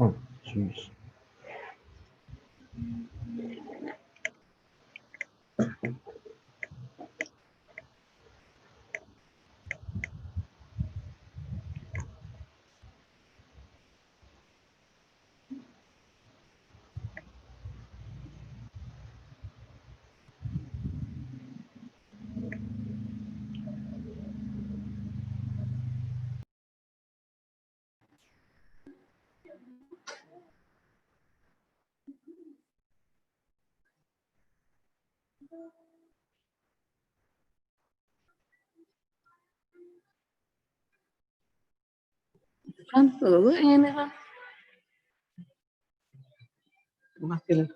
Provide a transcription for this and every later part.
Oh, jeez. Kan, ini kan. Masih.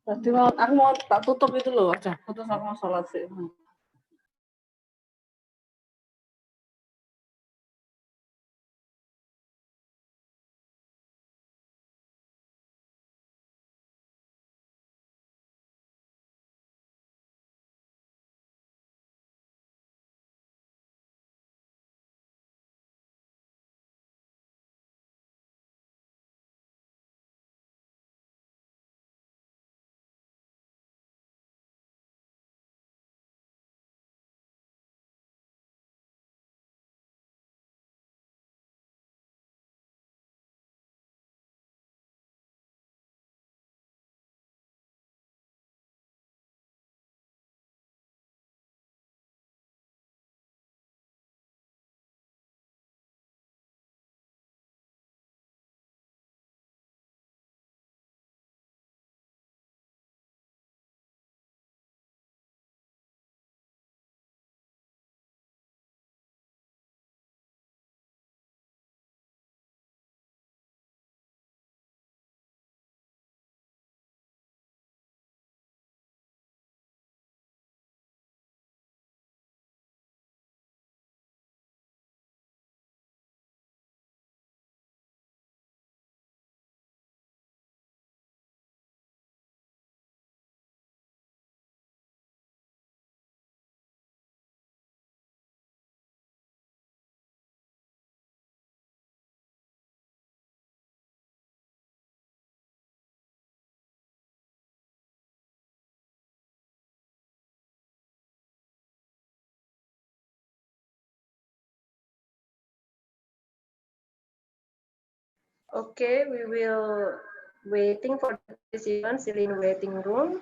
Tadi aku mau tak tutup itu loh aja. Terus aku mau sholat sih. Okay, we will waiting for the participants still in waiting room.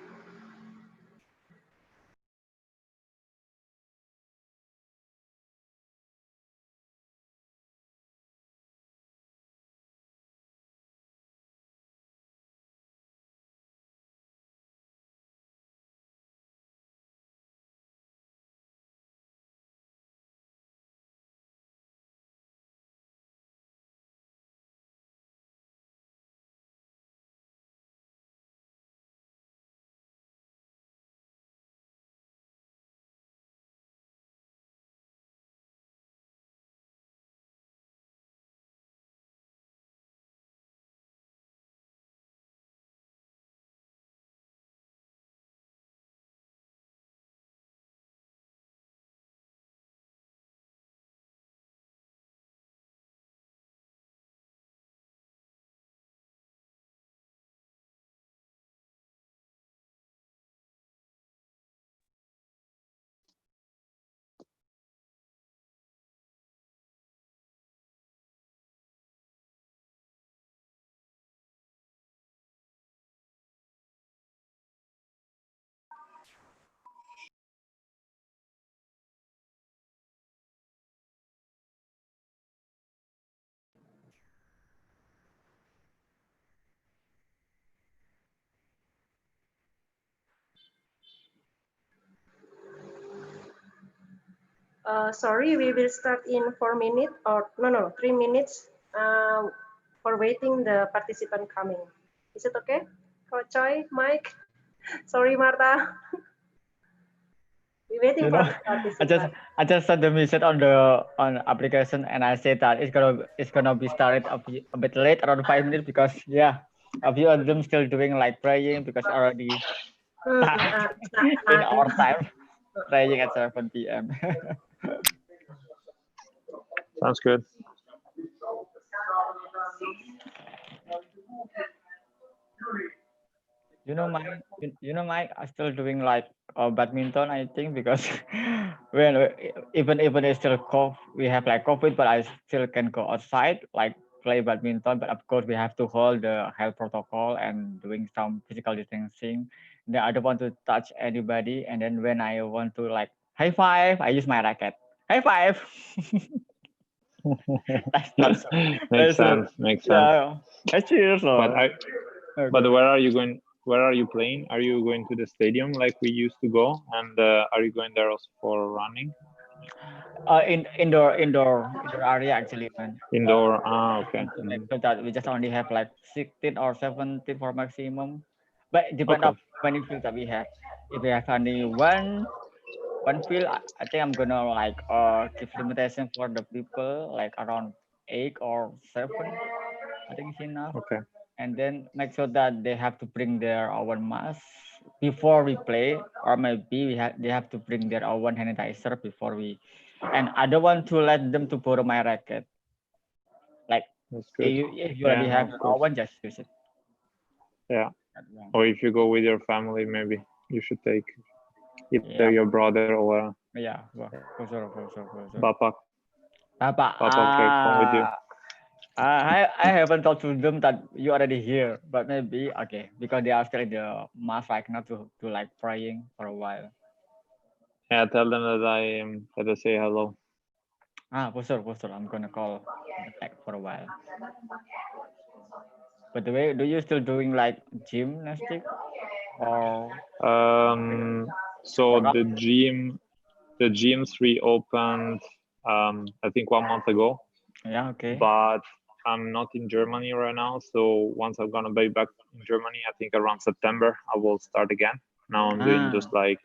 Sorry, we will start in 4 minutes or no, 3 minutes for waiting the participant coming. Is it okay? Coach Choi, Mike? Sorry, Marta. We're waiting for the participant. I just sent the message on the application and I said that it's gonna be started a bit late, around 5 minutes, because yeah, a few of them still doing like praying because already in our time praying at 7 p.m. Sounds good. Mike, I'm still doing like badminton, I think, because when even it's still we have like COVID, but I still can go outside, like play badminton. But of course, we have to hold the health protocol and doing some physical distancing. Then I don't want to touch anybody. And then when I want to like high five, I use my racket. High five. That's Makes sense. Makes sense. yeah. Cheers, But okay. but where are you going? Where are you playing? Are you going to the stadium like we used to go? And are you going there also for running? In indoor area actually, man. Indoor. Ah, okay. So that we just only have like 16 or 17 for maximum, but it depends Okay. on how many fields that we have. If we have only one field, I think I'm gonna like give limitation for the people like around 8 or 7. I think it's enough. Okay. And then make sure that they have to bring their own mask before we play, or maybe they have to bring their own sanitizer before we. And I don't want to let them to borrow my racket. Like That's good. if you already have your own, just use it. Yeah. Or if you go with your family, maybe you should take either your brother or yeah, for sure. Bapak. Bapak Okay, come with you. I haven't talked to them that you already here, but maybe okay because they are still in the mass right now to like praying for a while. Yeah, tell them that I am. Let us say hello. For sure. I'm gonna call back for a while. By the way, do you still doing like gymnastic or? So the gyms reopened. I think 1 month ago. Yeah. Okay. But I'm not in Germany right now. So once I'm gonna be back in Germany, I think around September, I will start again. Now I'm doing just like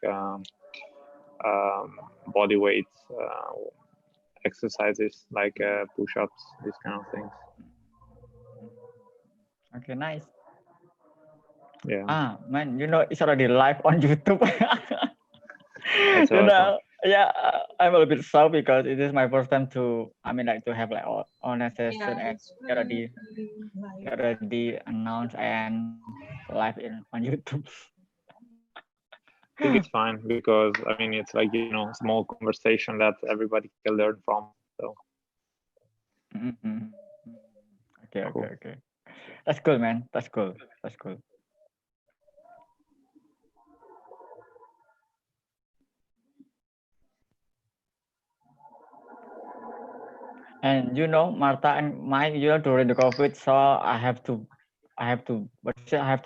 body weight exercises, like push-ups, these kind of things. Okay, nice. Yeah. Man, it's already live on YouTube. That's awesome. Yeah, I'm a little bit shocked because it is my first time to have like online session and already announced and live on YouTube. I think it's fine because it's like small conversation that everybody can learn from. So. Okay, cool. Okay. That's cool, man. That's cool. And Martha and Mike, during the COVID, so I have to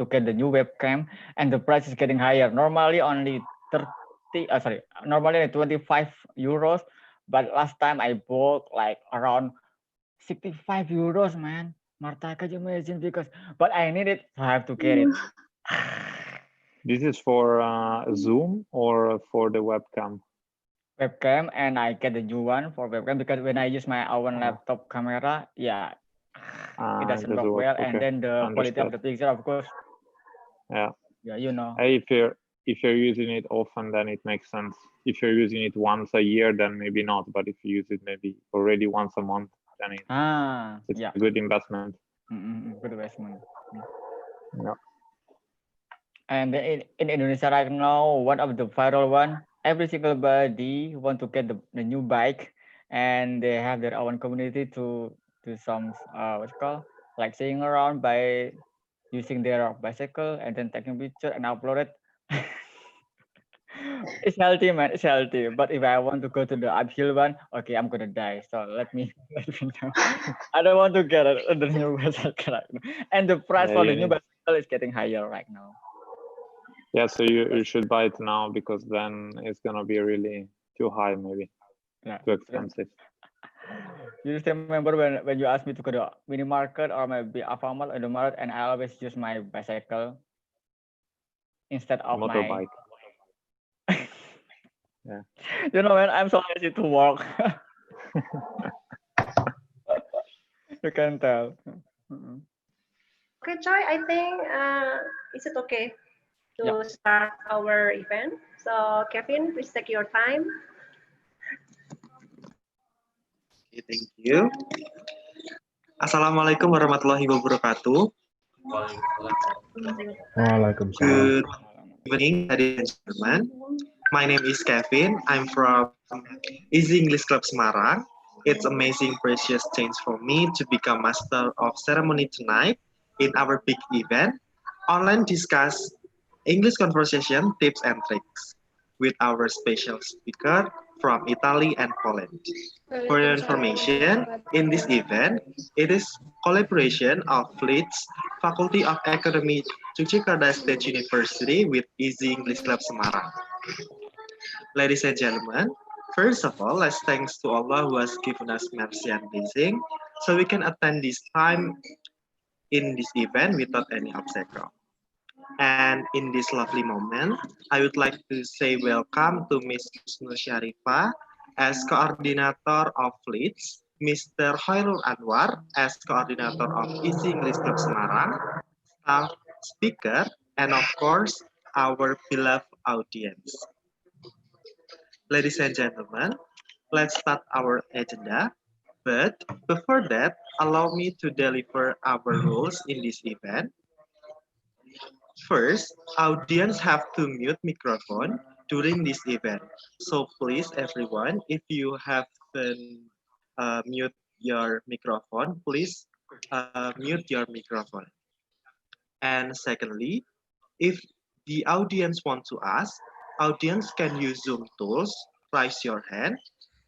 get the new webcam, and the price is getting higher. Normally only 25 euros, but last time I bought like around 65 euros, man. Martha, can you imagine? But I need it, so I have to get it. This is for Zoom or for the webcam? Webcam, and I get the new one for webcam because when I use my own laptop camera, yeah, it doesn't work well, okay. And then the quality of the picture, of course. Yeah. Yeah, If you're using it often, then it makes sense. If you're using it once a year, then maybe not. But if you use it maybe already once a month, then it's a good investment. Good investment. Yeah. And in Indonesia right now, one of the viral one, every single body want to get the new bike, and they have their own community to do some what's it called, like sitting around by using their bicycle and then taking picture and upload it. It's healthy, man. It's healthy. But if I want to go to the uphill one, okay, I'm gonna die. So let me know. I don't want to get the new bicycle right now. And the price for the new bicycle is getting higher right now. Yeah, so you should buy it now because then it's gonna be really too high, maybe. Yeah, too expensive. You still remember when you asked me to go to mini market or maybe Alfamart or the market, and I always use my bicycle instead of motorbike. Yeah. Man, I'm so lazy to walk. You can tell. Okay, Choi, I think is it okay to start our event? So Kevin, please take your time. thank you. Assalamualaikum warahmatullahi wabarakatuh. Waalaikumsalam. Good evening, ladies and gentlemen. My name is Kevin. I'm from Easy English Club Semarang. It's amazing, precious change for me to become master of ceremony tonight in our big event, online discuss English conversation tips and tricks with our special speaker from Italy and Poland. For your information, in this event, it is collaboration of FLIC's Faculty of Academy Yogyakarta State University with Easy English Club Semarang. Ladies and gentlemen, first of all, let's thanks to Allah who has given us mercy and blessing so we can attend this time in this event without any obstacle. And in this lovely moment, I would like to say welcome to Ms. 𝗠𝗶ৃ as coordinator of FLIC, Mr. Choerul Anwar as coordinator of Easy English Club Semarang, staff speaker, and of course, our beloved audience. Ladies and gentlemen, let's start our agenda. But before that, allow me to deliver our rules in this event. First, audience have to mute microphone during this event. So please, everyone, if you haven't mute your microphone, please mute your microphone. And secondly, if the audience want to ask, audience can use Zoom tools, raise your hand,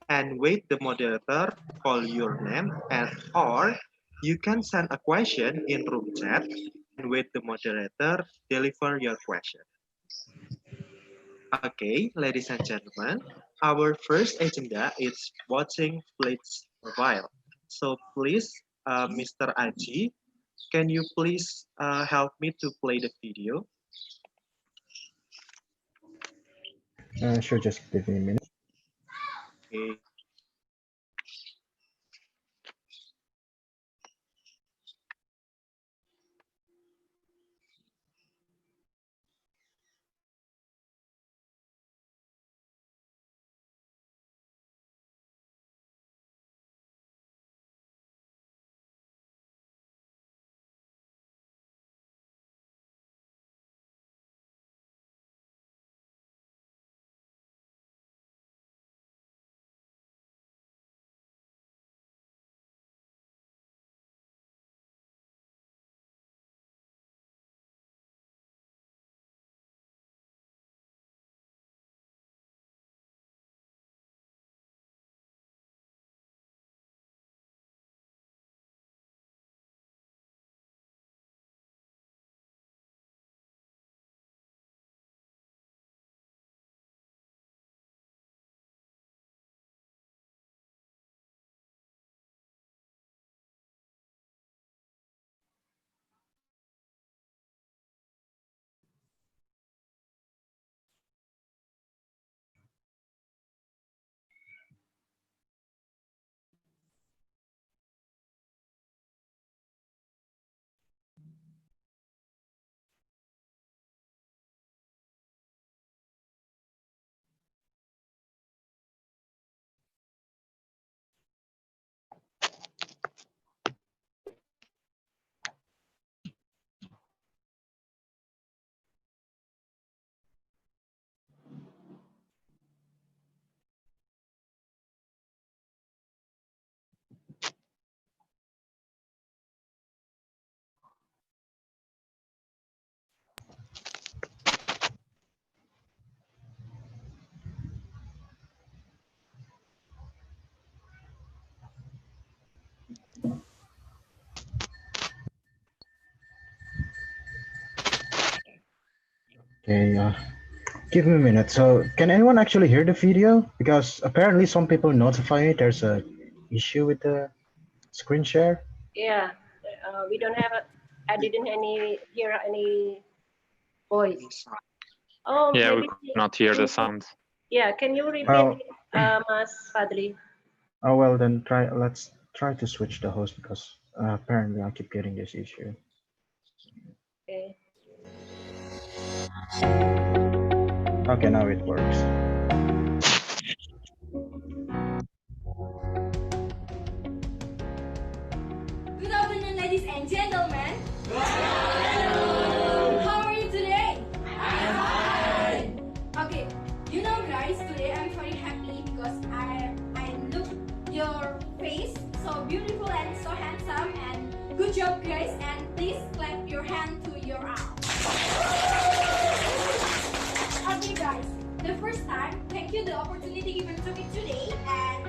and wait the moderator call your name, and or you can send a question in room chat and wait the moderator deliver your question. Okay, ladies and gentlemen, our first agenda is watching FLIC's profile. So please, Mr. Aji, can you please help me to play the video? Sure, just give me a minute. Okay. Okay, give me a minute. So, can anyone actually hear the video? Because apparently some people notify me there's a issue with the screen share. Yeah, we don't have. I didn't hear any voice. Oh, Yeah, maybe we could not hear the sound. Yeah, can you repeat, Oh. Mas Fadli? Oh well, then let's try to switch the host because apparently I keep getting this issue. Okay. Okay, now it works. your face so beautiful and so handsome, and good job guys, and please clap your hand to your arm. Okay guys, the first time, thank you the opportunity given to me today, and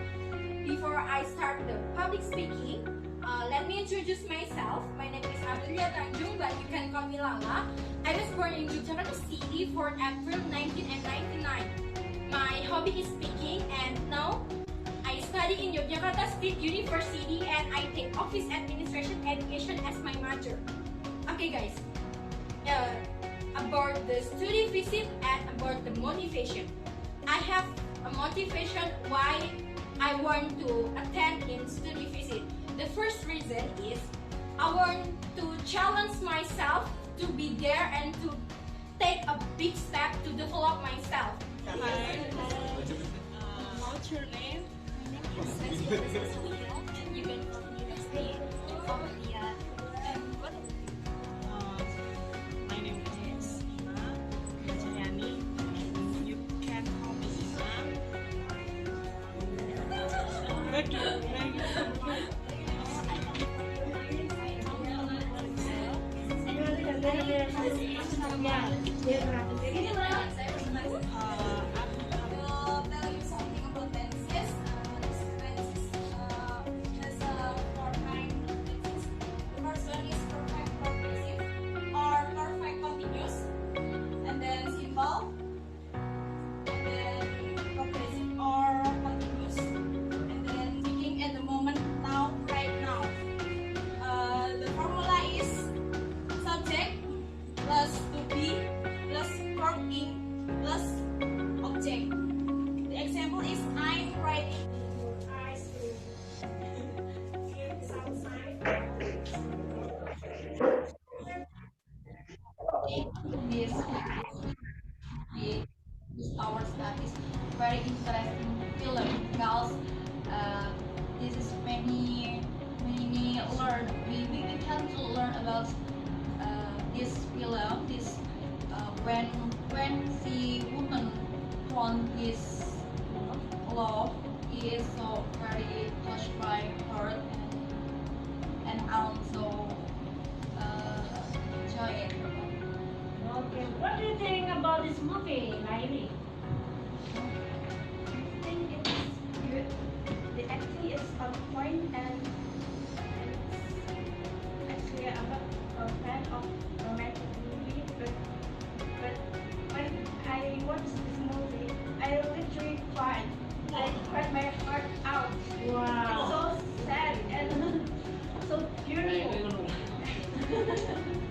before I start the public speaking, let me introduce myself. My name is Amelia Tanjung, but you can call me Lala. I was born in Yogyakarta City, 4th April 1999. My hobby is speaking, and now I study in Yogyakarta State University, and I take office administration education as my major. Okay guys, about the study visit and about the motivation. I have a motivation why I want to attend in study visit. The first reason is I want to challenge myself to be there and to take a big step to develop myself. What's your name? You can call me Leslie. My name is Ima Jayani. You can call me Ima. Where do you from? This our studies very interesting film because this is many learn we can to learn about this film. This when the woman won his love is so very touched by her, and also enjoy it. Okay, what do you think about this movie, Nairi? I think it's good. The acting is on point, and actually I'm not a fan of romantic movie, but when I watched this movie, I literally cried. I cried my heart out. Wow. It's so sad and so beautiful.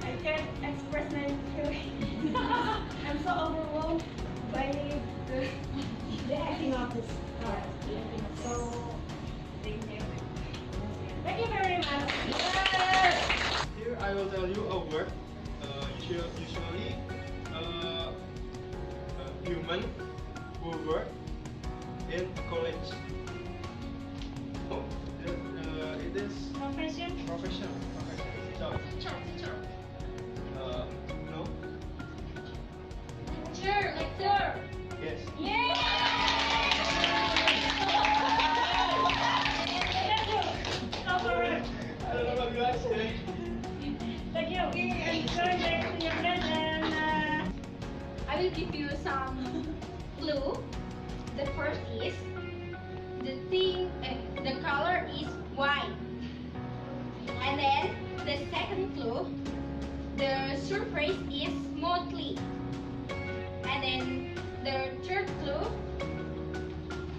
I can't express my feelings. I'm so overwhelmed by the acting of this part. So, thank you. Thank you very much. Here I will tell you a word. Usually, a human who work in college. Oh, it is Profession? Profession. Teacher. No. Lecture. Yes. Yay! Thank you. Over. I don't know what you guys say. Thank you. Okay, enjoy your present. I will give you some clue. The first is the color is white, and then the second clue, the surface is smoothly, and then the third clue,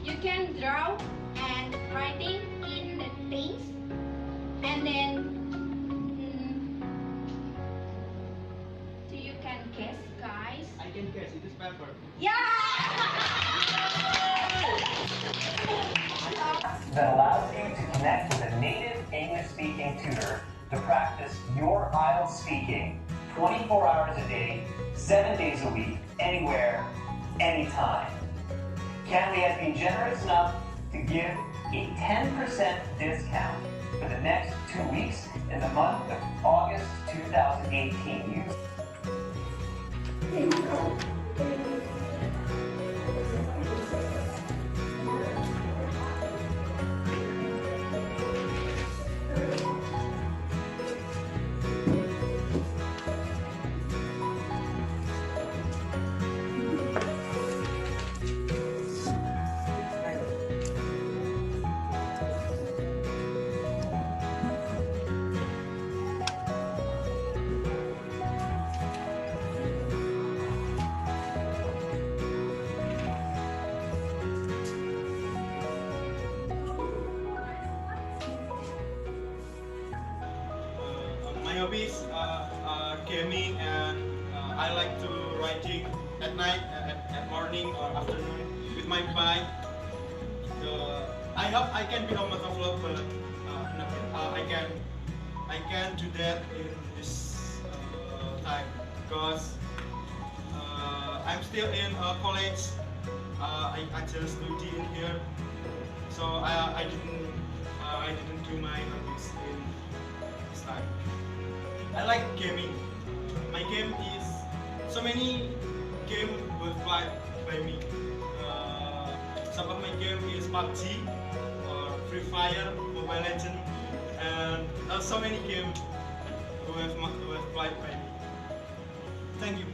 you can draw and writing in the things, and then so you can guess, guys. I can guess. It is paper. Yeah! That allows you to connect with a native English-speaking tutor to practice your IELTS speaking 24 hours a day, 7 days a week, anywhere, anytime. Canley has been generous enough to give a 10% discount for the next 2 weeks in the month of August 2018. hobbies gaming, and I like to riding at night, at morning or afternoon with my bike. I hope I can become a motovlog, but I can do that in this time because I'm still in college. I just study in here, so I didn't do my hobbies in this time. I like gaming. My game is so many games will fly by me. Some of my game is PUBG or Free Fire, Mobile Legends, and so many games who have fly by me. Thank you.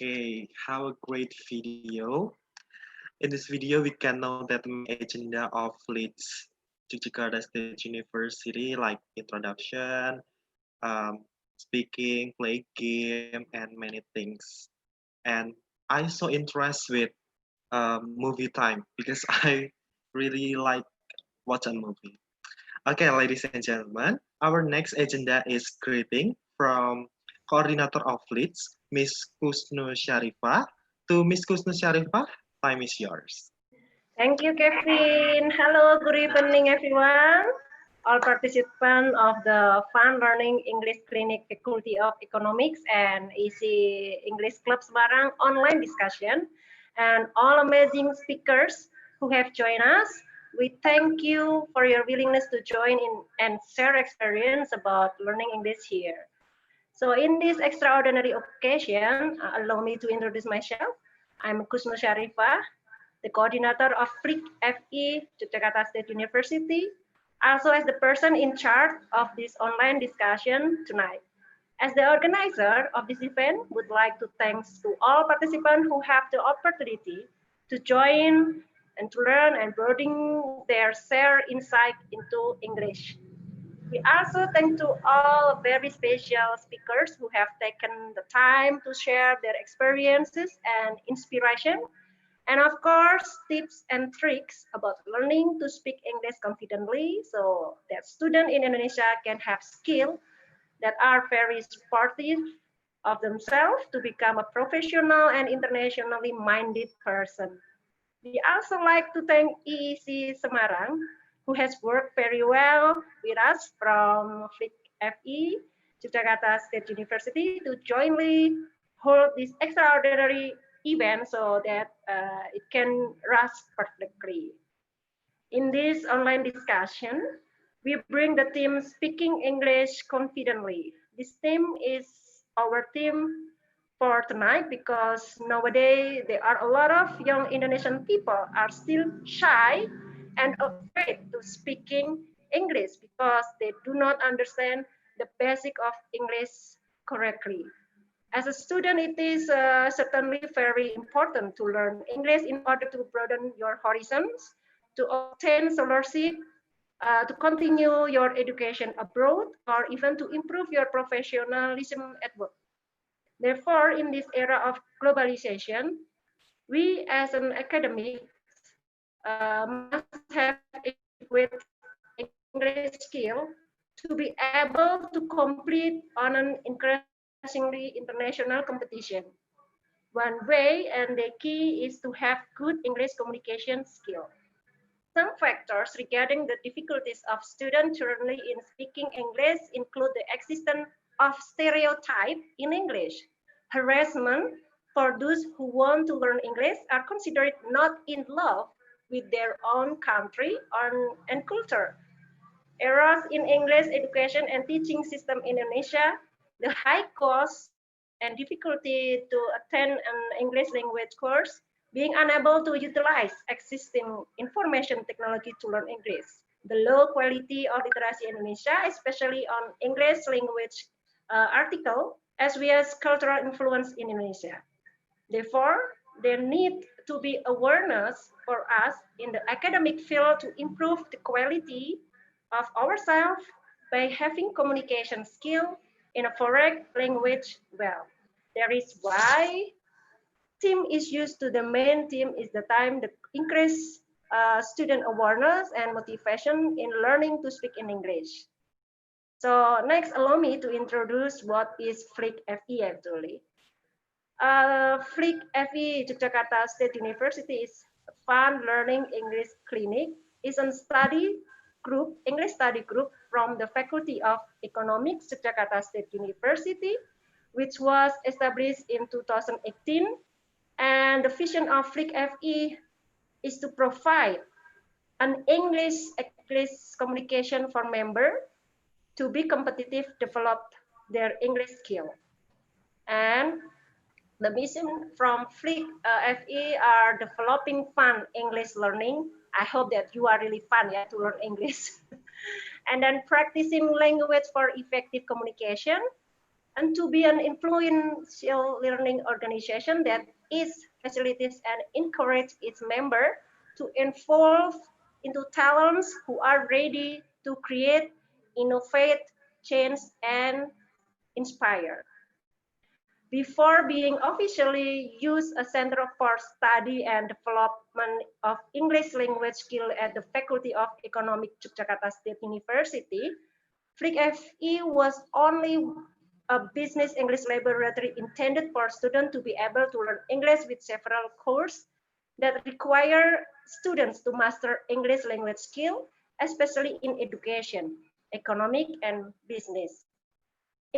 Okay, how a great video. In this video, we can know that the agenda of FLIC Yogyakarta State University, like introduction, speaking, play game, and many things. And I so interested with movie time because I really like watch a movie. Okay, ladies and gentlemen, our next agenda is greeting from coordinator of FLIC, Miss 𝗠𝗶ৃ To Miss 𝗠𝗶ৃ, time is yours. Thank you, Kevin. Hello, good evening, everyone. All participants of the Fun Learning English Clinic Faculty of Economics and Easy English Club Semarang online discussion, and all amazing speakers who have joined us. We thank you for your willingness to join in and share experience about learning English here. So in this extraordinary occasion, allow me to introduce myself. I'm 𝗠𝗶ৃ, the coordinator of FLIC FE Yogyakarta State University, also as the person in charge of this online discussion tonight. As the organizer of this event, would like to thank to all participants who have the opportunity to join and to learn and broaden their share insight into English. We also thank to all very special speakers who have taken the time to share their experiences and inspiration, and of course, tips and tricks about learning to speak English confidently so that students in Indonesia can have skills that are very supportive of themselves to become a professional and internationally minded person. We also like to thank EEC Semarang, who has worked very well with us from FLIC FE, Yogyakarta State University, to jointly hold this extraordinary event so that it can run perfectly. In this online discussion, we bring the theme Speaking English Confidently. This theme is our theme for tonight because nowadays there are a lot of young Indonesian people are still shy and afraid to speaking English because they do not understand the basic of English correctly. As a student, it is certainly very important to learn English in order to broaden your horizons, to obtain scholarship, to continue your education abroad, or even to improve your professionalism at work. Therefore, in this era of globalization, we as an academic must have adequate English skill to be able to compete on an increasingly international competition. One way and the key is to have good English communication skill. Some factors regarding the difficulties of students currently in speaking English include the existence of stereotype in English. Harassment for those who want to learn English are considered not in love with their own country and culture. Errors in English education and teaching system in Indonesia, the high cost and difficulty to attend an English language course, being unable to utilize existing information technology to learn English, the low quality of literacy in Indonesia, especially on English language article, as well as cultural influence in Indonesia. Therefore, there need to be awareness for us in the academic field to improve the quality of ourselves by having communication skill in a foreign language well. That is why theme is used to the main theme is the time to increase student awareness and motivation in learning to speak in English. So next, allow me to introduce what is FLIC-FE actually. FLIC-FE Yogyakarta State University is a fun learning English clinic. Is a English study group from the Faculty of Economics, Yogyakarta State University, which was established in 2018. And the vision of FLIC-FE is to provide an English communication for members to be competitive, develop their English skill. And the mission from FLIC-FE are developing fun English learning. I hope that you are really fun to learn English. And then practicing language for effective communication, and to be an influential learning organization that is facilitates and encourage its member to involve into talents who are ready to create, innovate, change, and inspire. Before being officially used a center for study and development of English language skill at the Faculty of Economics, Yogyakarta State University, FLIC-FE was only a business English laboratory intended for students to be able to learn English with several courses that require students to master English language skill, especially in education, economic, and business.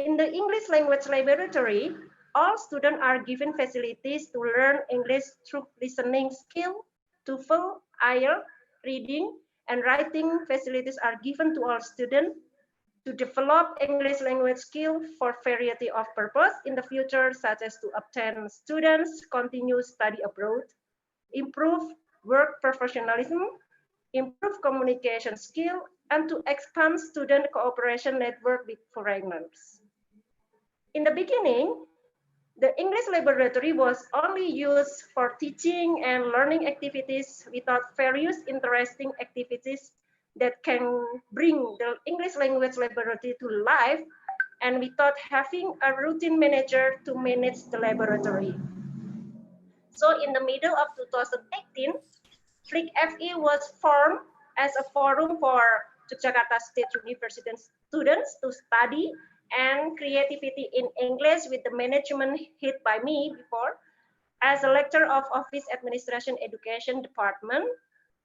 In the English language laboratory, all students are given facilities to learn English through listening skill, TOEFL, IELTS, reading, and writing facilities are given to all students to develop English language skill for variety of purpose in the future, such as to obtain students, continue study abroad, improve work professionalism, improve communication skill, and to expand student cooperation network with foreigners. In the beginning, the English laboratory was only used for teaching and learning activities without various interesting activities that can bring the English language laboratory to life, and without having a routine manager to manage the laboratory. So in the middle of 2018, FLIC-FE was formed as a forum for Yogyakarta State University students to study and creativity in English with the management head by me before, as a lecturer of Office Administration Education Department,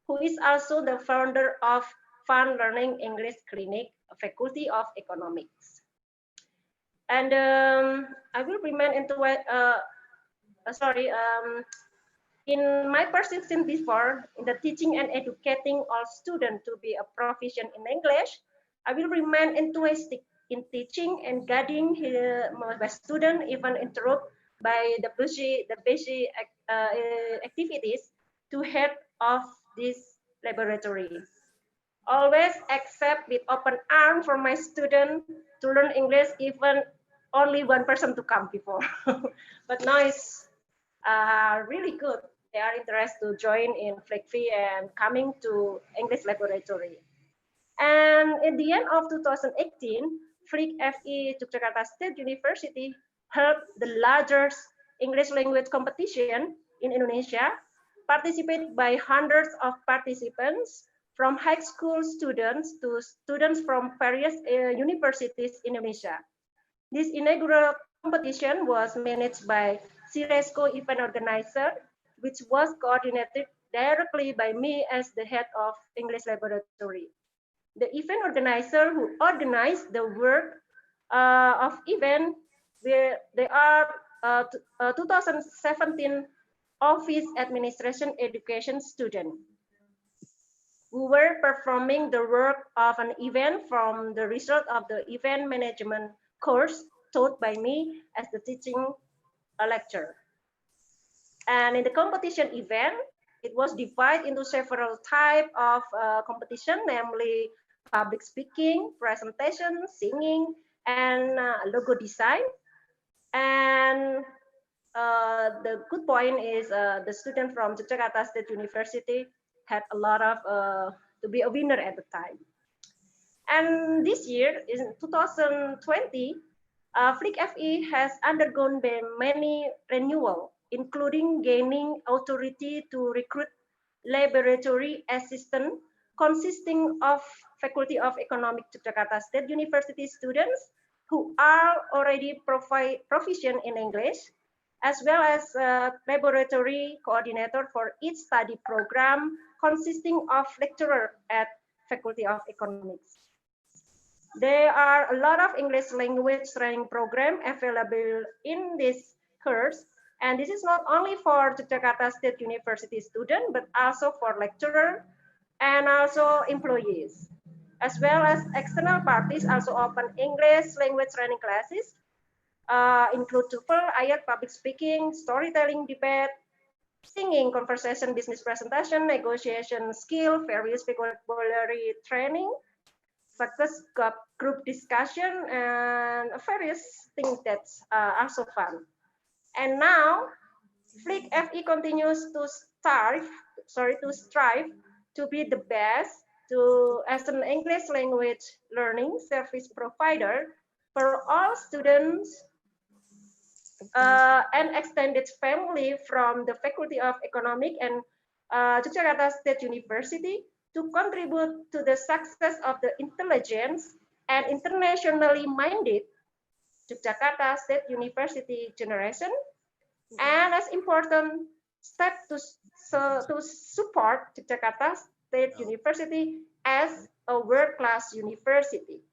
who is also the founder of Fun Learning English Clinic, Faculty of Economics. And I will remain into in my persistence before in the teaching and educating all students to be a proficient in English, I will remain enthusiastic in teaching and guiding my student, even interrupt by the busy activities to head of this laboratory. Always accept with open arms for my student to learn English, even only one person to come before. But now it's really good. They are interested to join in FLIC and coming to English Laboratory. And at the end of 2018, FLIC Yogyakarta State University held the largest English language competition in Indonesia, participated by hundreds of participants from high school students to students from various universities in Indonesia. This inaugural competition was managed by Ciresco event organizer, which was coordinated directly by me as the head of English Laboratory. The event organizer who organized the work of event, they are 2017 office administration education student who were performing the work of an event from the result of the event management course taught by me as the teaching lecturer. And in the competition event, it was divided into several types of competition, namely public speaking, presentation, singing, and logo design. And the good point is the student from Yogyakarta State University had a lot of to be a winner at the time. And this year, in 2020, FLIC has undergone many renewal, including gaining authority to recruit laboratory assistant consisting of Faculty of Economics Yogyakarta State University students who are already proficient in English, as well as a laboratory coordinator for each study program consisting of lecturer at Faculty of Economics. There are a lot of English language training program available in this course, and this is not only for Yogyakarta State University students, but also for lecturer and also employees, as well as external parties also open English language training classes, include TOEFL, IELTS, public speaking, storytelling, debate, singing, conversation, business presentation, negotiation skill, various vocabulary training, focus group discussion, and various things that are so fun. And now, FLIC continues to strive to be the best as an English language learning service provider for all students and extended family from the Faculty of Economics and Yogyakarta State University to contribute to the success of the intelligent and internationally minded Yogyakarta State University generation, and as important step to support Yogyakarta State University as a world-class university.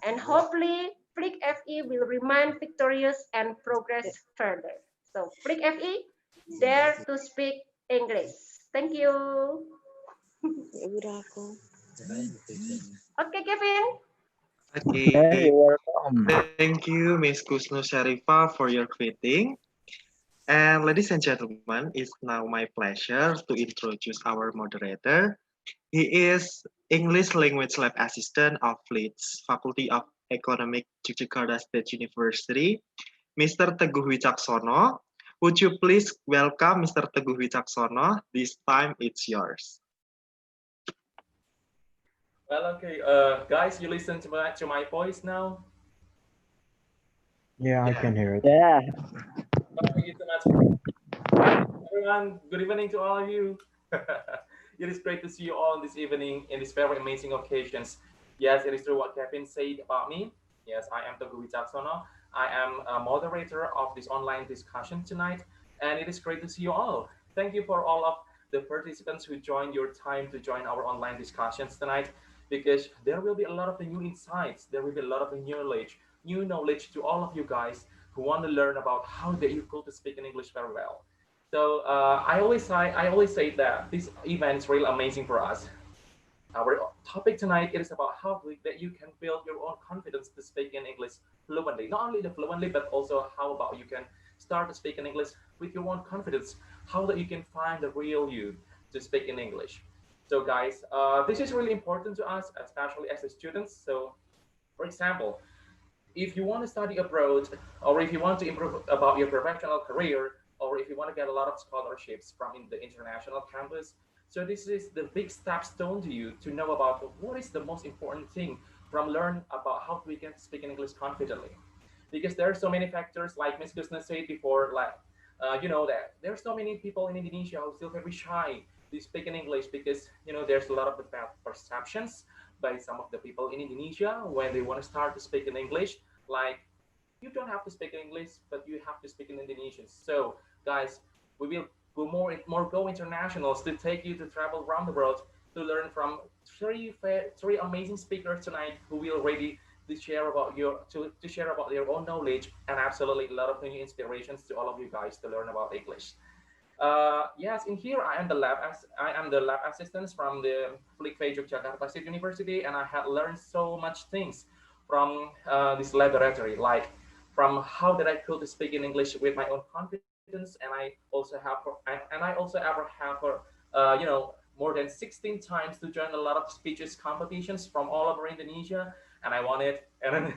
And hopefully, FLIC will remain victorious and progress further. So FLIC dare to speak English. Thank you. Okay, Kevin. Okay. Thank you, Ms. 𝗂𝗶𝗻𝗲, for your greeting. And ladies and gentlemen, it's now my pleasure to introduce our moderator. He is English Language Lab Assistant of FLIC's Faculty of Economics, Yogyakarta State University, Mr. Teguh Wicaksono. Would you please welcome Mr. Teguh Wicaksono? This time it's yours. Well, okay, guys, you listen to my voice now? Yeah, I can hear it. Yeah. Thank you so much. Everyone, good evening to all of you. It is great to see you all this evening in this very amazing occasions. Yes, it is true what Kevin said about me. Yes, I am Teguh Wicaksono. I am a moderator of this online discussion tonight, and it is great to see you all. Thank you for all of the participants who joined your time to join our online discussions tonight, because there will be a lot of the new insights, there will be a lot of the new knowledge to all of you guys who want to learn about how they are able to speak in English very well. So I always say that this event is really amazing for us. Our topic tonight is about how that you can build your own confidence to speak in English fluently. Not only the fluently, but also how about you can start to speak in English with your own confidence. How that you can find the real you to speak in English. So guys, this is really important to us, especially as a students. So for example, if you want to study abroad, or if you want to improve about your professional career, or if you want to get a lot of scholarships from the international campus, so this is the big stone to you to know about what is the most important thing from learn about how we can speak in English confidently. Because there are so many factors, like Ms. Kusna said before, like, you know, that there are so many people in Indonesia who still very shy to speak in English because, you know, there's a lot of the bad perceptions by some of the people in Indonesia when they want to start to speak in English, like, you don't have to speak in English, but you have to speak in Indonesian. So, guys, we will go more go internationals to take you to travel around the world to learn from three amazing speakers tonight who will ready to share about to share about their own knowledge and absolutely a lot of new inspirations to all of you guys to learn about English. Yes, in here I am the lab assistant from the FLIC Yogyakarta State University, and I have learned so much things from this laboratory, like from how that I could speak in English with my own confidence, and I also ever have you know, more than 16 times to join a lot of speeches competitions from all over Indonesia, and I won it, and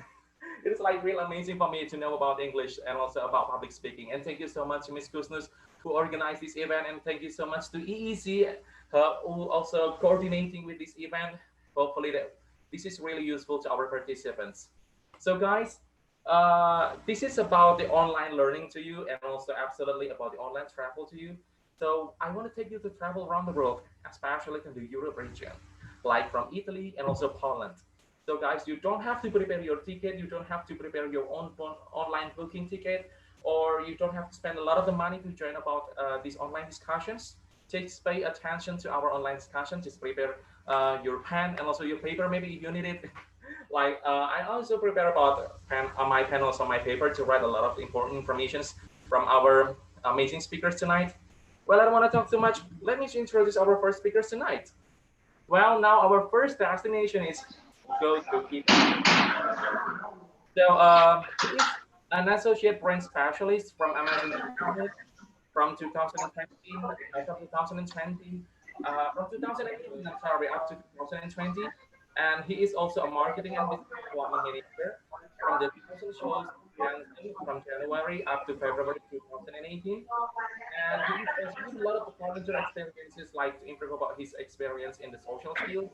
it's like real amazing for me to know about English and also about public speaking. And thank you so much, Ms. Kusnus, who organized this event, and thank you so much to EEC, who also coordinating with this event. Hopefully that this is really useful to our participants. So guys, this is about the online learning to you, and also absolutely about the online travel to you. So I want to take you to travel around the world, especially in the Europe region, like from Italy and also Poland. So guys, you don't have to prepare your ticket, you don't have to prepare your own online booking ticket, or you don't have to spend a lot of the money to join about these online discussions. Just pay attention to our online discussion. Just prepare your pen and also your paper, maybe if you need it. Like I also prepare about my pen, also my paper, to write a lot of important information from our amazing speakers tonight. Well, I don't want to talk too much. Let me introduce our first speakers tonight. Well, now our first destination is go to Italy. So he is an associate brain specialist from Amazon from 2018, from 2018, I'm sorry, up to 2020. And he is also a marketing and business development manager from the television shows from January up to February 2018. And he has a lot of volunteer experiences, like to improve about his experience in the social field.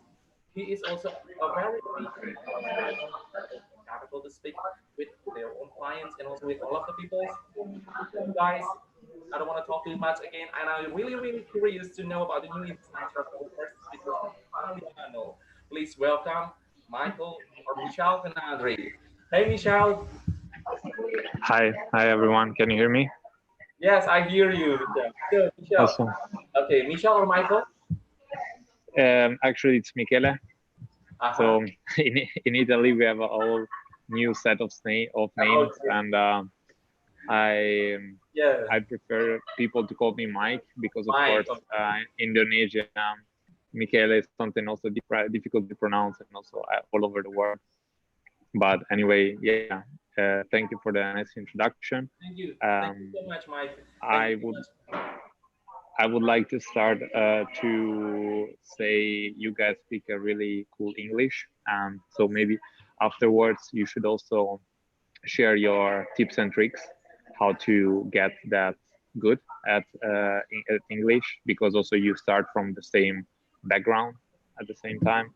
He is also a very capable to speak with their own clients and also with all of the people. So guys, I don't want to talk too much again, and I'm really curious to know about the new insights of our first speaker. Please welcome Michael or Michelle Canadri. Hey, Michelle. Hi everyone. Can you hear me? Yes, I hear you. So, Michelle. Awesome. Okay, Michelle or Michael? Actually, it's Michele. So in Italy, we have a whole new set of names, and I prefer people to call me Mike because, of course, Indonesia, Michele is something also difficult to pronounce, and also all over the world. But anyway, yeah. Thank you for the nice introduction. Thank you. Thank you so much, Mike. I would like to start to say you guys speak a really cool English. So maybe afterwards you should also share your tips and tricks how to get that good at English, because also you start from the same background at the same time.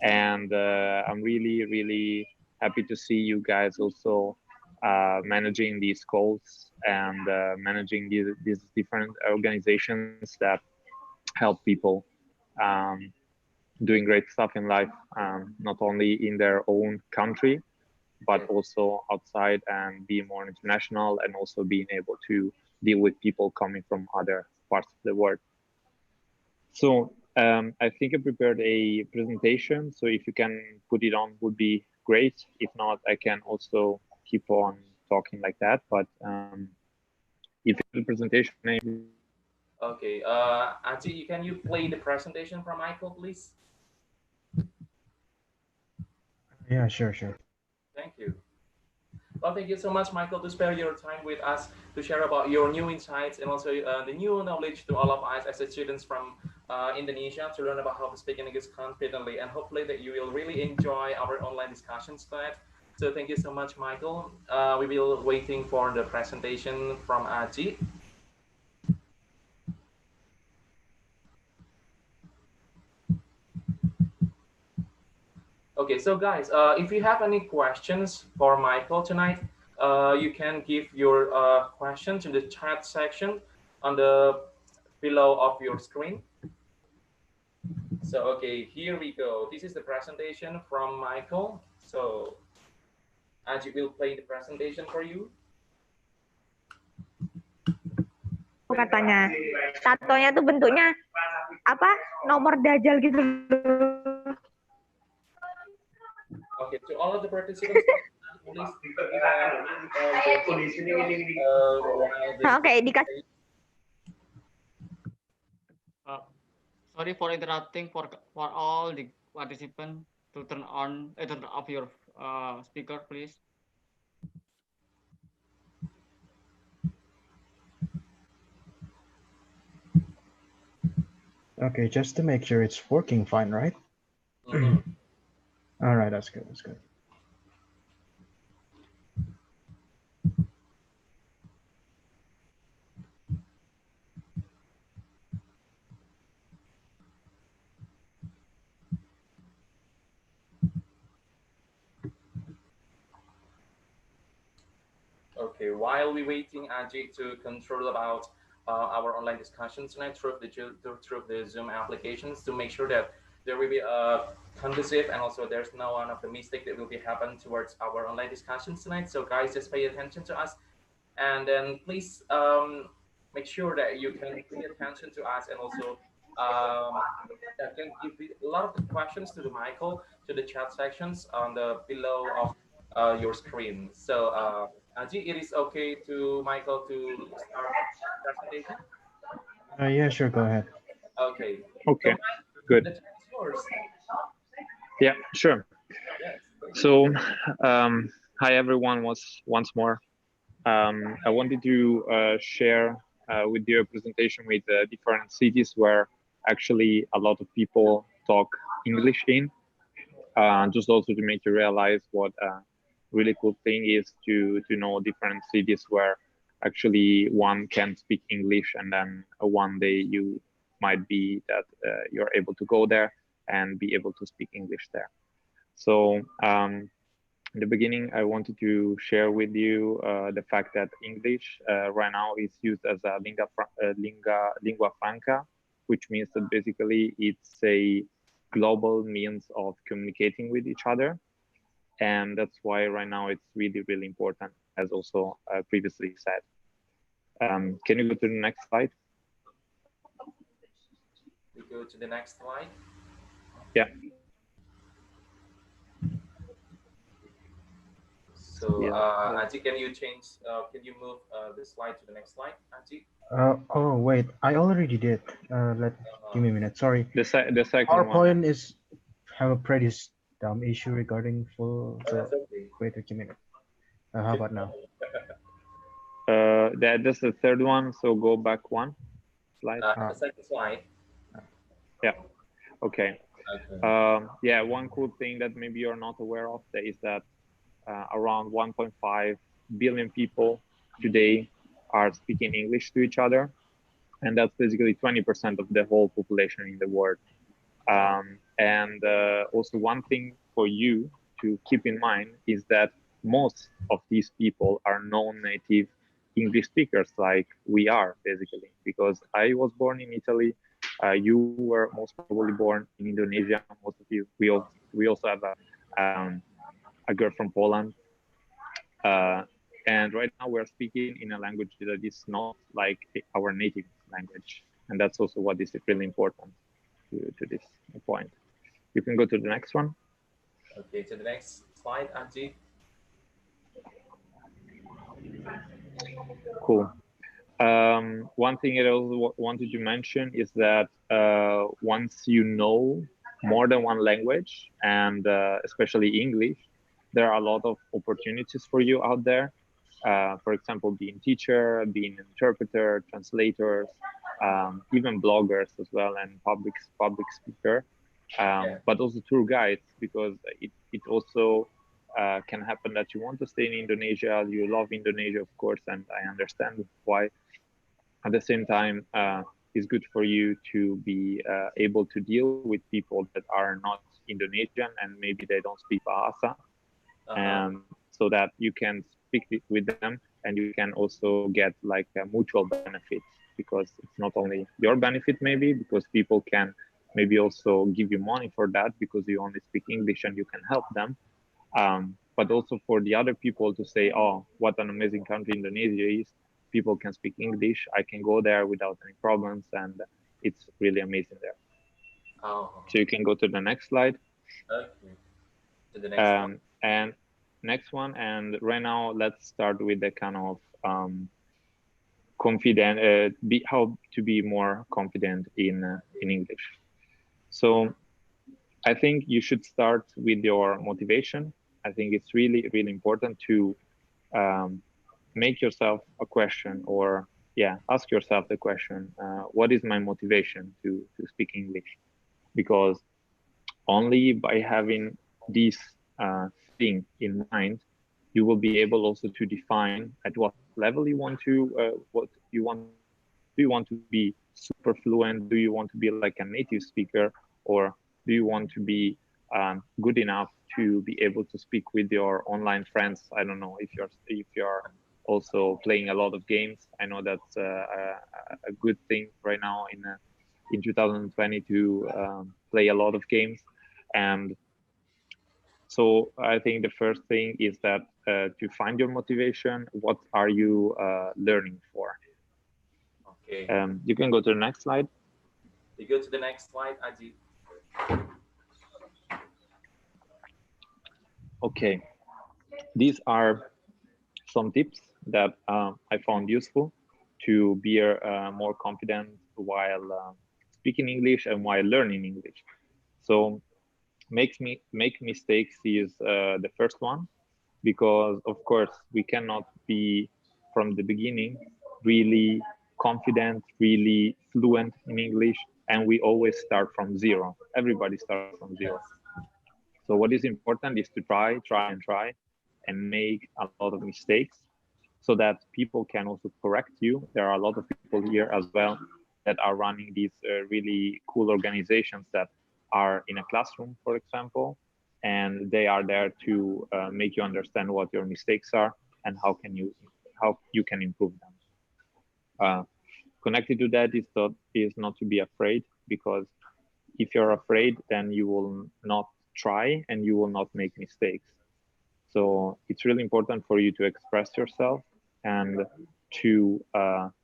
And I'm really happy to see you guys also managing these calls and managing these different organizations that help people doing great stuff in life, not only in their own country, but also outside, and be more international, and also being able to deal with people coming from other parts of the world. So I think I prepared a presentation, so if you can put it on would be great. If not, I can also keep on talking like that. But if the presentation name. Okay, Aji, can you play the presentation from Michael, please? Yeah, sure. Thank you. Well, thank you so much, Michael, to spare your time with us to share about your new insights and also the new knowledge to all of us as students from Indonesia, to learn about how to speak English confidently. And hopefully that you will really enjoy our online discussions tonight. So thank you so much, Michael. We will waiting for the presentation from Aji. Okay, so guys, if you have any questions for Michael tonight, you can give your questions in the chat section on the below of your screen. So, okay, here we go. This is the presentation from Michael. So, Aji will play the presentation for you. Katanya, tatonya tuh bentuknya apa? Nomor dajal gitu. Okay, to all of the participants, please Okay, dikasih. Sorry for interrupting for all the participants to turn off your speaker, please. Okay, just to make sure it's working fine, right? All right, that's good. That's good. Okay, while we waiting Aji to control about our online discussions tonight through the Zoom applications to make sure that there will be a conducive and also there's no one of the mistake that will be happen towards our online discussions tonight. So guys, just pay attention to us, and then please make sure that you can pay attention to us, and also that can give a lot of the questions to the Michael to the chat sections on the below of your screen. So Aji, it is okay to Michael to start the presentation? Yeah, sure, go ahead. Okay. Okay, so, good. The time is yours. Yeah, sure. Yes. So, hi everyone, once more. I wanted to share with you a presentation with different cities where actually a lot of people talk English in. Just also to make you realize what really cool thing is to know different cities where actually one can speak English, and then one day you might be that you're able to go there and be able to speak English there. So in the beginning, I wanted to share with you the fact that English right now is used as a lingua franca, which means that basically it's a global means of communicating with each other. And that's why right now it's really, really important, as also previously said. Can you go to the next slide? We go to the next slide. Yeah. So, Yeah. Aji, can you move the slide to the next slide, Aji? Oh, wait, I already did. Give me a minute, sorry. The second PowerPoint one. is have a pretty dumb issue regarding full, so That's okay. wait a minute. How about now? That's the third one, so go back one slide. The second slide. Yeah, okay. Okay. Yeah, one cool thing that maybe you're not aware of is that around 1.5 billion people today are speaking English to each other, and that's basically 20% of the whole population in the world. And also one thing for you to keep in mind is that most of these people are non-native English speakers, like we are basically, because I was born in Italy. You were most probably born in Indonesia. Most of you, we also have a girl from Poland. And right now we're speaking in a language that is not like our native language. And that's also what is really important to this point. You can go to the next one. Okay, to the next slide, Aji. Cool. One thing I also wanted to mention is that once you know more than one language, and especially English, there are a lot of opportunities for you out there. For example, being teacher, being interpreter, translators, even bloggers as well, and public speaker, but also tour guides, because it also can happen that you want to stay in Indonesia, you love Indonesia, of course, and I understand why. At the same time, it's good for you to be able to deal with people that are not Indonesian and maybe they don't speak Bahasa, so that you can speak with them and you can also get like a mutual benefit, because it's not only your benefit maybe, because people can maybe also give you money for that because you only speak English and you can help them. But also for the other people to say, oh, what an amazing country Indonesia is. People can speak English. I can go there without any problems, and it's really amazing there. Oh. So you can go to the next slide. Okay. To the next one. And next one. And right now, let's start with the kind of confident, how to be more confident in English. So I think you should start with your motivation. I think it's really, really important to make yourself a question, or ask yourself the question, what is my motivation to speak English? Because only by having this thing in mind, you will be able also to define at what level you want to, do you want to be super fluent? Do you want to be like a native speaker? Or do you want to be good enough to be able to speak with your online friends? I don't know if you're also playing a lot of games. I know that's a good thing right now in 2020 to play a lot of games. And so I think the first thing is that to find your motivation, what are you learning for? Okay. You can go to the next slide. You go to the next slide, Aji. Okay, these are some tips that I found useful to be more confident while speaking English and while learning English. So make mistakes is the first one, because of course we cannot be from the beginning really confident, really fluent in English, and we always start from zero. Everybody starts from zero. So what is important is to try and make a lot of mistakes so that people can also correct you. There are a lot of people here as well that are running these really cool organizations that are in a classroom, for example, and they are there to make you understand what your mistakes are and how you can improve them. Connected to that is not to be afraid, because if you're afraid, then you will not try and you will not make mistakes. So it's really important for you to express yourself and to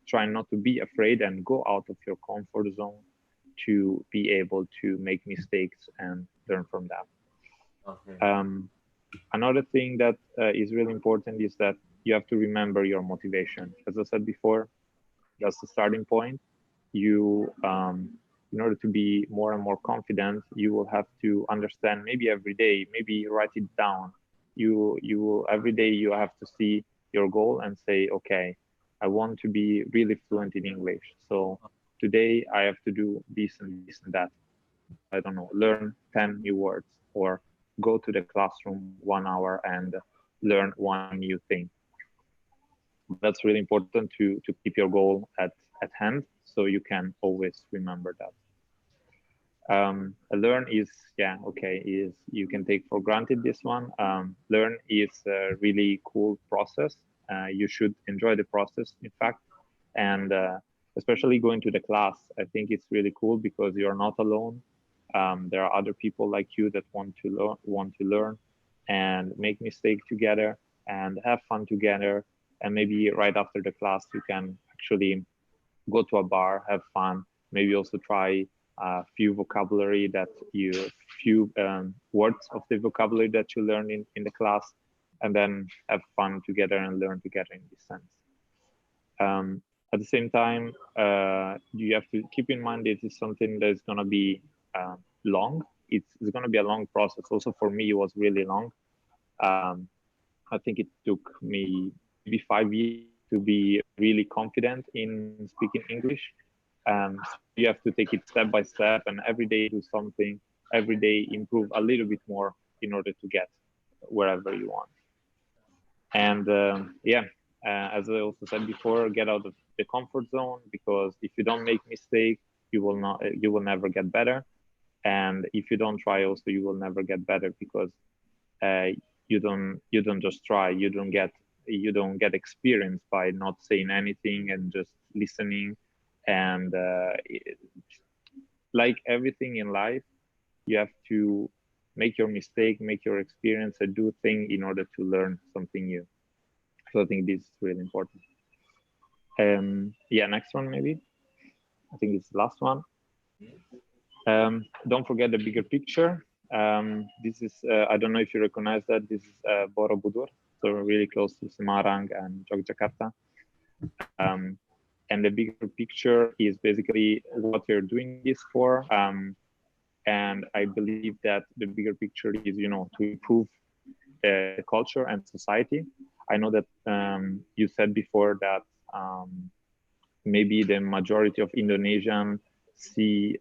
try not to be afraid and go out of your comfort zone to be able to make mistakes and learn from that. Okay. Another thing that is really important is that you have to remember your motivation. As I said before, that's the starting point. In order to be more and more confident, you will have to understand, maybe every day, maybe write it down. Every day you have to see your goal and say, okay, I want to be really fluent in English. So today I have to do this and this and that. I don't know, learn 10 new words, or go to the classroom 1 hour and learn one new thing. That's really important to keep your goal at hand, so you can always remember that. Learn is, you can take for granted this one. Learn is a really cool process. You should enjoy the process, in fact, and especially going to the class. I think it's really cool because you're not alone. There are other people like you that want to learn and make mistakes together and have fun together. And maybe right after the class, you can actually go to a bar, have fun, maybe also try a few words of the vocabulary that you learn in the class, and then have fun together and learn together in this sense. At the same time, you have to keep in mind this is something that is going to be long. It's going to be a long process. Also for me, it was really long. I think it took me maybe 5 years to be really confident in speaking English. So you have to take it step by step, and every day do something, every day improve a little bit more in order to get wherever you want. And yeah, as I also said before, get out of the comfort zone, because if you don't make mistakes, you will never get better. And if you don't try also, you will never get better, because you don't just try, you don't get experience by not saying anything and just listening. And like everything in life, you have to make your mistake, make your experience, and do thing in order to learn something new. So I think this is really important. Yeah, next one maybe. I think it's the last one. Don't forget the bigger picture. This is, I don't know if you recognize that, this is Borobudur, so really close to Semarang and Yogyakarta. And the bigger picture is basically what you're doing this for. And I believe that the bigger picture is, to improve the culture and society. I know that you said before that maybe the majority of Indonesians see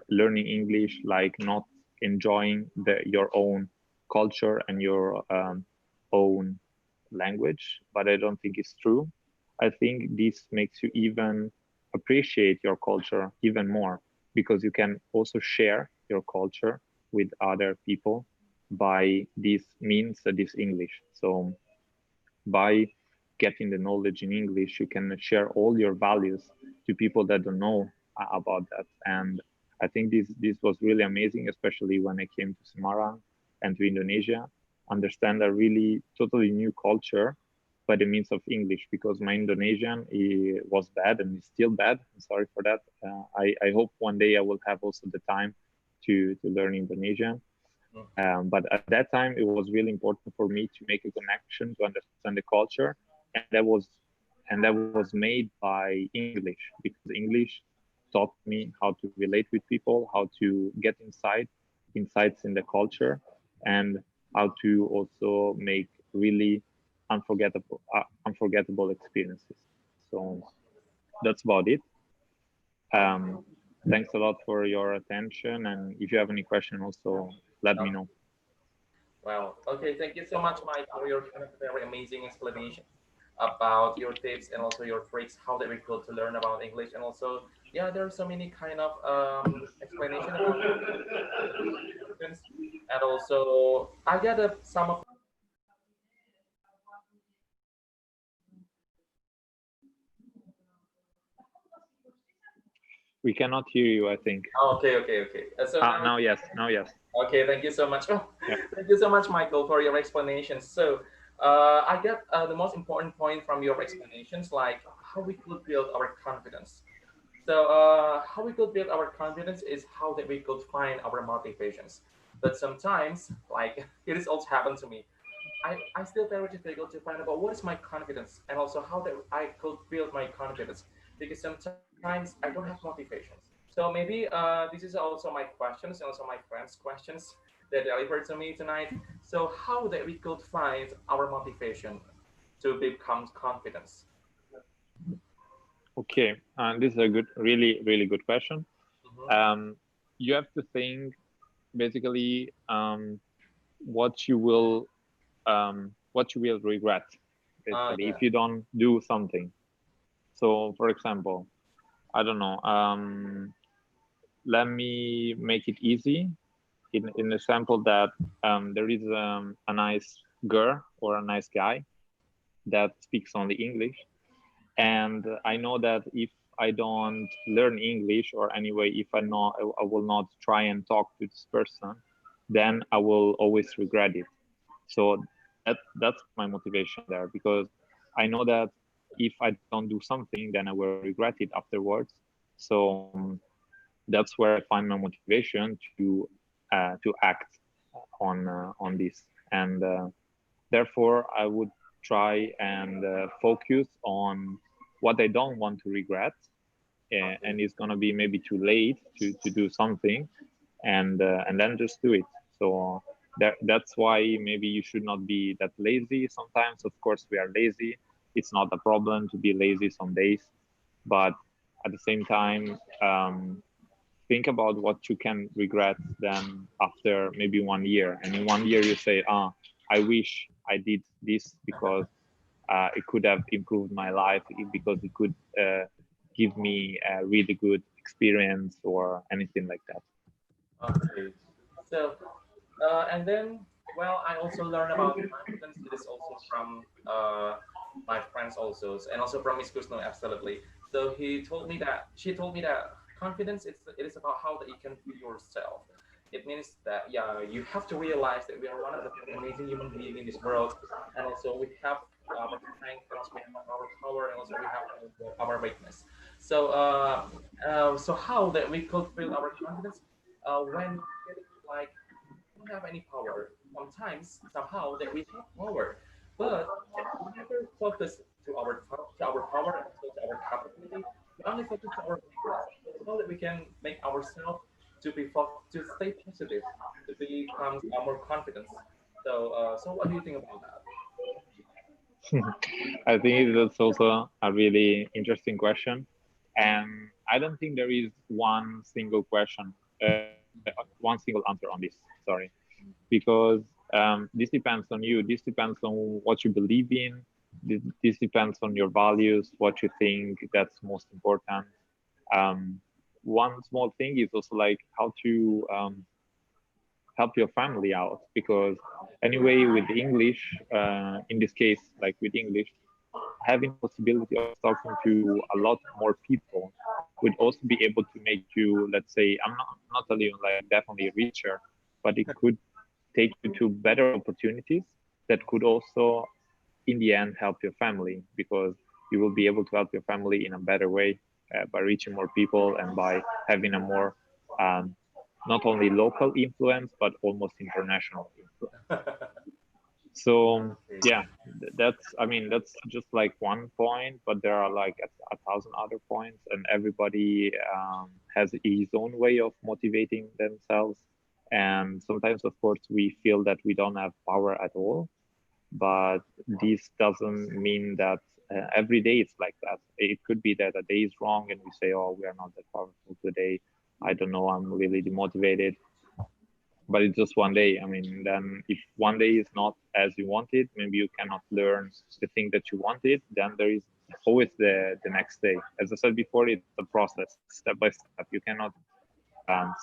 learning English like not enjoying your own culture and your own language, but I don't think it's true. I think this makes you even appreciate your culture even more, because you can also share your culture with other people by this means, this English. So by getting the knowledge in English, you can share all your values to people that don't know about that. And I think this was really amazing, especially when I came to Semarang and to Indonesia, understand a really totally new culture by the means of English, because my Indonesian was bad and is still bad. I'm sorry for that. I hope one day I will have also the time to learn Indonesian. But at that time, it was really important for me to make a connection, to understand the culture, and that was made by English, because English taught me how to relate with people, how to get insights in the culture, and how to also make really unforgettable experiences. So that's about it. Thanks a lot for your attention, and if you have any question, also let me know. Wow. Okay. Thank you so much, Mike, for your kind of very amazing explanation about your tips and also your tricks, how that we could to learn about English. And also, yeah, there are so many kind of explanation about it. And also, I got some of We cannot hear you, I think. Okay. So now yes. Okay, thank you so much. Yeah. Thank you so much, Michael, for your explanation. So I got the most important point from your explanations, like how we could build our confidence. So how we could build our confidence is how that we could find our motivations. But sometimes, like it has also happened to me, I still very difficult to find out what is my confidence, and also how that I could build my confidence, because sometimes I don't have motivations. So maybe this is also my questions and also my friends' questions that delivered to me tonight. So how that we could find our motivation to become confidence? Okay, this is a really good question. You have to think basically what you will regret basically if you don't do something. So, for example, I don't know. Let me make it easy. In the sample that there is a nice girl or a nice guy that speaks only English, and I know that if I don't learn English, or anyway, if I will not try and talk to this person, then I will always regret it. So that's my motivation there, because I know that if I don't do something, then I will regret it afterwards. So that's where I find my motivation to act on this, and therefore I would try and focus on what I don't want to regret, and it's gonna be maybe too late to do something, and then just do it. So that's why maybe you should not be that lazy. Sometimes, of course, we are lazy. It's not a problem to be lazy some days, but at the same time, think about what you can regret then after maybe 1 year. And in 1 year you say, I wish I did this because it could have improved my life, because it could give me a really good experience or anything like that. Okay. So, and then, well, I also learned about confidence. It is also from my friends also, and also from Miss Kusno, absolutely. So she told me that confidence, it is about how that you can feel yourself. It means that, yeah, you have to realize that we are one of the amazing human beings in this world, and also we have our strength, and also we have our power, and also we have our weakness. So, so how that we could feel our confidence when like don't have any power. Sometimes somehow that we have power, but we never focus to our power and also to our capability. We only focus to our weakness, so that we can make ourselves to stay positive, to become more confident. So, so what do you think about that? I think that's also a really interesting question, and I don't think there is one single question, one single answer on this. Sorry, because this depends on you. This depends on what you believe in. This depends on your values, what you think that's most important. One small thing is also like how to help your family out, because anyway with English, in this case, like with English, having possibility of talking to a lot more people would also be able to make you, let's say, I'm not telling you like definitely richer, but it could take you to better opportunities that could also in the end help your family, because you will be able to help your family in a better way by reaching more people and by having a more not only local influence but almost international influence. So yeah, that's, I mean, that's just like one point, but there are like a thousand other points, and everybody has his own way of motivating themselves. And sometimes, of course, we feel that we don't have power at all, but this doesn't mean that every day it's like that. It could be that a day is wrong and we say, oh, we are not that powerful today. I don't know, I'm really demotivated. But it's just one day. I mean, then if one day is not as you wanted, maybe you cannot learn the thing that you wanted, then there is always the next day. As I said before, it's a process, step by step. You cannot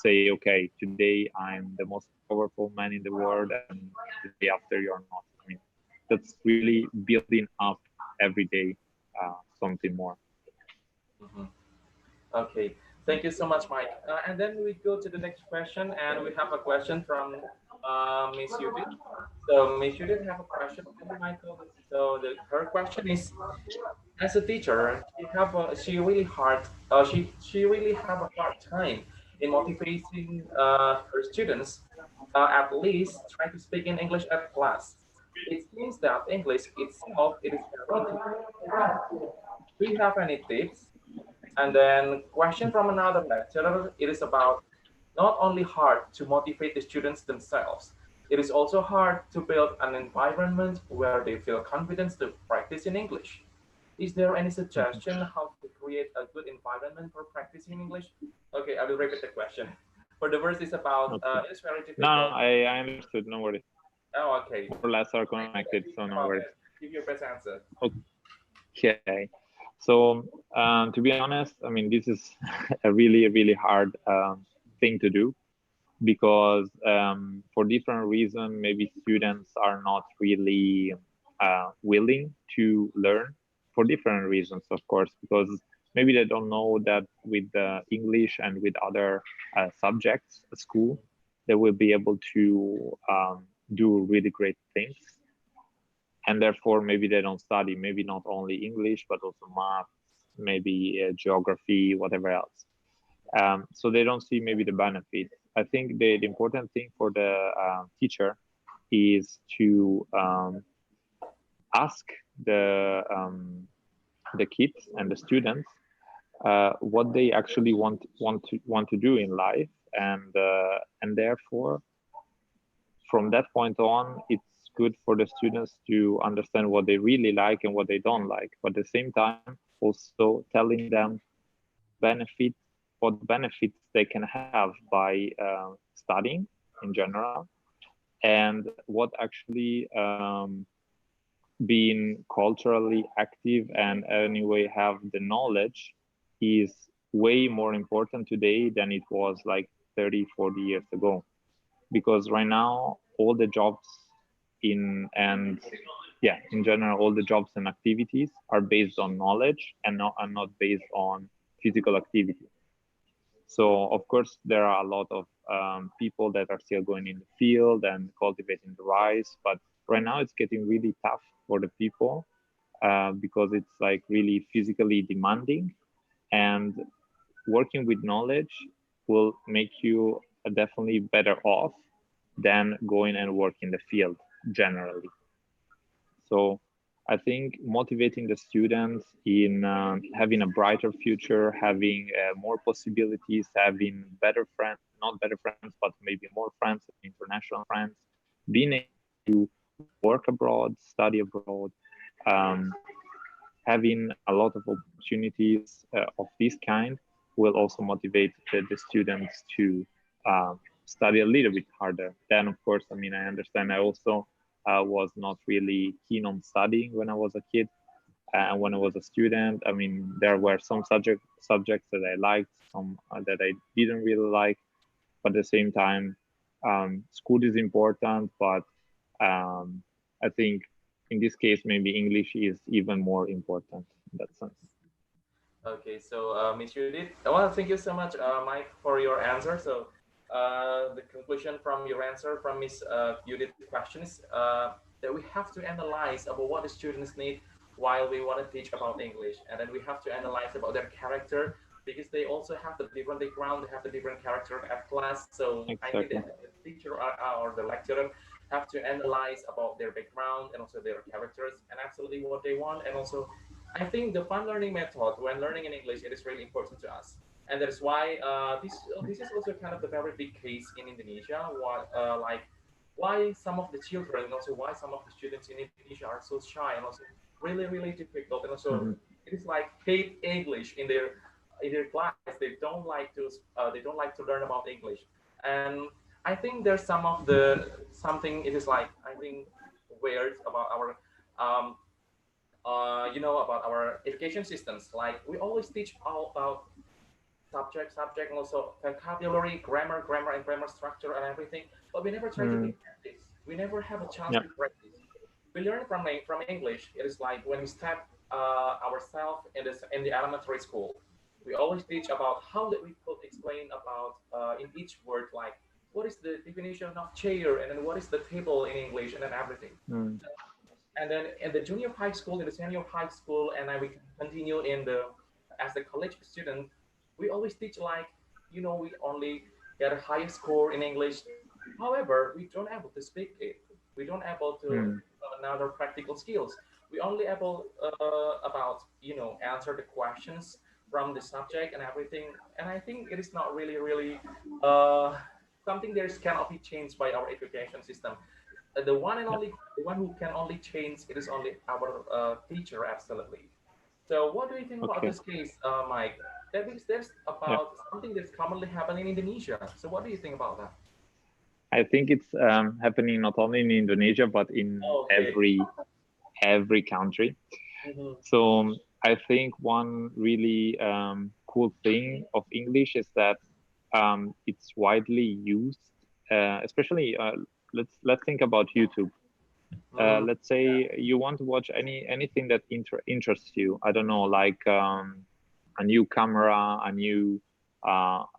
say, okay, today I'm the most powerful man in the world, and the day after you're not. I mean, that's really building up every day something more. Mm-hmm. Okay, thank you so much, Mike. And then we go to the next question, and we have a question from Miss Judith. So Miss Judith have a question for Michael. So her question is, as a teacher, she really have a hard time in motivating her students, at least try to speak in English at class. It seems that English itself, it is erotic. Do you have any tips? And then question from another lecturer, it is about not only hard to motivate the students themselves, it is also hard to build an environment where they feel confident to practice in English. Is there any suggestion how to create a good environment for practicing English? Okay, I will repeat the question. For the verse is about, it's very difficult. No, I understood, no worries. Oh, okay. More or less are connected, so no worries. Give your best answer. Okay. So to be honest, I mean, this is a really hard thing to do, because for different reasons, maybe students are not really willing to learn for different reasons, of course, because maybe they don't know that with English and with other subjects at school, they will be able to do really great things. And therefore, maybe they don't study, maybe not only English, but also math, maybe geography, whatever else. So they don't see maybe the benefit. I think the important thing for the teacher is to ask the kids and the students what they actually want to do in life, and therefore, from that point on, it's good for the students to understand what they really like and what they don't like, but at the same time also telling them what benefits they can have by studying in general, and what actually being culturally active and anyway have the knowledge is way more important today than it was like 30, 40 years ago. Because right now, all the jobs in general, all the jobs and activities are based on knowledge and not based on physical activity. So of course, there are a lot of people that are still going in the field and cultivating the rice, but right now it's getting really tough for the people because it's like really physically demanding, and working with knowledge will make you definitely better off than going and work in the field generally. So I think motivating the students in having a brighter future, having more possibilities, having better friends, not better friends, but maybe more friends, international friends, being able to work abroad, study abroad, having a lot of opportunities of this kind will also motivate the students to study a little bit harder. Then, of course, I mean, I understand I also was not really keen on studying when I was a kid. And when I was a student, I mean, there were some subjects that I liked, some that I didn't really like. But at the same time, school is important, but I think in this case, maybe English is even more important in that sense. Okay, so Ms. Judith, well, thank you so much, Mike, for your answer. So the conclusion from your answer from Ms. Judith's question is that we have to analyze about what the students need while we want to teach about English, and then we have to analyze about their character, because they also have the different background, they have the different character at class. So exactly. I think that the teacher or the lecturer have to analyze about their background and also their characters and absolutely what they want. And also, I think the fun learning method when learning in English, it is really important to us. And that's why this is also kind of the very big case in Indonesia. Why some of the children and also why some of the students in Indonesia are so shy and also really difficult, and also it is like hate English in their class. They don't like to learn about English. And I think there's something it is like, I think, weird about our about our education systems. Like we always teach all about subject and also vocabulary, grammar and grammar structure and everything, but we never try to practice. We never have a chance to practice. We learn from English. It is like when we step ourselves in the elementary school. We always teach about how that we could explain about in each word, like what is the definition of chair, and then what is the table in English, and then everything. And then in the junior high school, in the senior high school, and then we continue as a college student, we always teach like, we only get a high score in English. However, we don't able to speak it. We don't able to another practical skills. We only able about answer the questions from the subject and everything. And I think it is not really something that cannot be changed by our education system. The one who can only change it is only our teacher, absolutely. So what do you think about this case, Mike? There's about something that's commonly happening in Indonesia. So what do you think about that? I think it's happening not only in Indonesia, but in every country. So I think one really cool thing of English is that it's widely used, especially let's think about YouTube. Let's say you want to watch anything that interests you. I don't know, like a new camera, a new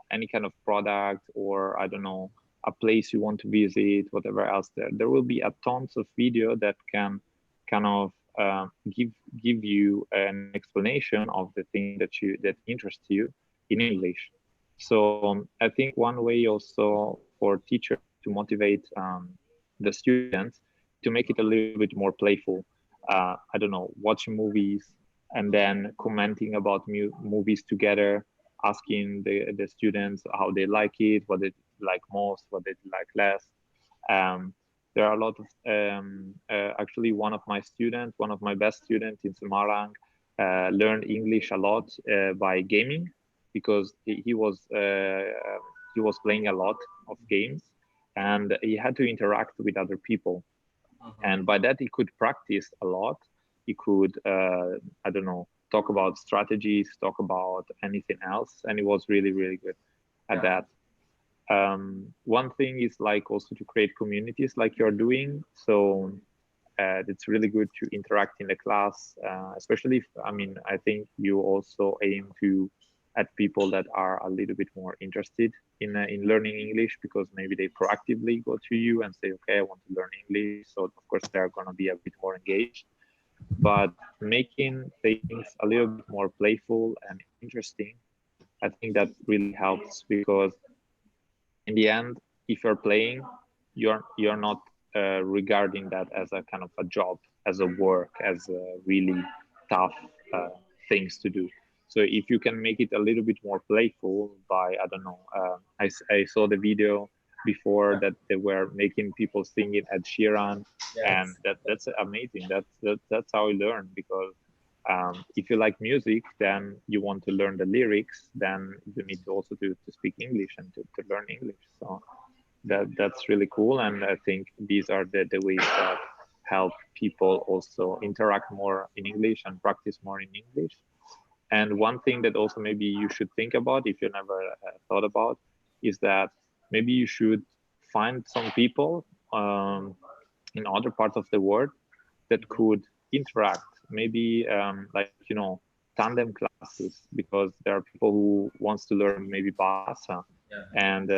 any kind of product, or I don't know, a place you want to visit, whatever else. There will be a tons of video that can kind of give you an explanation of the thing that interests you in English. So I think one way also for teachers to motivate the students to make it a little bit more playful. I don't know, watching movies and then commenting about movies together, asking the students how they like it, what they like most, what they like less. There are a lot of, actually one of my best students in Semarang learned English a lot by gaming, because he was playing a lot of games. and he had to interact with other people. And by that, he could practice a lot. He could, I don't know, talk about strategies, talk about anything else. And he was really, really good at that. One thing is like also to create communities like you're doing. So it's really good to interact in the class, especially if, I mean, I think you also aim to add people that are a little bit more interested in learning English, because maybe they proactively go to you and say, okay, I want to learn English. So of course they're going to be a bit more engaged, but making things a little bit more playful and interesting, I think that really helps, because in the end, if you're playing, you're not regarding that as a kind of a job, as a work, as a really tough things to do. So if you can make it a little bit more playful by, I don't know, I saw the video before that they were making people singing Ed Sheeran, and that's amazing. That's how you learn, because if you like music, then you want to learn the lyrics, then you need to also to speak English and to learn English. So that's really cool. And I think these are the ways that help people also interact more in English and practice more in English. And one thing that also maybe you should think about, if you never thought about, is that maybe you should find some people in other parts of the world that could interact, maybe like, you know, tandem classes, because there are people who wants to learn maybe Bahasa, and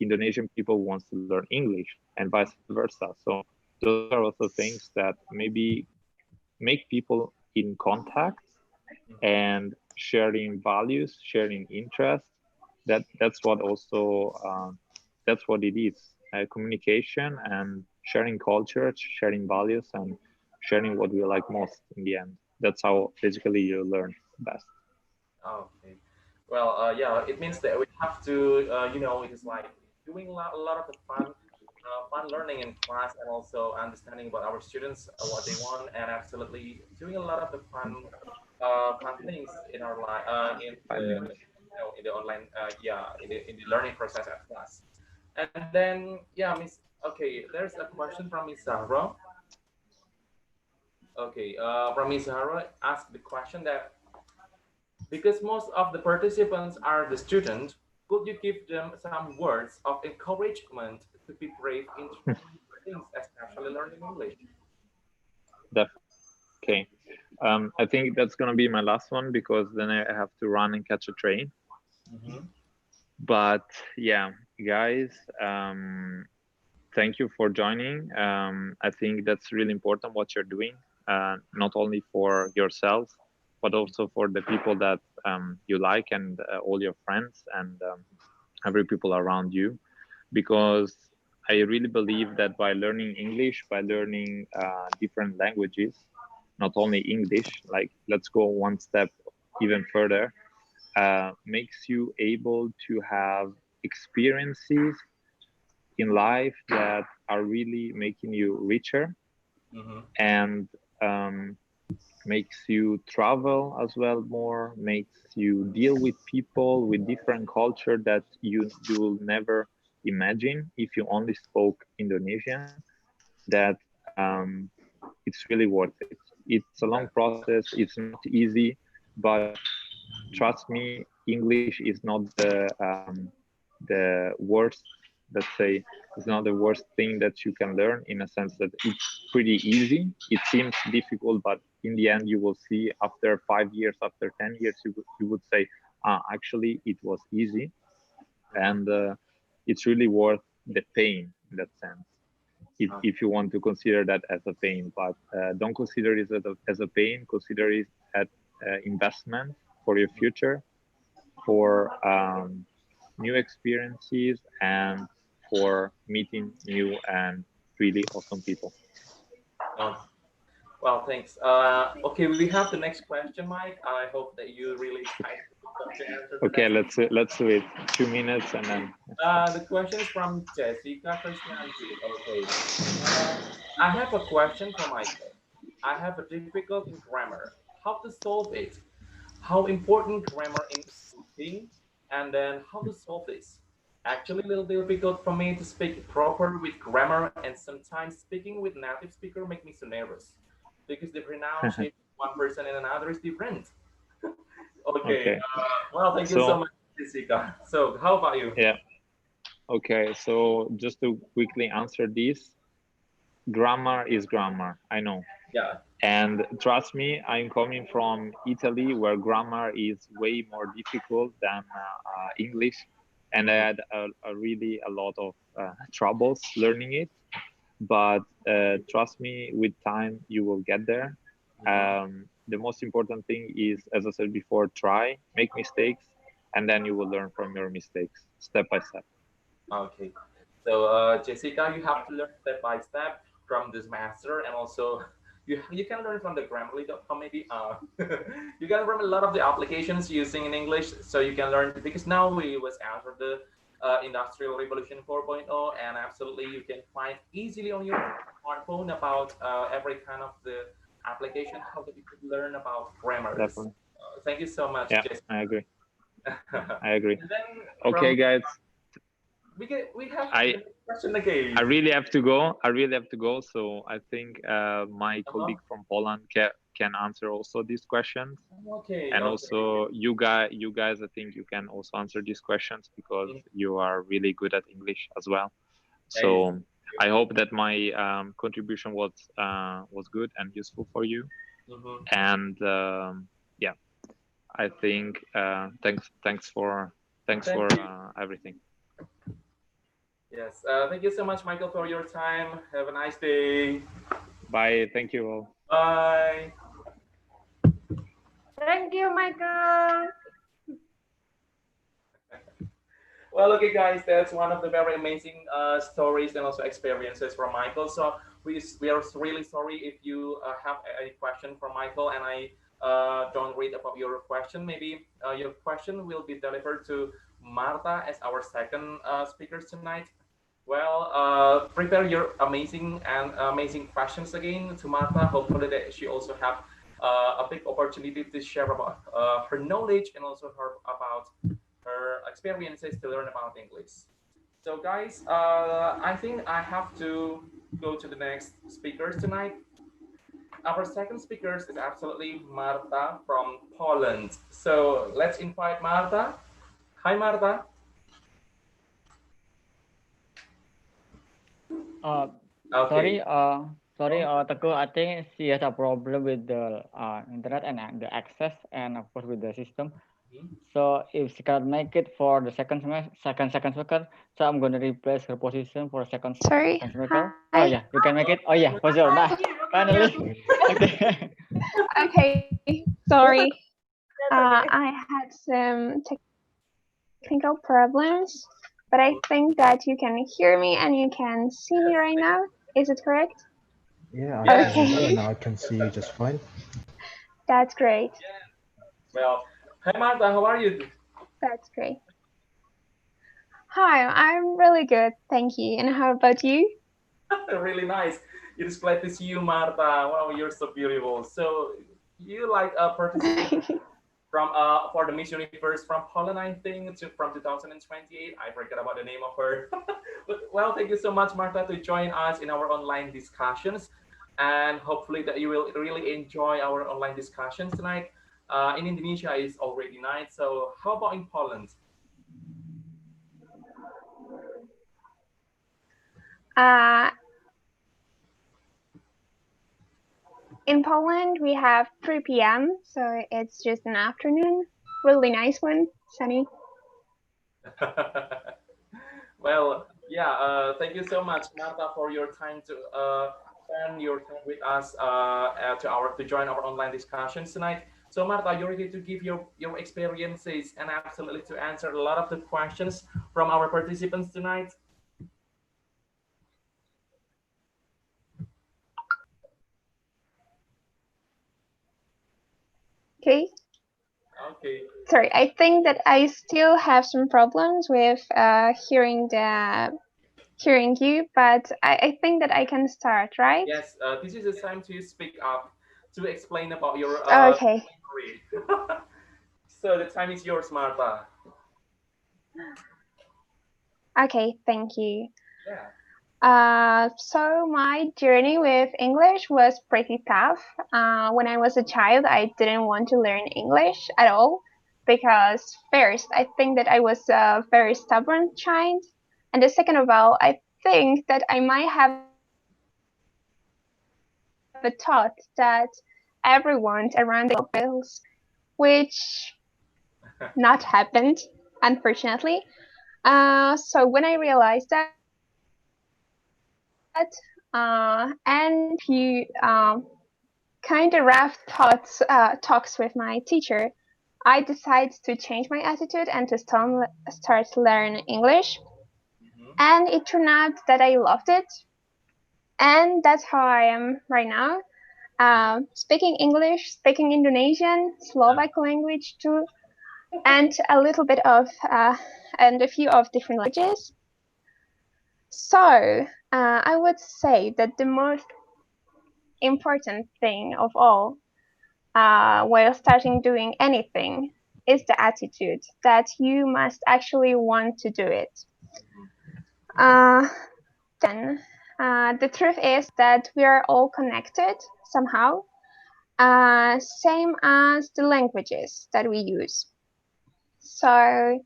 Indonesian people who wants to learn English, and vice versa. So those are also things that maybe make people in contact and sharing values, sharing interests. That's what also that's what it is, communication and sharing culture, sharing values, and sharing what we like most in the end. That's how basically you learn best. Okay. Well, yeah, it means that we have to, you know, it is like doing a lot of the fun learning in class, and also understanding about our students, what they want, and absolutely doing a lot of the fun things in our life, in the, you know, in the online, in the learning process at class. And then, yeah, Miss. Okay, there's a question from Miss Zahra. Okay, from Miss Zahra asked the question that, because most of the participants are the students, could you give them some words of encouragement to be brave in things, especially learning English? Okay. I think that's going to be my last one, because then I have to run and catch a train. But yeah, guys, thank you for joining. I think that's really important what you're doing, not only for yourself, but also for the people that you like, and all your friends, and every people around you, because I really believe that by learning English, by learning different languages, not only English, like let's go one step even further, makes you able to have experiences in life that are really making you richer, and makes you travel as well more, makes you deal with people with different culture that you'll never imagine if you only spoke Indonesian. That it's really worth it. It's a long process, it's not easy, but trust me, English is not the worst, let's say, it's not the worst thing that you can learn, in a sense that it's pretty easy. It seems difficult, but in the end, you will see after 5 years, after 10 years, you would say, actually, it was easy. And it's really worth the pain in that sense, if you want to consider that as a pain. But don't consider it as a pain, consider it as investment for your future, for new experiences, and for meeting new and really awesome people. Well, thanks. Okay, we have the next question, Mike. I hope that you really type the answer. Okay, let's do it. 2 minutes, and then. The question is from 𝗂𝗃𝗃𝗃𝗃𝗃. Okay. I have a question for Michael. I have a difficult in grammar. How to solve it? How important grammar in speaking? And then how to solve this? Actually, a little difficult for me to speak proper with grammar, and sometimes speaking with native speaker make me so nervous because the pronunciation one person and another is different. Okay. Okay. Well, thank you so So much, Jessica. So, how about you? yeah. Okay. So just to quickly answer this, grammar is grammar. I know. Yeah. And trust me, I'm coming from Italy, where grammar is way more difficult than English, and I had really a lot of troubles learning it. But trust me, with time you will get there. The most important thing is, as I said before, try, make mistakes, and then you will learn from your mistakes step by step. Okay. So, Jessica, you have to learn step by step from this master, and also you can learn from the Grammarly.com maybe. You can learn a lot of the applications using in English, so you can learn because now we was after the Industrial Revolution 4.0, and absolutely you can find easily on your smartphone about every kind of the application how that you could learn about grammars. Definitely. Thank you so much, Yeah, Jessica. I agree. I agree. And then Okay, guys. we have I the next question again. I really have to go. I really have to go. So I think my colleague from Poland can answer also these questions. Okay. And okay. also you guys, I think you can also answer these questions because you are really good at English as well. So I hope that my contribution was good and useful for you. And yeah, I think thanks for everything. Yes. Thank you so much, Michael, for your time. Have a nice day. Bye. Thank you all. Bye. Thank you, Michael. Well, okay, guys, that's one of the very amazing stories and also experiences from Michael. So we are really sorry if you have any question from Michael and I don't read about your question. Maybe your question will be delivered to Marta as our second speaker tonight. Well, prepare your amazing questions again to Marta. Hopefully that she also have a big opportunity to share about her knowledge and also about her experiences to learn about English. So guys, I think I have to go to the next speakers tonight. Our second speaker is absolutely Marta from Poland. So let's invite Marta. Hi, Marta. Sorry, Teguh, I think she has a problem with the internet and the access, and of course with the system. So if she cannot make it for the second speaker, so I'm gonna replace her position for second speaker. Hi. Oh yeah, you can make it. Oh yeah, for sure. Nah, finally. Okay. Okay, sorry. I had some technical problems, but I think that you can hear me and you can see me right now. Is it correct? Yeah, Okay. now I can see you just fine. That's great. Well, hi Marta, how are you? That's great. Hi, I'm really good, thank you. And how about you? Really nice. It is glad to see you, Marta. Wow, you're so beautiful. So you like a participant from for the Miss Universe from Poland, I think, from 2028. I forgot about the name of her. But well, thank you so much, Marta, to join us in our online discussions, and hopefully that you will really enjoy our online discussions tonight. In Indonesia, it's already night. So how about in Poland? In Poland, we have 3 p.m., so it's just an afternoon. Really nice one, sunny. Well, yeah, thank you so much, Marta, for your time to spend your time with us to join our online discussions tonight. So, Marta, you're ready to give your experiences and absolutely to answer a lot of the questions from our participants tonight. Okay. Okay. Sorry, I think that I still have some problems with hearing you, but I think that I can start, right? Yes, this is the time to speak up to explain about your okay. story. So the time is yours, Marta. Okay, thank you. Yeah. So my journey with English was pretty tough. When I was a child, I didn't want to learn English at all because first, I think that I was a very stubborn child. And the second of all, I think that I might have a thought that everyone around the bills, which not happened, unfortunately. So when I realized that, and few kind of rough talks with my teacher, I decided to change my attitude and to start learn English. And it turned out that I loved it, and that's how I am right now. Speaking English, speaking Indonesian, Slovak language too, and a little bit of and a few of different languages. So I would say that the most important thing of all while starting doing anything is the attitude that you must actually want to do it. Then the truth is that we are all connected somehow, same as the languages that we use. So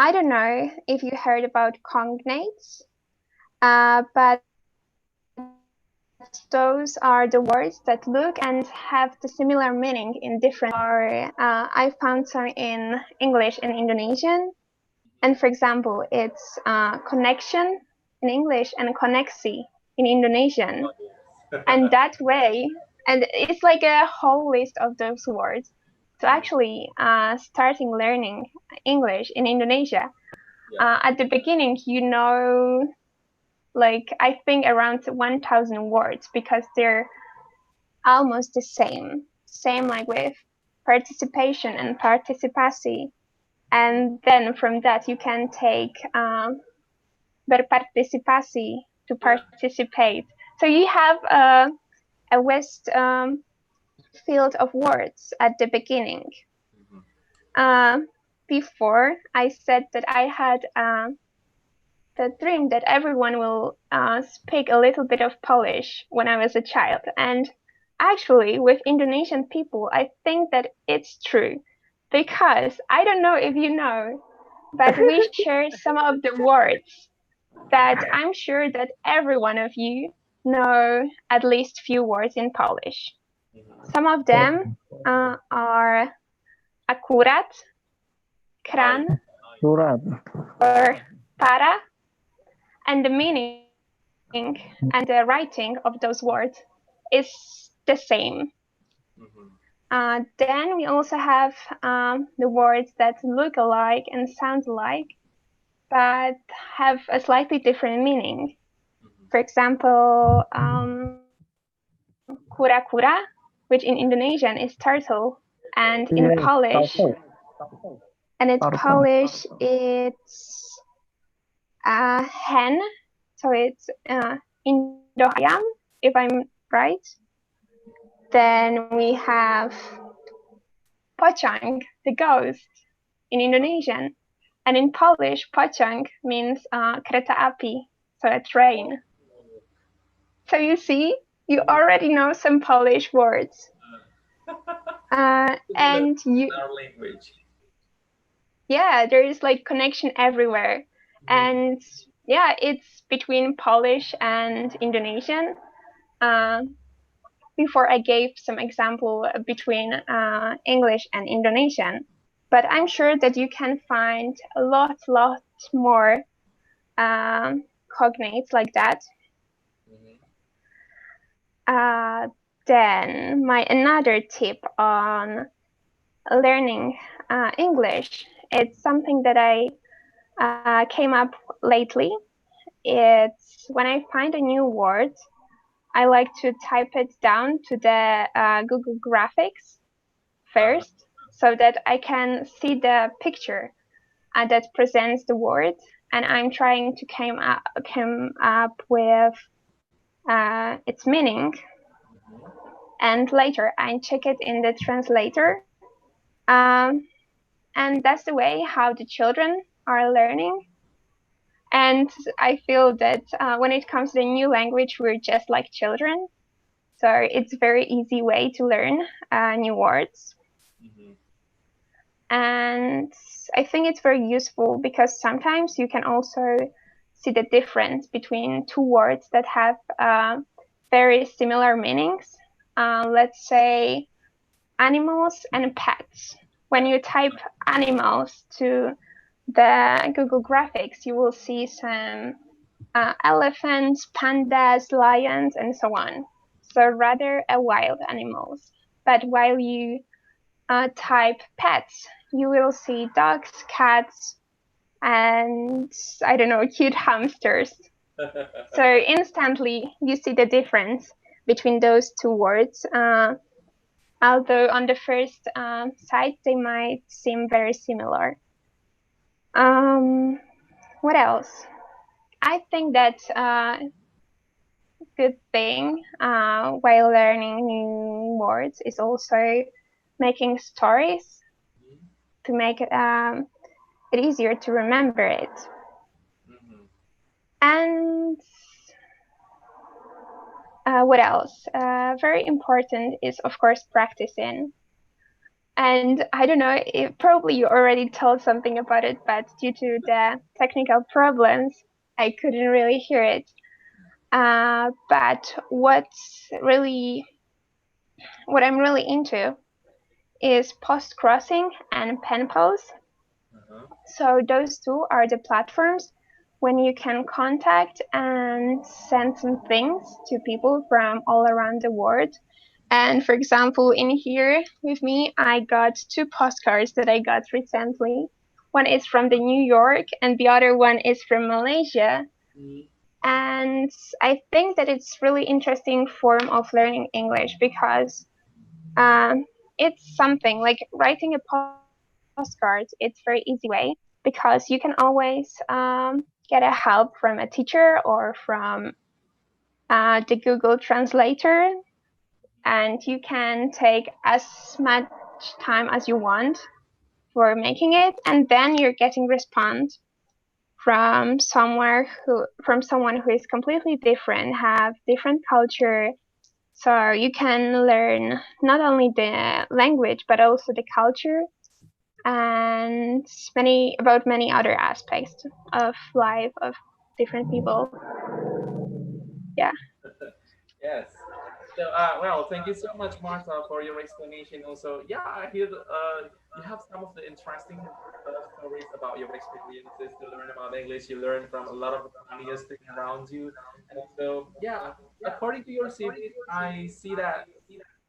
I don't know if you heard about Cognates, but those are the words that look and have the similar meaning in different. Or I found some in English and Indonesian, and for example, it's connection in English and koneksi in Indonesian, and that way, and it's like a whole list of those words. So actually, starting learning English in Indonesia, at the beginning, like I think around 1,000 words because they're almost the same like with participation and partisipasi. And then from that you can take berpartisipasi, to participate. So you have a vast field of words at the beginning. Before I said that I had the dream that everyone will speak a little bit of Polish when I was a child. And actually, with Indonesian people, I think that it's true. Because I don't know if you know, but we share some of the words that I'm sure that every one of you know at least few words in Polish. Some of them are akurat, kran, or para, and the meaning and the writing of those words is the same. Then we also have the words that look alike and sound alike, but have a slightly different meaning. For example, kura-kura, which in Indonesian is turtle, and in Polish, it's hen, so it's Indo ayam, if I'm right. Then we have pocong, the ghost, in Indonesian. And in Polish, pocong means kereta api, so a train. So you see, you already know some Polish words. And you, our language. Yeah, there is like connection everywhere. And yeah, it's between Polish and Indonesian. Before I gave some example between English and Indonesian, but I'm sure that you can find a lot more cognates like that. Then my another tip on learning English, it's something that I came up lately. It's when I find a new word, I like to type it down to the Google Graphics first, so that I can see the picture that presents the word, and I'm trying to come up with its meaning. And later I check it in the translator. And that's the way how the children are learning. And I feel that when it comes to the new language, we're just like children. So it's a very easy way to learn new words. And I think it's very useful because sometimes you can also see the difference between two words that have very similar meanings. Let's say animals and pets. When you type animals to the Google graphics, you will see some elephants, pandas, lions, and so on. So rather wild animals. But while you type pets, you will see dogs, cats, and I don't know, cute hamsters. So instantly you see the difference between those two words. Although on the first sight they might seem very similar. What else? I think that good thing while learning new words is also making stories to make it easier to remember it. And what else? Very important is, of course, practicing. And I don't know, probably you already told something about it, but due to the technical problems, I couldn't really hear it. But what I'm really into is post-crossing and pen pals. So those two are the platforms when you can contact and send some things to people from all around the world. And for example, in here with me, I got two postcards that I got recently. One is from the New York and the other one is from Malaysia. And I think that it's really interesting form of learning English because it's something like writing a postcard. It's very easy way because you can always get a help from a teacher or from the Google Translator, and you can take as much time as you want for making it, and then you're getting response from someone who is completely different, have different culture. So you can learn not only the language but also the culture and many other aspects of life of different people. Yeah. Yes. So, well, thank you so much, Martha, for your explanation. Also, yeah, I hear you have some of the interesting stories about your experiences to learn about English. You learn from a lot of the funniest things around you, and also, yeah, according to your CV, I see that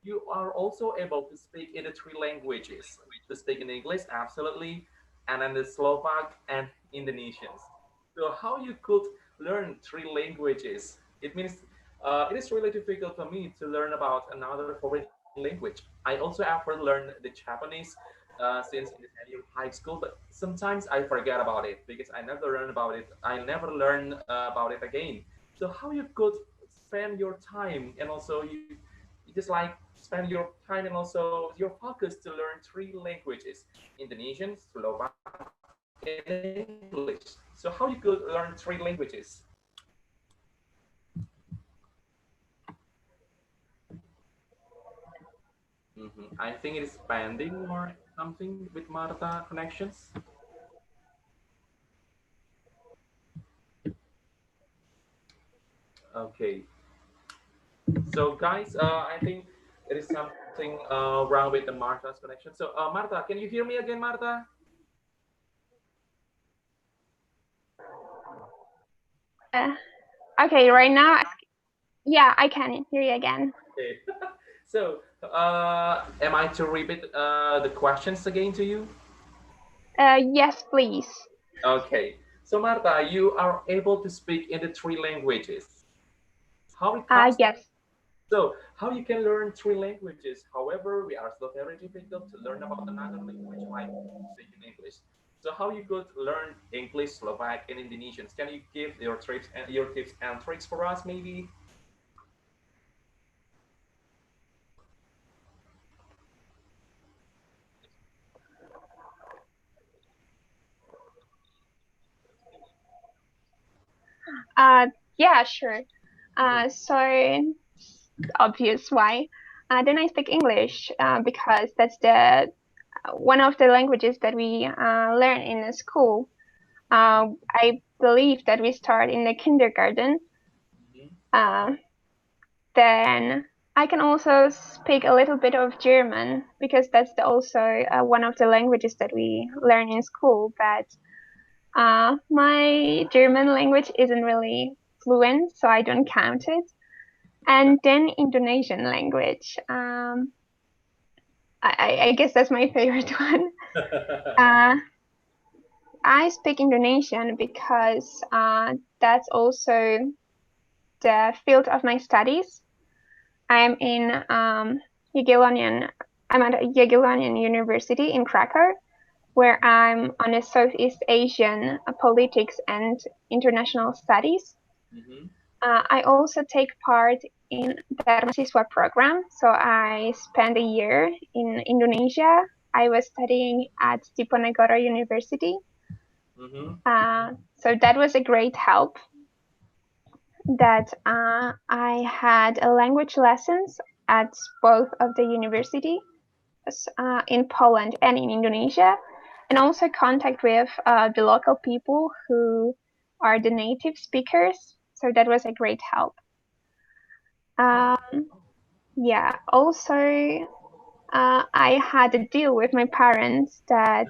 you are also able to speak in the three languages. To speak in English, absolutely, and then the Slovak and Indonesians. So how you could learn three languages? It means it is really difficult for me to learn about another foreign language. I also ever learned the Japanese since in the senior high school, but sometimes I forget about it because I never learn about it. I never learn about it again. So how you could spend your time and also you just like spend your time and also your focus to learn three languages: Indonesian, Slovak, and English. So how you could learn three languages? I think it is pending or something with Martha connections. Okay. So guys, I think there is something wrong with the Martha's connection. So Martha, can you hear me again, Martha? Okay, right now, yeah, I can hear you again. Okay. So am I to repeat the questions again to you? Yes, please. Okay. So Martha, you are able to speak in the three languages. How it Yes. So how you can learn three languages? However, we are still very difficult to learn about another language like speaking English. So how you could learn English, Slovak, and Indonesian? Can you give your tips and tricks for us, maybe? Yeah, sure. So obvious why. Then I speak English because that's the one of the languages that we learn in the school. I believe that we start in the kindergarten. Then I can also speak a little bit of German because that's also one of the languages that we learn in school. But my German language isn't really fluent, so I don't count it. And then Indonesian language. I guess that's my favorite one. I speak Indonesian because that's also the field of my studies. I'm in Jagiellonian. I'm at Jagiellonian University in Krakow, where I'm on a Southeast Asian politics and international studies. I also take part in the mahasiswa program. So I spent a year in Indonesia. I was studying at Diponegoro University. So that was a great help. That I had language lessons at both of the universities in Poland and in Indonesia, and also contact with the local people who are the native speakers. So that was a great help. Yeah, also I had a deal with my parents that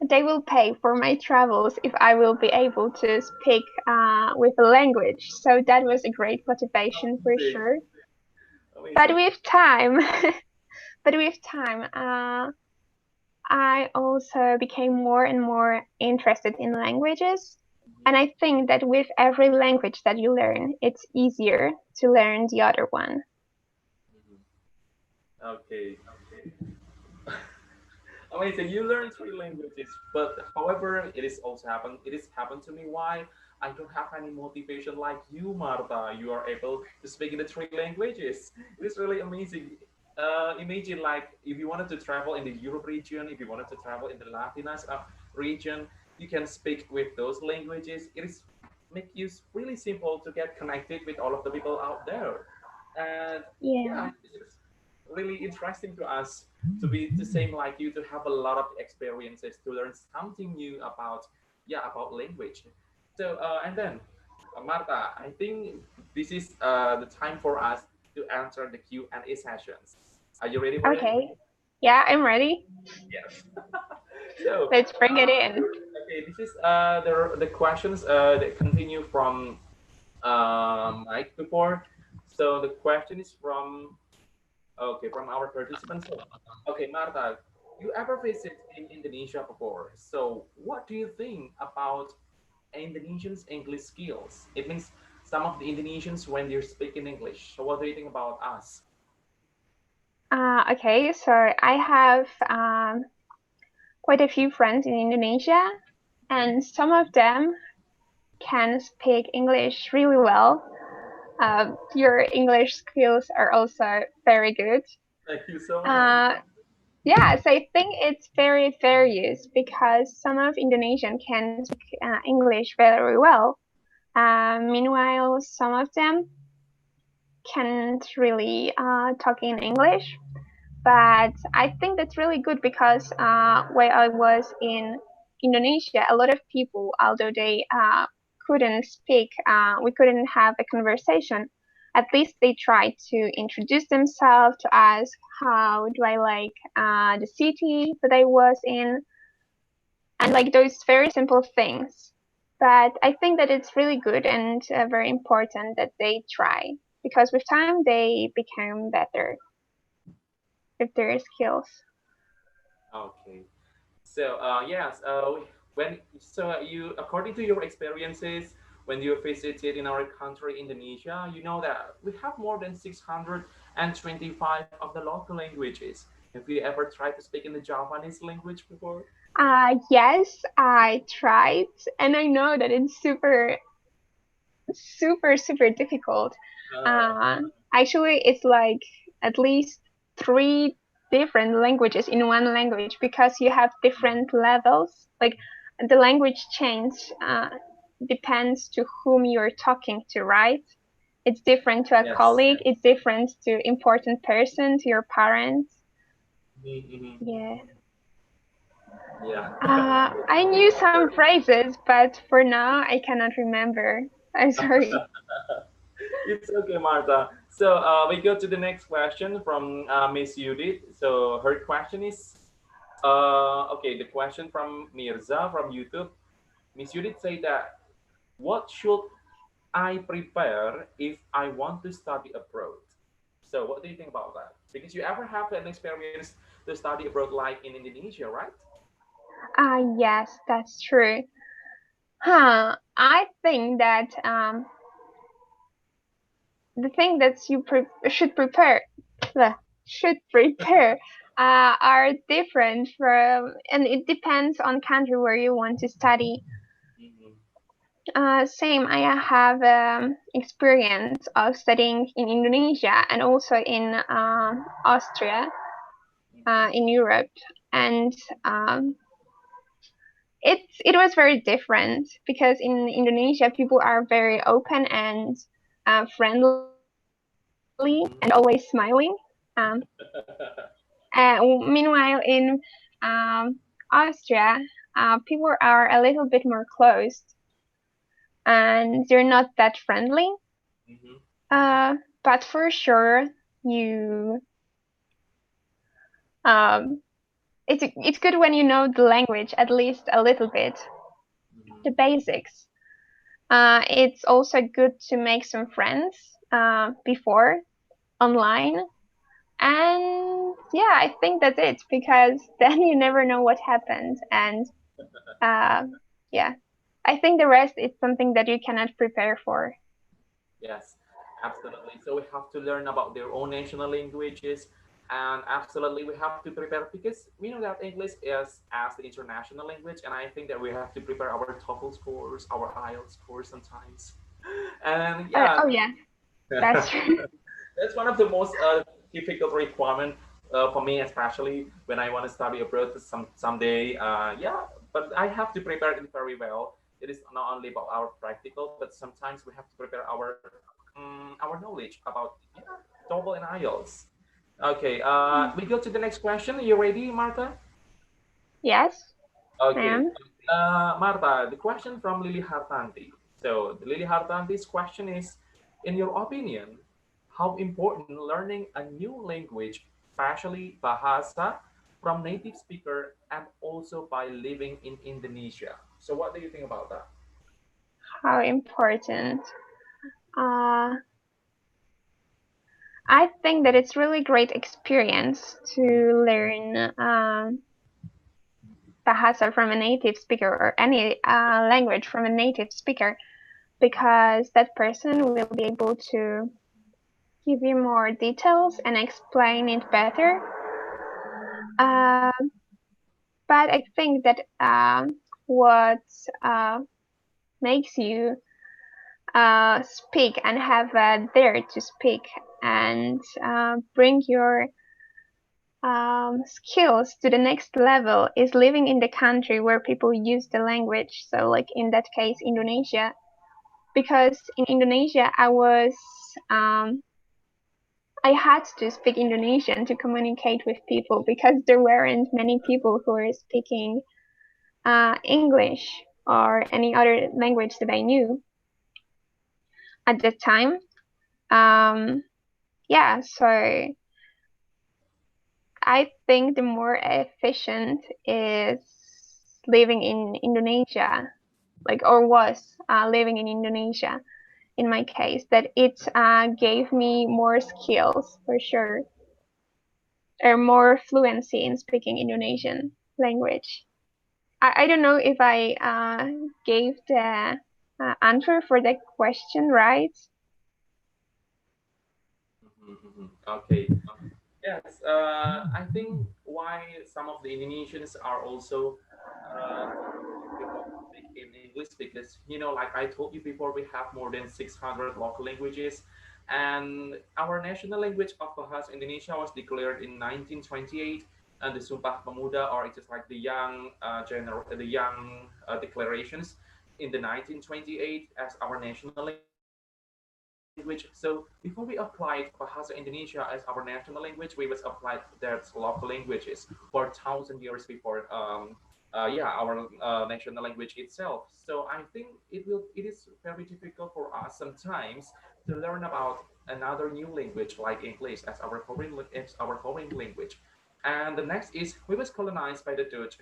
they will pay for my travels if I will be able to speak with the language. So that was a great motivation for sure. But with time, I also became more and more interested in languages. And I think that with every language that you learn, it's easier to learn the other one. Okay. Amazing. You learn 3 languages, but however, it has happened to me. Why? I don't have any motivation like you, Marta. You are able to speak in the 3 languages. It is really amazing. Imagine like if you wanted to travel in the Europe region, if you wanted to travel in the Latinas region, you can speak with those languages. It is make you really simple to get connected with all of the people out there. And yeah, it's really interesting to us to be the same like you, to have a lot of experiences, to learn something new about language. So and then Marta, I think this is the time for us to answer the Q&A sessions. Are you ready for it? Okay. Yeah, I'm ready. Yes. So let's bring it in. Okay, this is the questions that continue from Mike before. So the question is from from our participants. So, okay, Marta, you ever visit in Indonesia before? So what do you think about Indonesians' English skills? It means some of the Indonesians when they're speaking English. So what do you think about us? Okay, so I have quite a few friends in Indonesia, and some of them can speak English really well. Your English skills are also very good. Thank you so much. Yes, I think it's very various because some of Indonesian can speak English very well. Meanwhile, some of them can't really talk in English. But I think that's really good because while I was in Indonesia, a lot of people, although they couldn't speak, we couldn't have a conversation. At least they tried to introduce themselves, to ask how do I like the city that I was in, and like those very simple things. But I think that it's really good and very important that they try, because with time they become better with their skills. Okay. So yes, you, according to your experiences, when you visited in our country, Indonesia, you know that we have more than 625 of the local languages. Have you ever tried to speak in the Japanese language before? Yes, I tried, and I know that it's super difficult. Actually, it's like at least 3 different languages in one language because you have different levels. Like the language change depends to whom you're talking to, right? It's different to a Yes. colleague. It's different to important person, to your parents. Mm-hmm. Yeah. Yeah. I knew some phrases, but for now I cannot remember. I'm sorry. It's okay, Martha. So we go to the next question from Miss Judith. So her question is, okay, the question from Mirza from YouTube. Miss Judith say that, what should I prepare if I want to study abroad? So what do you think about that? Because you ever have an experience to study abroad like in Indonesia, right? Yes, that's true. I think that the thing that you should prepare are different from, and it depends on country where you want to study. Same, I have experience of studying in Indonesia and also in Austria, in Europe, and it was very different because in Indonesia people are very open and friendly and always smiling. Meanwhile, in Austria, people are a little bit more closed and they're not that friendly. But for sure, it's good when you know the language at least a little bit, the basics. It's also good to make some friends before online. And yeah, I think that's it, because then you never know what happens. And yeah, I think the rest is something that you cannot prepare for. Yes, absolutely. So we have to learn about their own national languages, and absolutely we have to prepare, because we know that English is as the international language, and I think that we have to prepare our TOEFL scores, our IELTS scores sometimes. And yeah. Oh yeah, that's true. That's one of the most difficult requirement for me, especially when I want to study abroad someday. Yeah, but I have to prepare it very well. It is not only about our practical, but sometimes we have to prepare our knowledge about TOEFL and IELTS. Okay, we go to the next question. Are you ready, Martha? Yes. Okay, Martha, the question from Lily Hartanti. So Lily Hartanti's question is, in your opinion, how important learning a new language, especially Bahasa, from native speaker and also by living in Indonesia? So what do you think about that? How important? I think that it's really great experience to learn Bahasa from a native speaker, or any language from a native speaker, because that person will be able to give you more details and explain it better. But I think that what makes you speak and have dare to speak and bring your skills to the next level is living in the country where people use the language. So like in that case, Indonesia, because in Indonesia I had to speak Indonesian to communicate with people, because there weren't many people who were speaking English or any other language that I knew at that time. Yeah, so I think the more efficient is living in Indonesia, or was living in Indonesia in my case, that it gave me more skills for sure, or more fluency in speaking Indonesian language. I don't know if I gave the answer for that question right. Okay. Yes, I think why some of the Indonesians are also speak in English, because like I told you before, we have more than 600 local languages, and our national language of Bahasa Indonesia was declared in 1928, and the Sumpah Pemuda, or it's just like the young declarations, in the 1928 as our national language. So before we applied Bahasa Indonesia as our national language, we was applied that local languages for 1,000 years before our national language itself. So I think it is very difficult for us sometimes to learn about another new language like English as our foreign language. And the next is we was colonized by the Dutch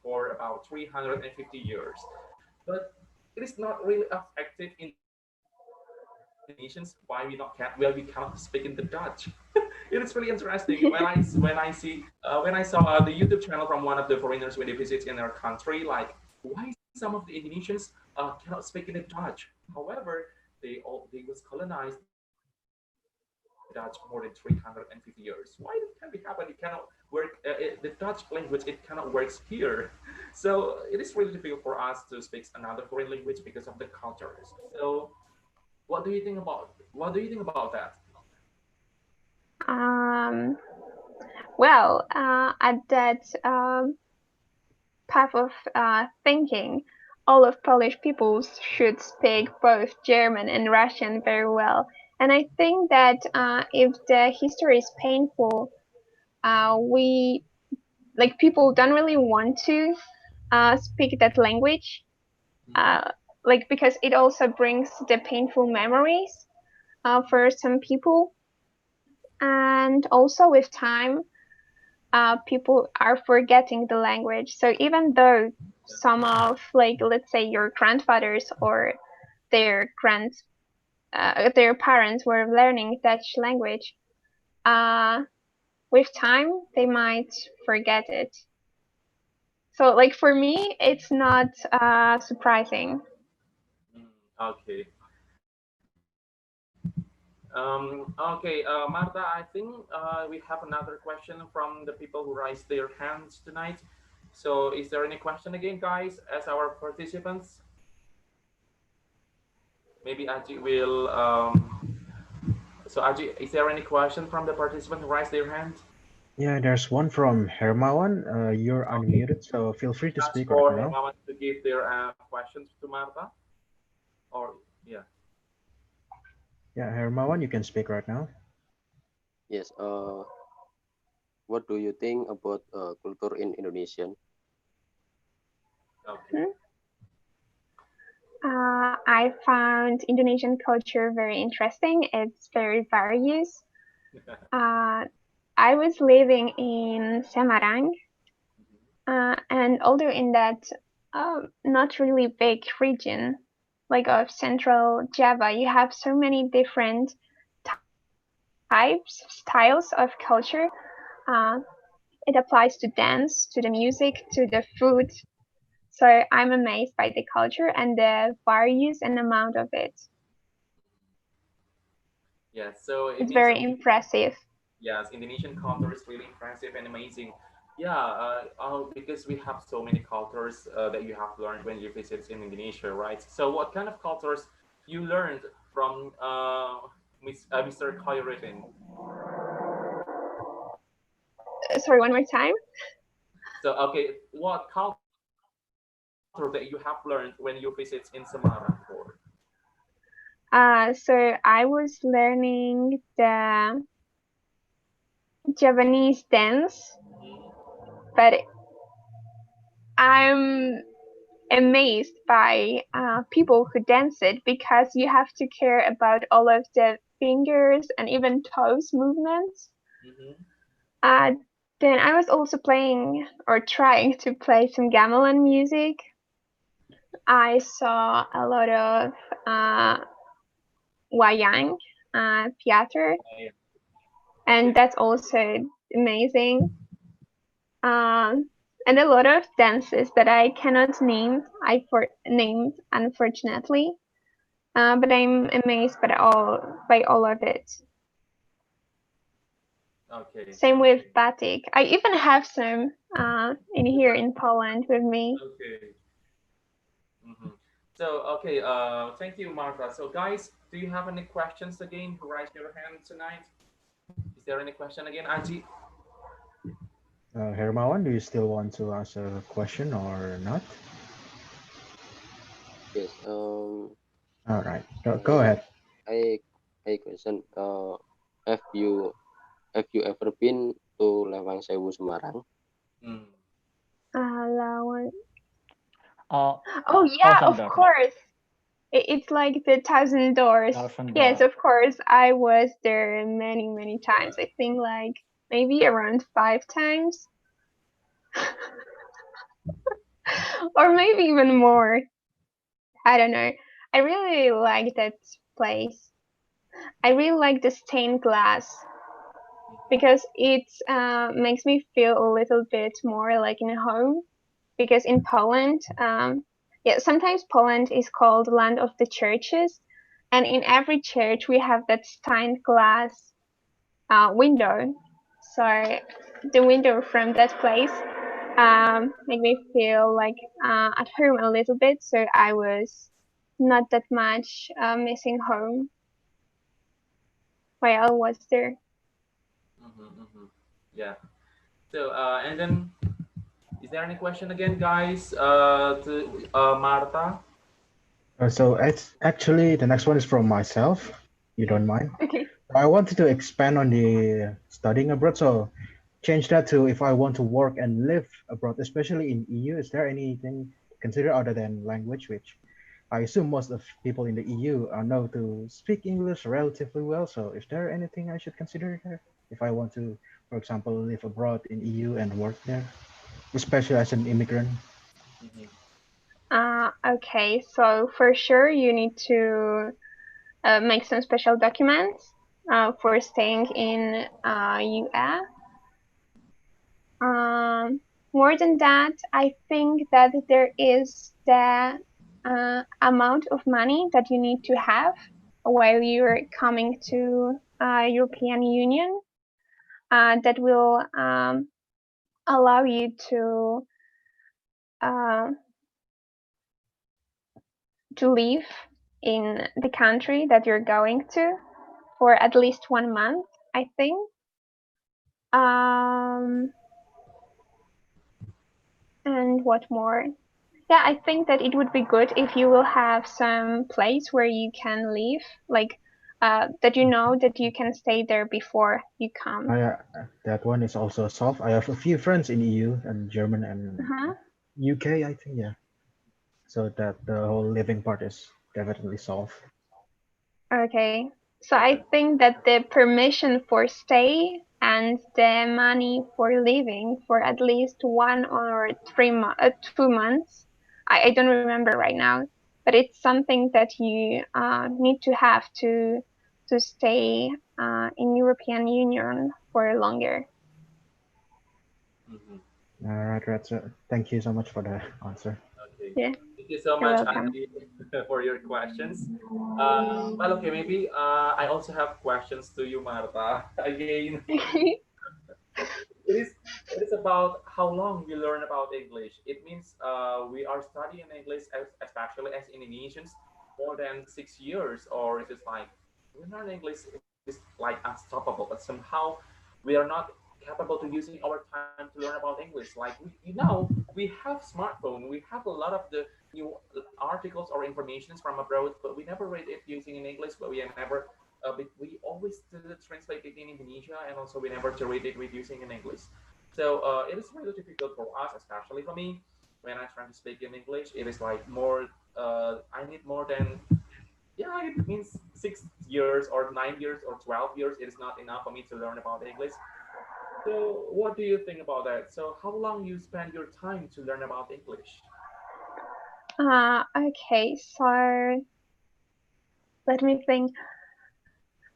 for about 350 years, but it is not really effective in Indonesians. Why we cannot speak in the Dutch? It is really interesting when I saw the YouTube channel from one of the foreigners when they visit in our country. Like, why some of the Indonesians cannot speak in the Dutch? However, they was colonized Dutch more than 350 years. Why can it happen? It cannot work. The Dutch language, it cannot work here. So it is really difficult for us to speak another foreign language because of the cultures. So what do you think about that? Well, at that path of thinking, all of Polish peoples should speak both German and Russian very well. And I think that if the history is painful, people don't really want to speak that language, because it also brings the painful memories for some people. And also with time, people are forgetting the language. So even though some of, let's say your grandfathers or their parents were learning Dutch language, with time they might forget it. So for me, it's not surprising. Okay. Marta, I think we have another question from the people who raised their hands tonight. So is there any question again, guys, as our participants? Maybe Aji will... So Aji, is there any question from the participant who raised their hand? Yeah, there's one from Hermawan. You're unmuted, so feel free to speak for right now. Hermawan to give their questions to Marta? Or, yeah. Yeah, Hermawan, you can speak right now. Yes. What do you think about culture in Indonesian? Okay. I found Indonesian culture very interesting. It's very various. I was living in Semarang, and although in that not really big region, of Central Java, you have so many different styles of culture. It applies to dance, to the music, to the food. So I'm amazed by the culture and the various and amount of it. Yeah, so it's very impressive. Yes, Indonesian culture is really impressive and amazing. Yeah, because we have so many cultures that you have learned when you visit in Indonesia, right? So what kind of cultures you learned from Mr. Khairuddin? Sorry, one more time. So, okay, what culture that you have learned when you visit in Semarang? So I was learning the Javanese dance, but I'm amazed by people who dance it, because you have to care about all of the fingers and even toes movements. Then I was also playing or trying to play some gamelan music. I saw a lot of wayang theater, and that's also amazing. And a lot of dances that I cannot name. Named, unfortunately, but I'm amazed by all of it. Okay. Same with batik. I even have some in here in Poland with me. Okay. So, okay, thank you, Martha. So, guys, do you have any questions again? Raise your hand tonight. Is there any question again, Aji? Hermawan, do you still want to ask a question or not? Yes. All right, go ahead. I question. Have you ever been to Lewang Sewu Semarang? Oh yeah, of course. It's like the Thousand Doors. Yes, of course. I was there many times. I think like maybe around 5 times. Or maybe even more. I don't know. I really like that place. I really like the stained glass because it makes me feel a little bit more like in home. Because in Poland, yeah, sometimes Poland is called land of the churches, and in every church we have that stained glass window. So the window from that place make me feel like at home a little bit. So I was not that much missing home while I was there. Yeah. So and then, is there any question again, guys? To Marta. So it's actually the next one is from myself. You don't mind? Okay. I wanted to expand on the studying abroad. So change that to if I want to work and live abroad, especially in EU. Is there anything to consider other than language, which I assume most of people in the EU know to speak English relatively well. So is there anything I should consider there if I want to, for example, live abroad in EU and work there, especially as an immigrant? Okay, so for sure you need to make some special documents for staying in US. More than that, I think that there is the amount of money that you need to have while you're coming to European Union that will allow you to live in the country that you're going to for at least 1 month, I think. And what more? Yeah, I think that it would be good if you will have some place where you can live, like that you know that you can stay there before you come. That one is also solved. I have a few friends in EU and German and UK, I think, yeah. So that the whole living part is definitely solved. Okay, so I think that the permission for stay and the money for living for at least 1 or 2 months, I don't remember right now, but it's something that you need to have to stay in European Union for longer. All right, so thank you so much for the answer. Okay. Yeah. Thank you so much, Andy, for your questions. Well, okay, maybe I also have questions to you, Marta. Again, it is about how long you learn about English. It means we are studying English, especially as Indonesians, more than 6 years, or it is like we learn English is like unstoppable, but somehow we are not capable to using our time to learn about English. Like we have smartphone, we have a lot of the new articles or informations from abroad, but we never read it using in English. But we never, we always translate it in Indonesia, and also we never to read it with using in English. So it is really difficult for us, especially for me, when I try to speak in English. It is like more. I need more than. Yeah, it means 6 years or 9 years or 12 years. It is not enough for me to learn about English. So what do you think about that? So how long you spend your time to learn about English? Okay, so let me think.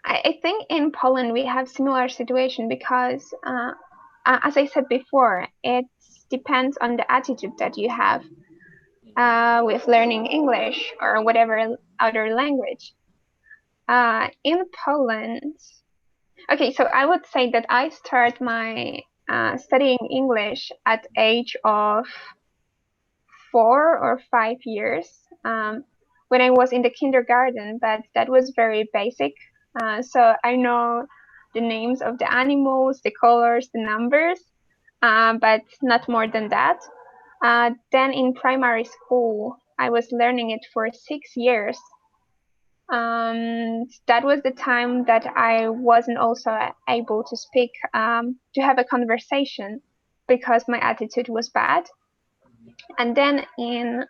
I think in Poland we have similar situation because, as I said before, it depends on the attitude that you have with learning English or whatever other language. In Poland, okay, so I would say that I start my studying English at age of 4 or 5 years when I was in the kindergarten, but that was very basic. So I know the names of the animals, the colors, the numbers, but not more than that. Then in primary school, I was learning it for 6 years. That was the time that I wasn't also able to speak, to have a conversation, because my attitude was bad. And then in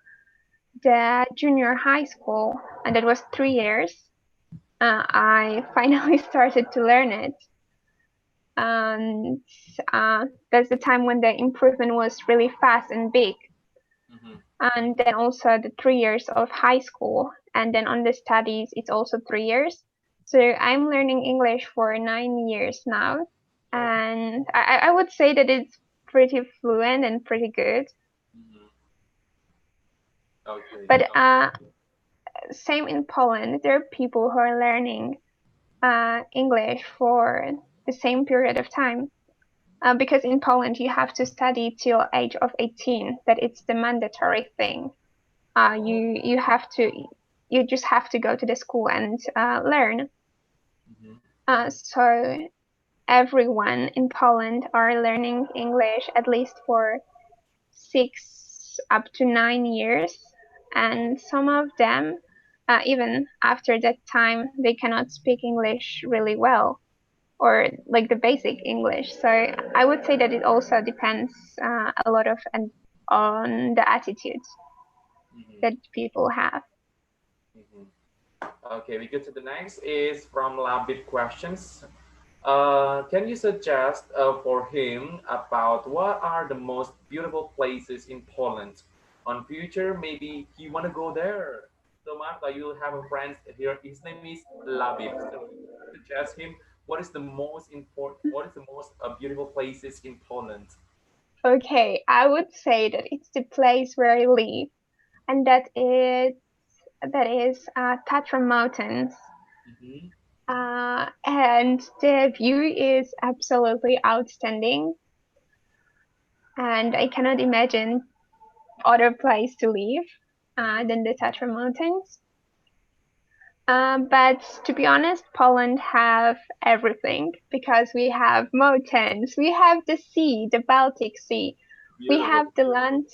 the junior high school, and that was 3 years, I finally started to learn it. And that's the time when the improvement was really fast and big. And then also the 3 years of high school, and then on the studies, it's also 3 years. So I'm learning English for 9 years now. And I would say that it's pretty fluent and pretty good. Okay. But same in Poland, there are people who are learning English for the same period of time. Because in Poland, you have to study till age of 18. That it's the mandatory thing. You just have to go to the school and learn. So everyone in Poland are learning English at least for 6 up to 9 years, and some of them, even after that time, they cannot speak English really well, or like the basic English. So I would say that it also depends a lot on the attitudes that people have. Okay, we go to the next is from Labib questions. Can you suggest for him about what are the most beautiful places in Poland? On future, maybe you want to go there. So Marta, you have a friend here. His name is Labib. So suggest him what is the most important, what is the most beautiful places in Poland? Okay, I would say that it's the place where I live, and that is Tatra Mountains. And the view is absolutely outstanding, and I cannot imagine other place to live than the Tatra Mountains. But to be honest, Poland have everything, because we have mountains, we have the sea, the Baltic Sea, we have the land,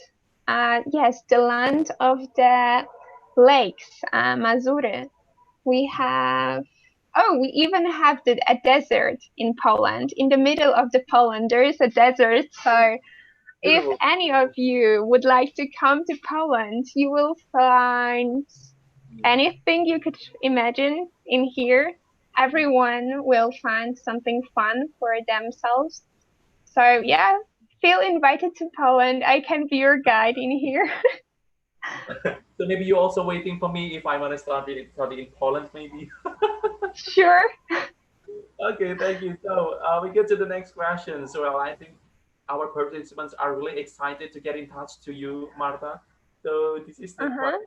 yes, the land of the lakes, Mazury. We even have a desert in Poland. In the middle of the Poland, there is a desert. So if any of you would like to come to Poland, you will find anything you could imagine in here. Everyone will find something fun for themselves. So yeah, feel invited to Poland. I can be your guide in here. So maybe you're also waiting for me if I want to study in Poland, maybe. Sure. Okay, thank you. So we get to the next question. So I think our participants are really excited to get in touch to you, Marta. So this is the question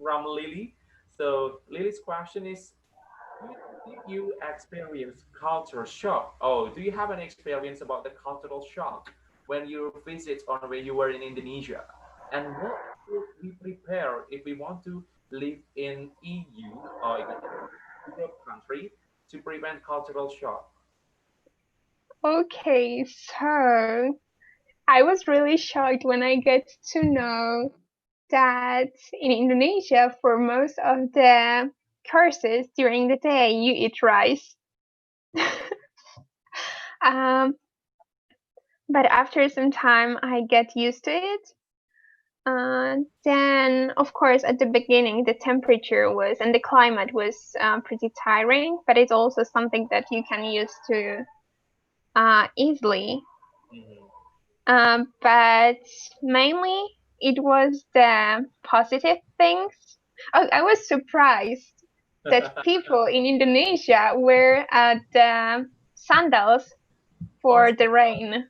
from Lily. So Lily's question is, did you experience culture shock? Oh, do you have an experience about the cultural shock when you visit or when you were in Indonesia? And what should we prepare if we want to live in EU or in a Europe country to prevent cultural shock? Okay, so I was really shocked when I get to know that in Indonesia, for most of the courses during the day, you eat rice. But after some time, I get used to it. Then, of course, at the beginning, the temperature and the climate was pretty tiring, but it's also something that you can use to easily. But mainly, it was the positive things. I was surprised that people in Indonesia wear the sandals for the rain.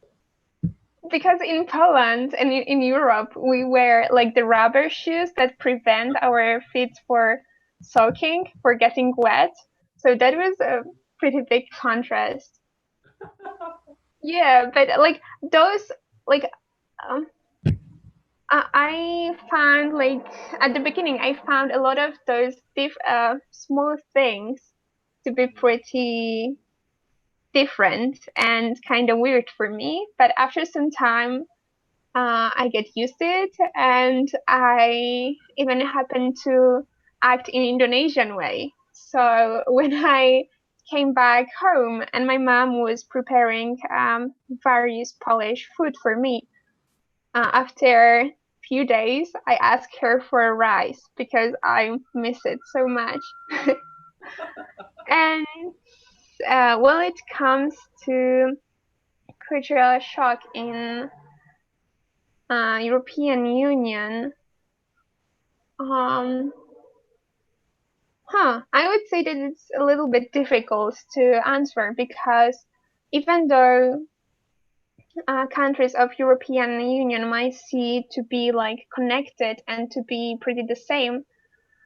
Because in Poland and in Europe, we wear like the rubber shoes that prevent our feet for soaking, for getting wet. So that was a pretty big contrast. Yeah, but like those, like I found, like at the beginning, I found a lot of those small things to be pretty different and kind of weird for me. But after some time, I get used to it, and I even happen to act in Indonesian way. So when I came back home and my mom was preparing various Polish food for me, after few days, I asked her for rice because I miss it so much. And when it comes to cultural shock in European Union, I would say that it's a little bit difficult to answer because even though countries of European Union might see to be like connected and to be pretty the same,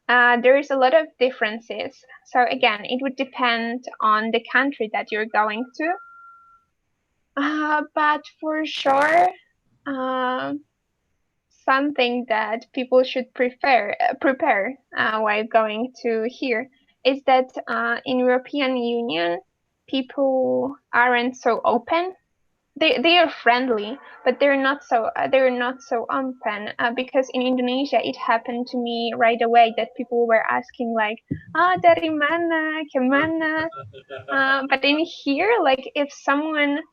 there is a lot of differences. So again, it would depend on the country that you're going to. But for sure, something that people should prepare while going to here is that in European Union, people aren't so open. They are friendly, but they're not so open. Because in Indonesia, it happened to me right away that people were asking like, dari mana, kemana? But in here, like if someone,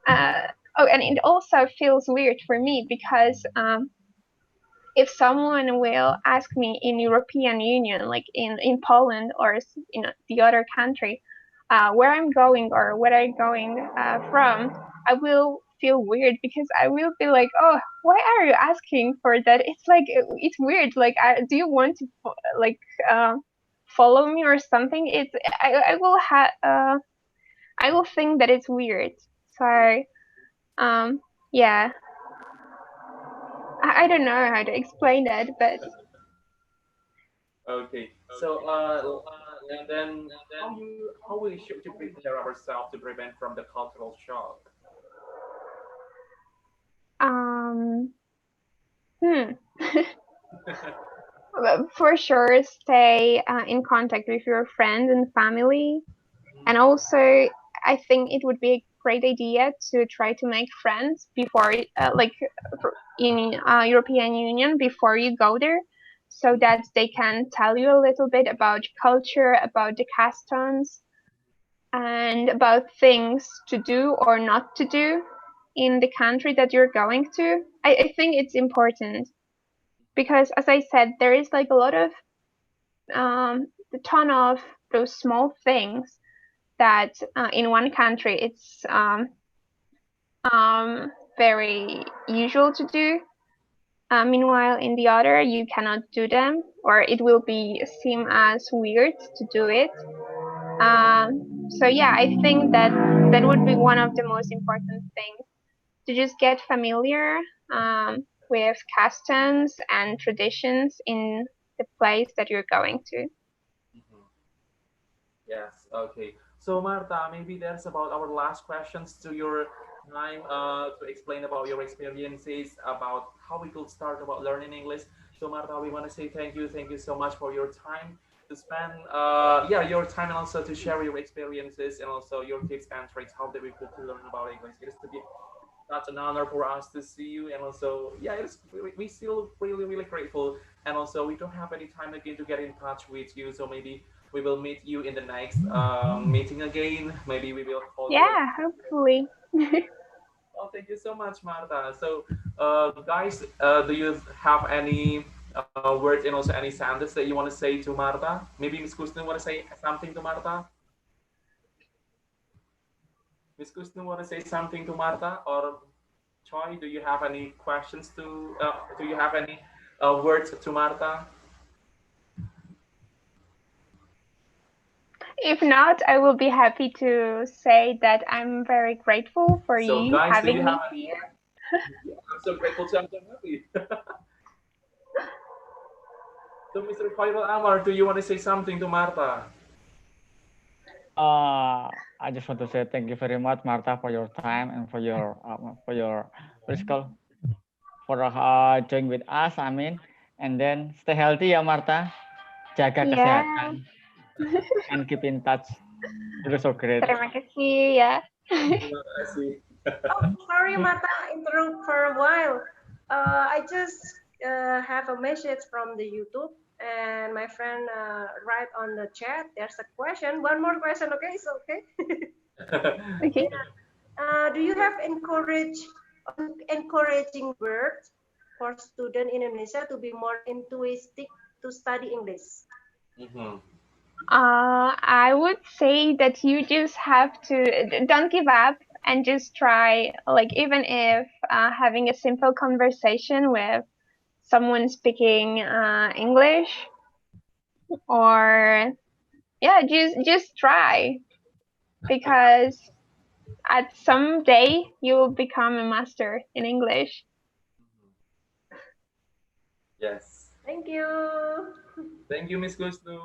and it also feels weird for me because if someone will ask me in European Union, like in Poland or in the other country, where I'm going or where I'm going from, I will feel weird because I will be like, oh, why are you asking for that? It's like, it's weird. Like, do you want to like follow me or something? It's I will think that it's weird. So yeah. I don't know how to explain that, but Okay, so and then how we should to prepare ourselves to prevent from the cultural shock? For sure, stay in contact with your friends and family, and also I think it would be a great idea to try to make friends before, like in European Union, before you go there, so that they can tell you a little bit about culture, about the customs, and about things to do or not to do in the country that you're going to. I think it's important because, as I said, there is like a lot of the ton of those small things that in one country it's very usual to do. Meanwhile, in the other, you cannot do them, or it will be seem as weird to do it. So yeah, I think that that would be one of the most important things, to just get familiar with customs and traditions in the place that you're going to. Yes, okay. So Marta, maybe that's about our last questions to your time to explain about your experiences, about how we could start about learning English. So Marta, we want to say thank you so much for your time to spend, your time, and also to share your experiences and also your tips and tricks how that we could learn about English. It is to be such an honor for us to see you, and also we still really grateful, and also we don't have any time again to get in touch with you, so maybe we will meet you in the next meeting again. Maybe we will call you. Yeah, hopefully. Oh, thank you so much, Marta. So guys, do you have any words and also any sentences that you want to say to Marta? Maybe Miss Kusnu want to say something to Marta? Miss Kusnu want to say something to Marta, or Choi, do you have any questions to, do you have any words to Marta? If not, I will be happy to say that I'm very grateful for you guys, having me here. I'm so grateful to have you. Happy. So, Mr. Choerul Anwar, do you want to say something to Marta? I just want to say thank you very much, Marta, for your time and for your physical for joining with us. I mean, and then stay healthy, ya Marta. Jaga kesehatan and keep in touch. It was so great. Terima kasih ya. Terima kasih. Oh, sorry, Mata, interrupt for a while. I just have a message from the YouTube, and my friend write on the chat. There's a question. One more question, okay? It's okay. Okay. Do you have encouraging words for student in Indonesia to be more enthusiastic to study English? I would say that you just have to don't give up and just try. Like even if having a simple conversation with someone speaking English, or yeah, just try, because at some day you will become a master in English. Yes. Thank you. Thank you, Miss Gusnu.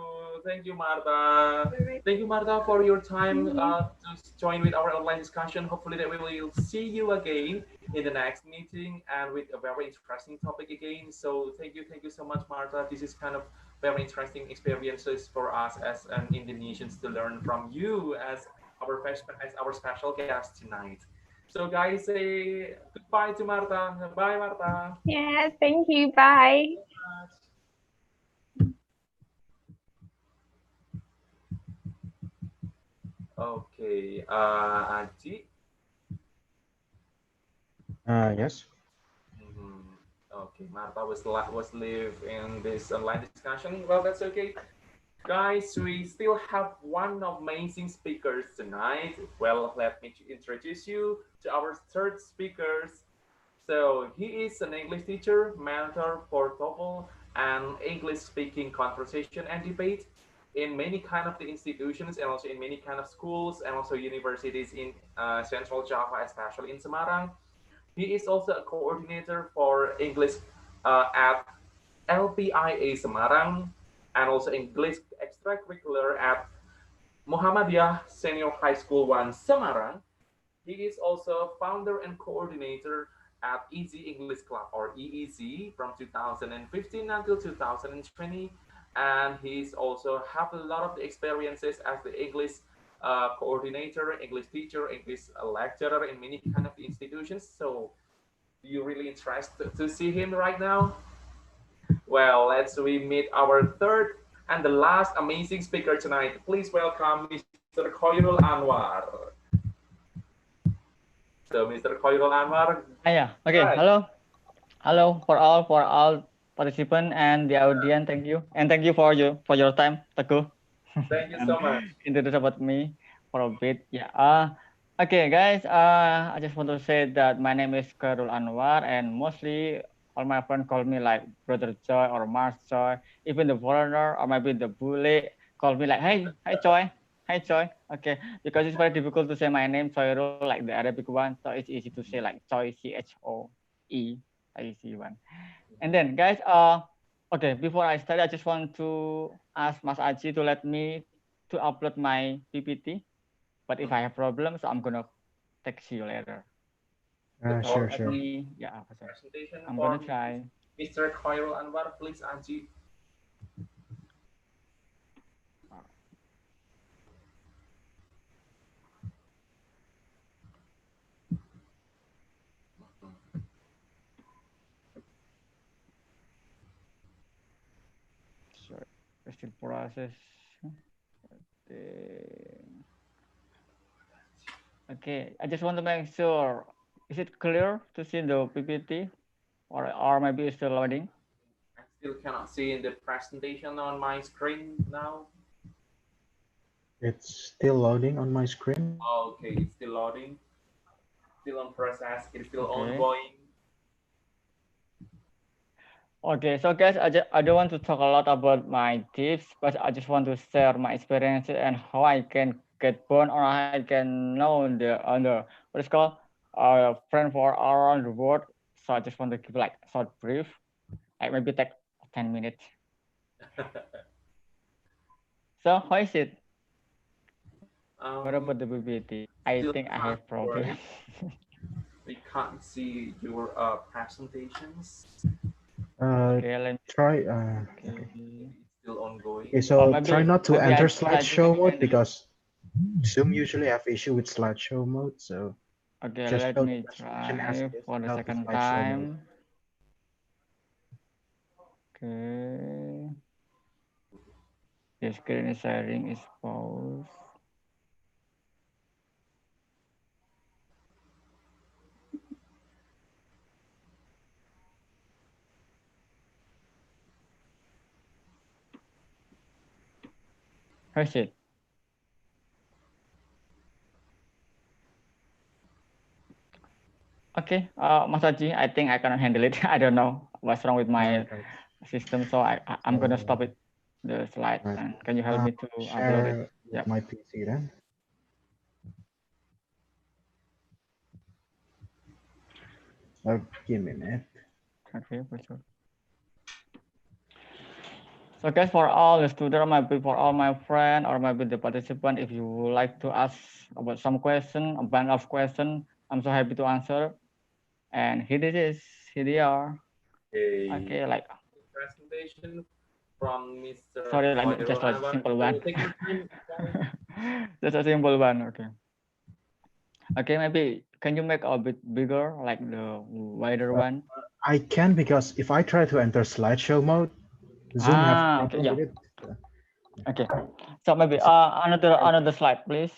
Thank you, Marta. Thank you, Marta, for your time to join with our online discussion. Hopefully that we will see you again in the next meeting and with a very interesting topic again. So thank you so much, Marta. This is kind of very interesting experiences for us as an Indonesians to learn from you as our special guest tonight. So guys, say goodbye to Marta. Bye, Marta. Yeah, thank you. Bye. Okay, Aji. Yes. Okay, Marta was live in this online discussion. Well, that's okay. Guys, we still have one amazing speakers tonight. Well, let me introduce you to our third speakers. So he is an English teacher, mentor for TOEFL and English speaking conversation and debate in many kind of the institutions and also in many kind of schools and also universities in Central Java, especially in Semarang. He is also a coordinator for English at LPIA Semarang and also English extracurricular at Muhammadiyah Senior High School 1 Semarang. He is also founder and coordinator at Easy English Club or EEC from 2015 until 2020. And he's also have a lot of the experiences as the English coordinator, English teacher, English lecturer in many kind of institutions. So you really interested to see him right now? Well, let's we meet our third and the last amazing speaker tonight. Please welcome Mr. Choerul Anwar. So Mr. Choerul Anwar. Yeah, okay. Hi. Hello for all participants and the audience. Thank you, and thank you for your time, Teguh. Thank you so much. Introduce about me for a bit. Yeah. Okay, guys. I just want to say that my name is Choerul Anwar, and mostly all my friends call me like Brother Joy or Mars Joy. Even the foreigner or maybe the bully call me like, hey, Joy. Hi, Choi. Okay, because it's very difficult to say my name, Choerul, like the Arabic one. So it's easy to say like Choi, Choe, easy one. And then, guys, okay, before I start, I just want to ask Mas Aji to let me to upload my PPT. But if I have problems, so I'm gonna text you later. Sure. Yeah, Presentation I'm gonna try. Mr. Choerul Anwar, please, Aji. Sorry, still process. Okay, I just want to make sure. Is it clear to see the PPT, or maybe it's still loading? I still cannot see the presentation on my screen now. It's still loading on my screen. Okay, it's still loading. Still on process. It's still Okay. ongoing. Okay, so guys, I don't want to talk a lot about my tips, but I just want to share my experiences and how I can get born or I can know the what is called friend for around the world. So I just want to give like a short brief, like maybe take 10 minutes. So how is it? What about the PPT? I think I have problem. We can't see your presentations. Okay, let me try. Okay. It's still ongoing. Okay, so try not to enter slideshow mode because Zoom usually have issue with slideshow mode. So Okay, Just let show me the presentation as try it is for the without the second slideshow mode. time. Okay. The screen sharing is paused. Where's it? Okay, Mas Haji, I think I cannot handle it. I don't know what's wrong with my system, so I'm gonna stop it, the slide. Right. And can you help me to upload it? Share with Yep. my PC then. Give me a minute. Okay, for sure. So guys, for all the student, maybe for all my friend or maybe the participant, if you would like to ask about some question, a bunch of question, I'm so happy to answer. And here it is. Here they are. Okay, like Presentation from Mr. sorry, like Choerul just like Anwar. simple So one. take your time. Just a simple one. Okay. Okay, maybe can you make a bit bigger, like the wider one? I can, because if I try to enter slideshow mode, Zoom have a Okay, problem yeah. with it. Okay. So maybe another slide, please.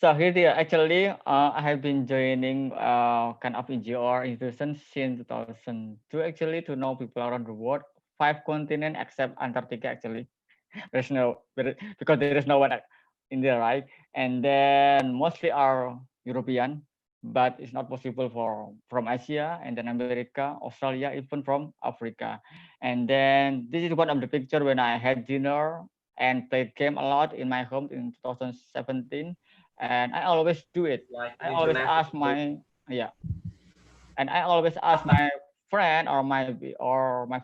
So here they are. Actually, I have been joining kind of NGO institution since 2002. Actually, to know people around the world, 5 continents except Antarctica. Actually, because there is no one in there, right? And then mostly are European, but it's not possible from Asia and then America, Australia, even from Africa. And then this is one of the picture when I had dinner and played game a lot in my home in 2017. And I always do it. Like I always ask my and I always ask my friend or my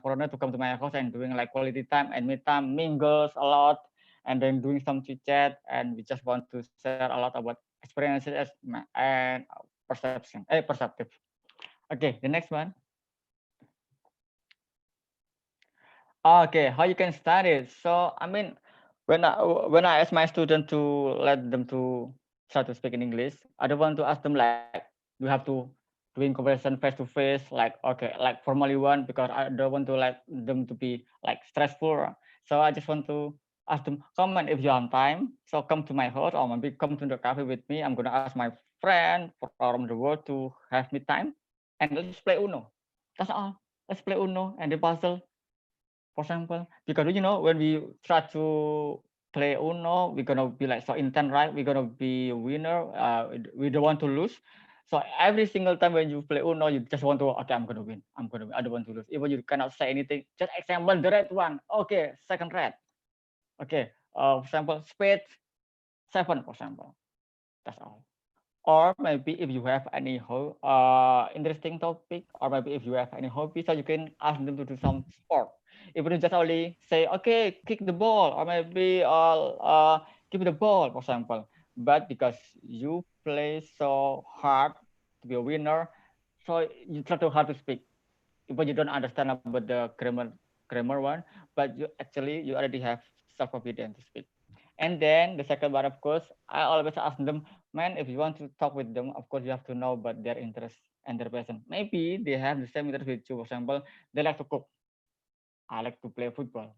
foreigner to come to my house and doing like quality time and me time, mingles a lot, and then doing some chit chat, and we just want to share a lot about experiences and perceptive. Okay, the next one. Okay, how you can start it? So I mean, when I ask my student to let them to start to speak in English, I don't want to ask them like you have to doing conversation face to face, like okay, like formally one, because I don't want to like them to be like stressful. So I just want to ask them, come on if you have time, so come to my house or maybe come to the cafe with me. I'm gonna ask my friend from the world to have me time, and let's play Uno. That's all. Let's play Uno and the puzzle, for example, because when we try to play Uno, we're gonna be like so intent, right? We're gonna be a winner. We don't want to lose. So every single time when you play Uno, you just want to, okay, I'm gonna win. I'm gonna win. I don't want to lose. Even you cannot say anything. Just example the red one. Okay, second red. Okay. For example, spade 7, for example. That's all. Or maybe if you have any interesting topic, or maybe if you have any hobby, so you can ask them to do some sport. Even you just only say, okay, kick the ball, or maybe give the ball, for example. But because you play so hard to be a winner, so you try too hard to speak. Even you don't understand about the grammar one, but you already have self-confidence to speak. And then the second one, of course, I always ask them, man, if you want to talk with them, of course, you have to know about their interest and their passion. Maybe they have the same interest with you. For example, they like to cook. I like to play football.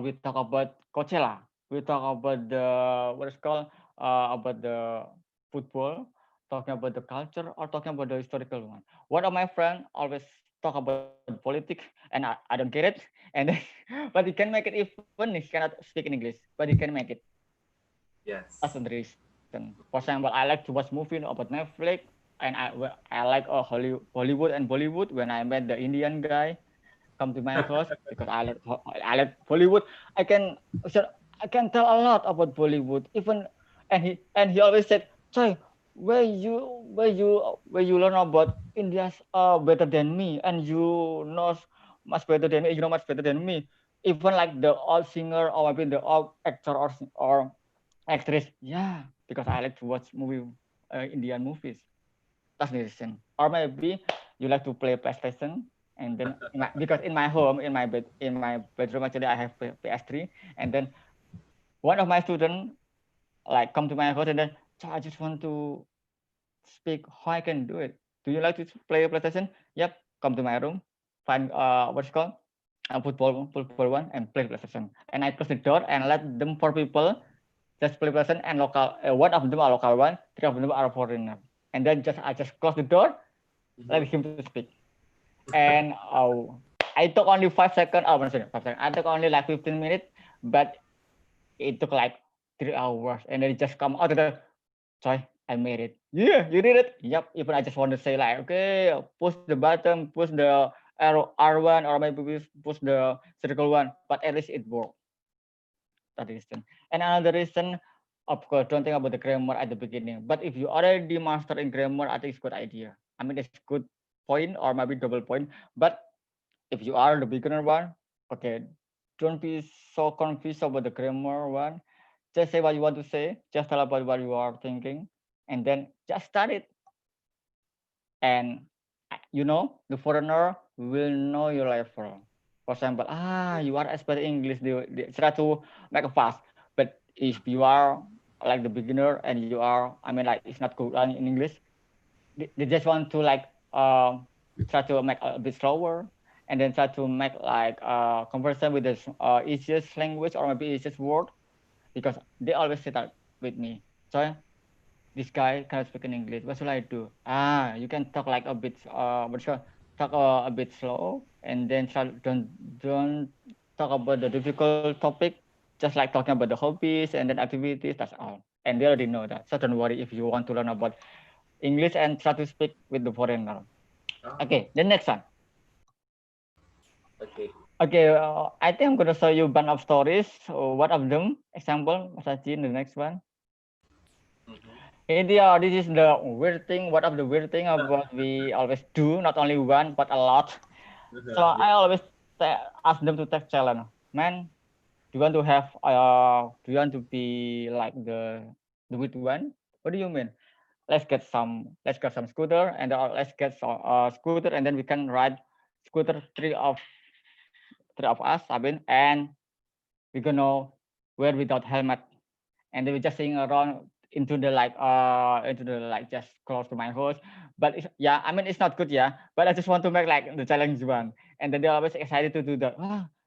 We talk about Coachella. We talk about the what is called about the football, talking about the culture, or talking about the historical one. One of my friends always talk about politics, and I don't get it. And then, but he can make it even he cannot speak in English, but he can make it. Yes. That's the reason. For example, I like to watch movie about Netflix, and I like Hollywood and Bollywood. When I met the Indian guy, come to my house because I like Bollywood. I can tell a lot about Bollywood. Even and he always said, "Choi, where you learn about India's better than me, and you know much better than me. You know much better than me. Even like the old singer or maybe the old actor or actress. Yeah, because I like to watch Indian movies. That's the reason. Or maybe you like to play PlayStation, and then because in my home, in my bedroom, actually I have PS3, and then one of my students like come to my house and then, "So I just want to speak how I can do it. Do you like to play a PlayStation? Yep, come to my room, find what's it called football one and play PlayStation. And I close the door and let them 4 people just play PlayStation and local. One of them are local one, 3 of them are foreigner. And then I just close the door, let him to speak. And I took only 5 seconds. Oh, sorry, 5 seconds. I took only like 15 minutes, but it took like 3 hours. And then it just come out of the, sorry, I made it. Yeah, you did it. Yep. Even I just want to say like, okay, push the button, push the arrow R1, or maybe push the circle one. But at least it worked. That reason. And another reason, of course, don't think about the grammar at the beginning. But if you already master in grammar, I think it's good idea. I mean, it's good point or maybe double point. But if you are the beginner one, okay, don't be so confused about the grammar one. Just say what you want to say. Just tell about what you are thinking, and then just start it. And you know, the foreigner will know your level. For example, you are expert English. They try to make it fast. But if you are like the beginner and you are, I mean, like it's not good in English, they just want to like try to make a bit slower, and then try to make like conversation with the easiest language or maybe easiest word, because they always say that with me. So this guy cannot speak in English. What should I do? You can talk like a bit, talk a bit slow, and then don't talk about the difficult topic. Just like talking about the hobbies and then activities. That's all. And they already know that. So don't worry if you want to learn about English and try to speak with the foreigner. Okay, the next one. Okay, I think I'm gonna show you a bunch of stories. One of them, example, Mas Haji, the next one. India, this is the weird thing. One of the weird thing about we always do, not only one but a lot. So I always ask them to take challenge. Man, do you want to have? Do you want to be like the weird one? What do you mean? Let's get some scooter, and let's get some scooter, and then we can ride scooter three of us, I mean, and we're gonna wear without helmet, and then we just sing around into the like just close to my house. But yeah, I mean it's not good, yeah. But I just want to make like the challenge one, and then they're always excited to do that.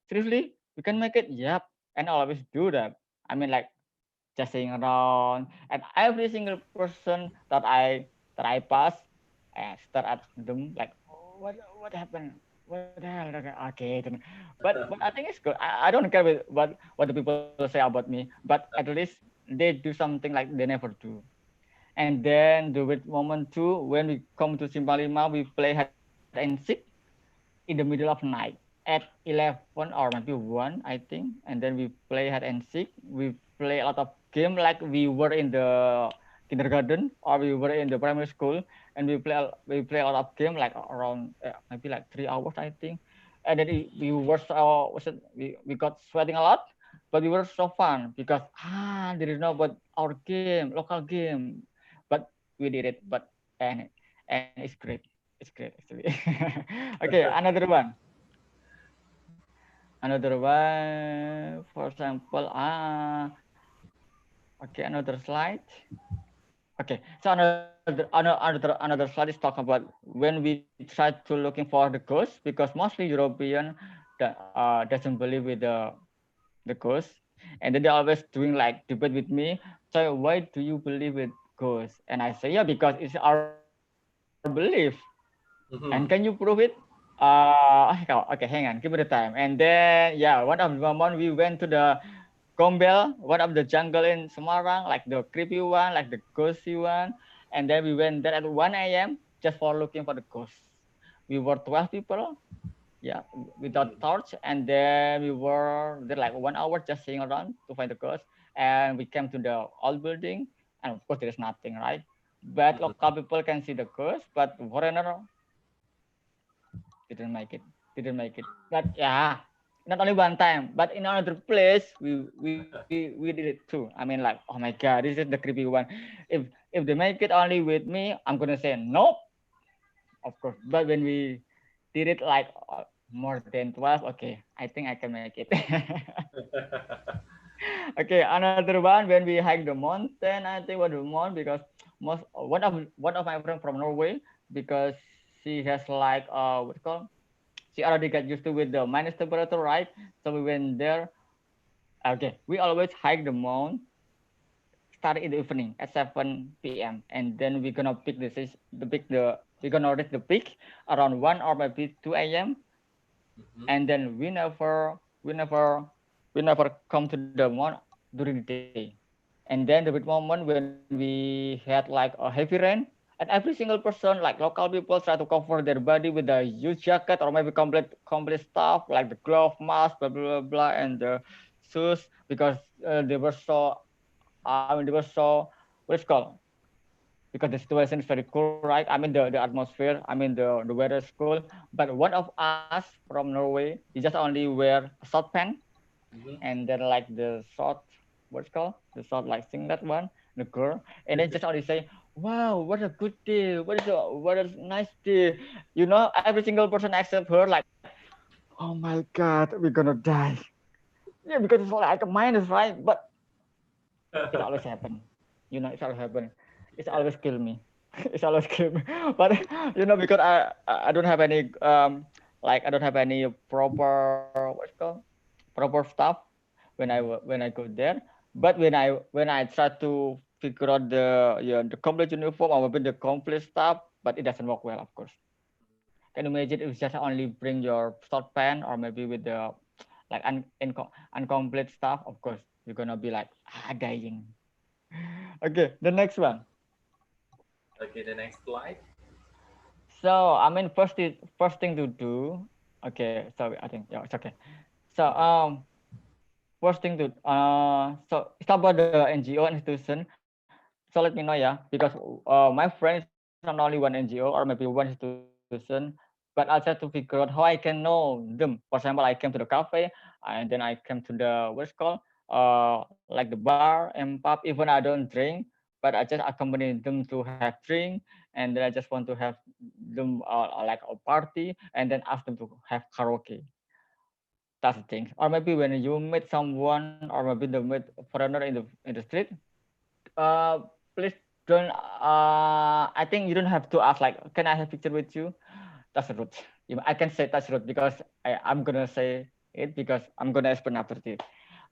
Seriously, we can make it? Yep. And I always do that. I mean like just sing around, and every single person that I pass, and start at them like, oh, what happened? What the hell? Okay, but I think it's good. I don't care with what the people say about me, but at least they do something like they never do. And then the weird moment too, when we come to Simpang Lima, we play hide and seek in the middle of night at 11 or maybe 1, I think. And then we play hide and seek. We play a lot of game like we were in the kindergarten or we were in the primary school, and we play a lot of game like around maybe like 3 hours, I think. And then we were we got sweating a lot, but we were so fun because they didn't know about our game, local game, but we did it. But and it's great. It's great actually. Okay, another one. For example, okay, another slide. Okay, so another slide is talk about when we try to looking for the ghost, because mostly European doesn't believe with the ghost, and then they're always doing like debate with me. So why do you believe with ghosts? And I say, yeah, because it's our belief. And can you prove it? Okay, hang on, give me the time. And then yeah, one of the moment we went to the Gombel, one of the jungle in Semarang, like the creepy one, like the ghosty one. And then we went there at 1 a.m. just for looking for the ghost. We were 12 people, yeah, without torch. And then we were there like 1 hour just sitting around to find the ghost. And we came to the old building, and of course there is nothing, right? But local people can see the ghost, but foreigner didn't make it. But yeah, not only one time, but in another place we did it too. I mean like, oh my god, this is the creepy one. If they make it only with me, I'm gonna say nope, of course. But when we did it like more than 12, okay, I think I can make it. Okay, another one when we hike the mountain, I think what the month because one of my friends from Norway because she has like what's it called? She already got used to with the minus temperature, right? So we went there. Okay, we always hike the mount start in the evening at 7 p.m. and then we're gonna pick we're gonna reach the peak around 1 or maybe 2 a.m. And then we never come to the mount during the day. And then the big moment when we had like a heavy rain and every single person like local people try to cover their body with a huge jacket or maybe complete stuff like the glove mask blah blah blah, blah and the shoes because they were so they were so what's it called because the situation is very cool, right? I mean the atmosphere, I mean the weather is cool. But one of us from Norway, he just only wear a short pants and then like the short, what's it called? The short like singlet one, the girl, and then just only say, "Wow, what a good day! What a nice day!" You know, every single person except her like, "Oh my God, we're gonna die." Yeah, because it's like a minus, right? But it always happen. You know, it's always happen. It's always kill me. It's always kill me. But you know, because I don't have any like I don't have any proper what's it called proper stuff when I go there. But when I try to figure out the complete uniform or maybe the complete stuff, but it doesn't work well, of course. Can you imagine if you just only bring your short pants or maybe with the like incomplete stuff? Of course, you're gonna be like dying. Okay, the next one. Okay, the next slide. So I mean, first thing to do. Okay, sorry, I think yeah, it's okay. So first thing to so it's about the NGO institution. So let me know, yeah, because my friend is not only one NGO or maybe one institution, but I try to figure out how I can know them. For example, I came to the cafe and then I came to the what's it called like the bar and pub. Even I don't drink, but I just accompany them to have drink, and then I just want to have them like a party, and then ask them to have karaoke. That's the thing. Or maybe when you meet someone, or maybe the meet foreigner in the street, uh, please don't. I think you don't have to ask like, "Can I have picture with you?" That's rude. I can say that's rude because I'm gonna say it because I'm gonna explain after this.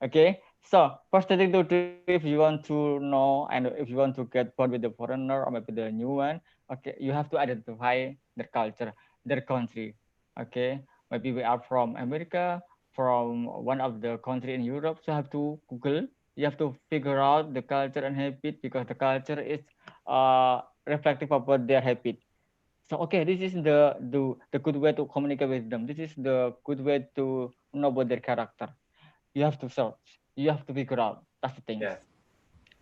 Okay. So first thing to do if you want to know and if you want to get bond with the foreigner or maybe the new one, okay, you have to identify their culture, their country. Okay. Maybe we are from America, from one of the country in Europe. So you have to Google. You have to figure out the culture and habit because the culture is reflective about their habit. So okay, this is the good way to communicate with them. This is the good way to know about their character. You have to search. You have to figure out. That's the thing. Yes.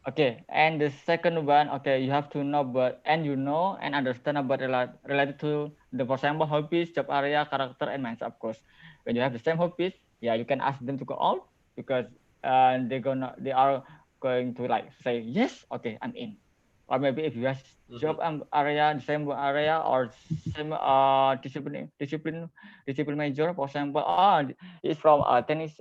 Okay, and the second one, okay, you have to know about and you know and understand about related to the for example hobbies, job area, character, and mindset. Of course, when you have the same hobbies, yeah, you can ask them to go out because they are going to like say yes, okay, I'm in. Or maybe if you have job area, the same area or same discipline major, for example, he's from tennis,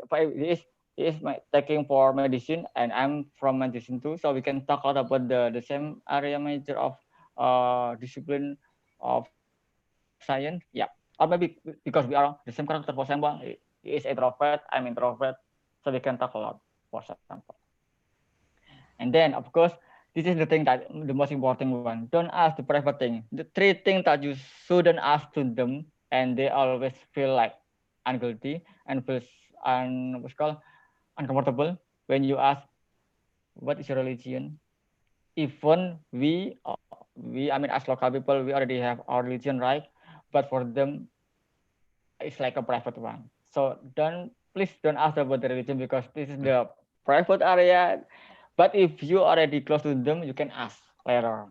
he is taking for medicine and I'm from medicine too, so we can talk a lot about the same area major of discipline of science. Yeah, or maybe because we are the same character. For example, he is introvert, I'm introvert, so we can talk a lot. For example, and then of course this is the thing that the most important one. Don't ask the private thing. The three things that you shouldn't ask to them, and they always feel like unguilty and feels what's called uncomfortable when you ask what is your religion. Even we I mean as local people we already have our religion, right? But for them it's like a private one. So please don't ask about the religion because this is the private area. But if you already close to them, you can ask later.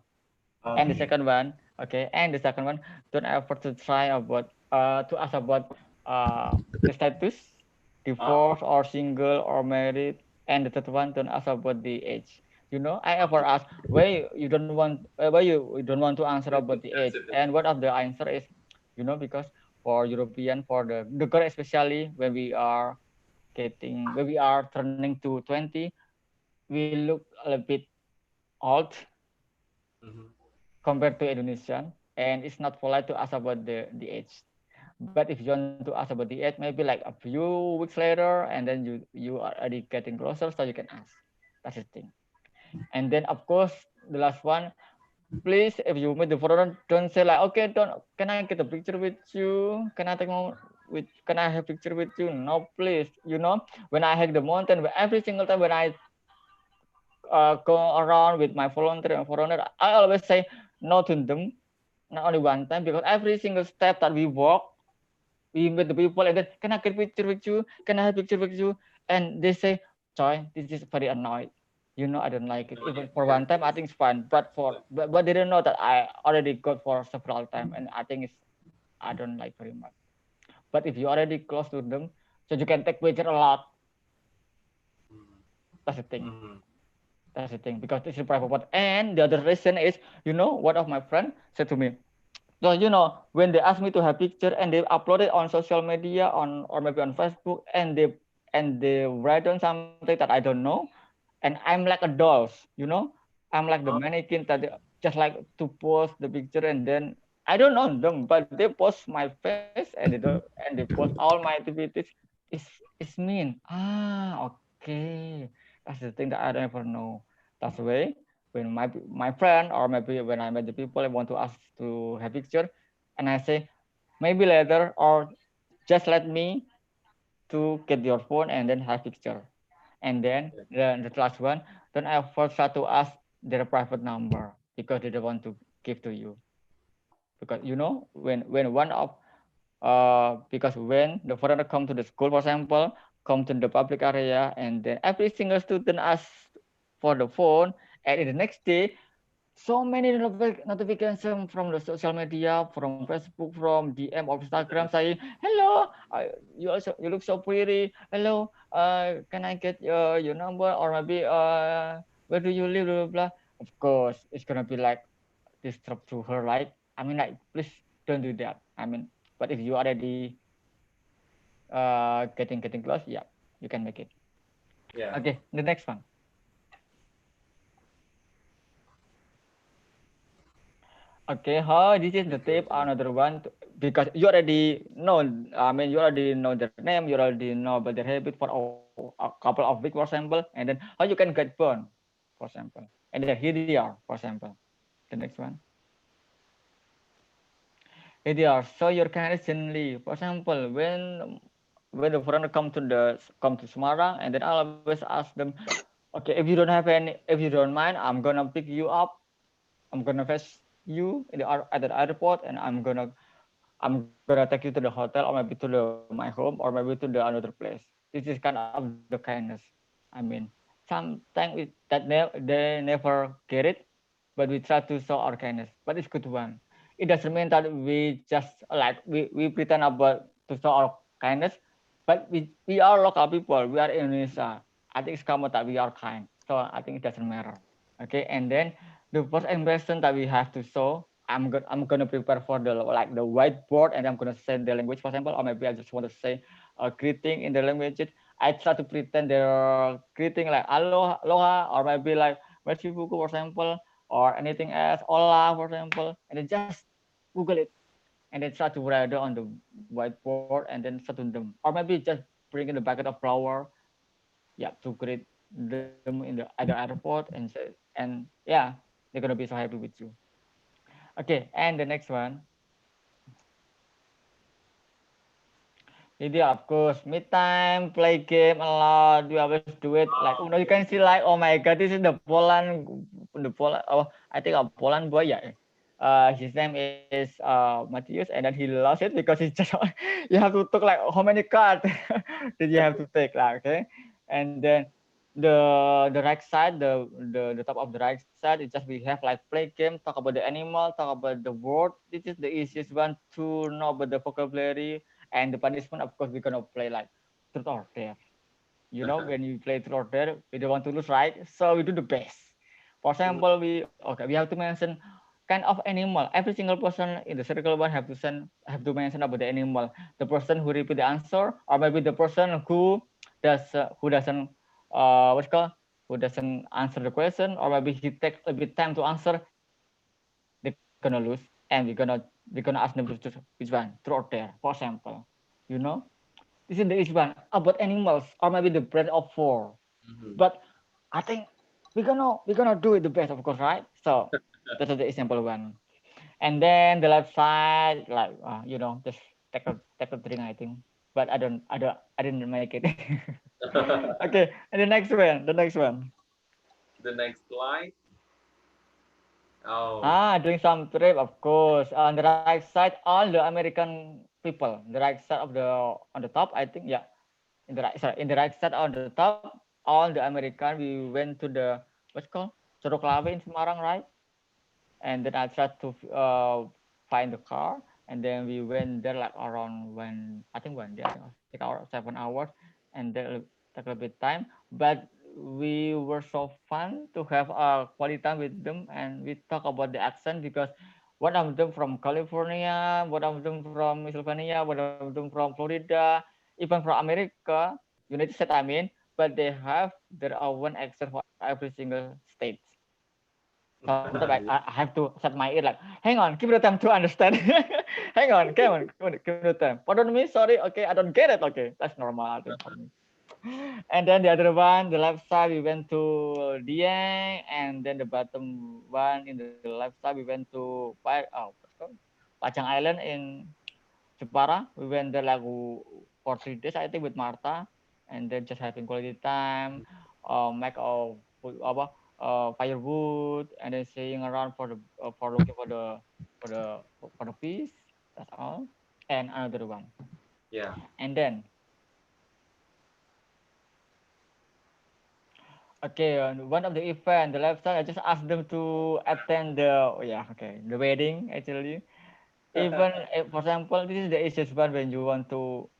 And the second one, okay, and the second one, don't ever to try about to ask about the status, divorce or single or married. And the third one, don't ask about the age. You know, I ever ask why you don't want to answer about the age, and one of the answer is, you know, because for European, for the girl especially when we are when we are turning to 20, we look a little bit old compared to Indonesian, and it's not polite to ask about the age. But if you want to ask about the age, maybe like a few weeks later, and then you are already getting closer, so you can ask. That's the thing. And then of course the last one, please, if you meet the foreigner, don't say like, okay, don't, can I get a picture with you? Can I take one can I have picture with you? No, please. You know, when I hike the mountain, every single time when I go around with my volunteer and foreigner, I always say no to them, not only one time, because every single step that we walk, we meet the people and then, can I get picture with you? Can I have picture with you? And they say, Choi, this is very annoying. You know, I don't like it. Even for one time, I think it's fun, but they don't know that I already got for several times, and I think I don't like very much. But if you already close to them, so you can take picture a lot. That's the thing. That's the thing, because this is private part. And the other reason is, you know, one of my friends said to me, so, you know, when they ask me to have picture and they upload it on social media or maybe on Facebook, and they write on something that I don't know, and I'm like a dolls, you know, I'm like the mannequin that they just like to post the picture, and then I don't know them, but they post my face and they post all my activities. It's mean. Okay, that's the thing that I don't ever know. That's the way when my friend or maybe when I met the people I want to ask to have picture, and I say maybe later or just let me to get your phone and then have picture, and then the last one, then I first try to ask their private number because they don't want to give to you, because you know when one of because when the foreigner come to the school, for example, come to the public area, and then every single student asks for the phone, and in the next day, so many notifications from the social media, from Facebook, from DM or Instagram saying, hello, you look so pretty. Hello, can I get your number, or maybe where do you live, blah, blah, blah. Of course, it's gonna be like disturb to her, like, I mean, like, please don't do that. I mean, but if you already getting close, yeah, you can make it. Yeah. Okay, the next one. Okay, how this is the tip, another one, because you already know, I mean, you already know their name, you already know about their habit for a couple of weeks, for example, and then how you can get burned, for example. And then here they are, for example. The next one. Here they are. So your kind gently. For example, when the foreigner come to Semarang, and then I always ask them, okay, if you don't mind, I'm gonna pick you up. I'm gonna fetch you at the airport, and I'm gonna take you to the hotel, or maybe to my home, or maybe to the another place. This is kind of the kindness. I mean, sometimes they never get it, but we try to show our kindness. But it's good one. It doesn't mean that we just like we pretend about to show our kindness, but we are local people. We are Indonesia. I think it's common that we are kind. So I think it doesn't matter. Okay, and then the first impression that we have to show, I'm gonna prepare for the whiteboard, and I'm gonna say the language, for example, or maybe I just want to say a greeting in the language. I try to pretend they're greeting like aloha, or maybe like merci beaucoup, for example, or anything else, hola, for example, and then just Google it, and then try to write it on the whiteboard, and then send to them, or maybe just bring in a bucket of flour, yeah, to greet them at the airport, and yeah, they're gonna be so happy with you. Okay, and the next one. Video, of course, me time, play game a lot. We always do it. Like, you know, you can see like, oh my God, this is oh, I think a Poland boy, yeah. His name is Matthias, and then he lost it because he just you have to take like how many cards that you have to take, like, okay, and then the right side, the top of the right side, it just we have like play game, talk about the animal, talk about the word. This is the easiest one to know about the vocabulary. And the punishment, of course, we're gonna play like truth or dare. You know, when you play truth or dare, we don't want to lose, right? So we do the best. For example, we have to mention kind of animal. Every single person in the circle one have to mention about the animal. The person who repeat the answer, or maybe the person who who doesn't who doesn't answer the question, or maybe he takes a bit time to answer, they're gonna lose, and we're gonna ask them to choose which one, true or dare. For example, you know, this is the each one about animals, or maybe the bread of four. But I think we're gonna do it the best, of course, right? So that's the example one. And then the left side, like you know, just take a drink, I think. But I didn't make it. Okay, and the next one, The next slide. Oh. Doing some trip, of course. On the right side, all the American people. The right side of on the top, I think, yeah. In the right side on the top, all the American. We went to the what's called Choerul in Semarang, right? And then I tried to find the car, and then we went there like around one day, I think, 6 hours, 7 hours, and then took a bit time. But we were so fun to have a quality time with them, and we talk about the accent because one of them from California, one of them from Pennsylvania, one of them from Florida, even from America, United States, I mean, but they have their own accent for every single state. Sometimes I have to set my ear like, hang on, give me the time to understand. Hang on, come on, give me the time. Pardon me, sorry, okay, I don't get it. Okay, that's normal, I think, for me. And then the other one, the left side, we went to Dieng, and then the bottom one in the left side, we went to Pajang Island in Jepara. We went there like for 3 days, I think, with Martha, and then just having quality time, make a firewood, and then staying around for looking for the piece. That's all. And another one. Yeah. And then okay, one of the event, the left side, I just asked them to attend the wedding actually. Even for example, this is the easiest one when you want to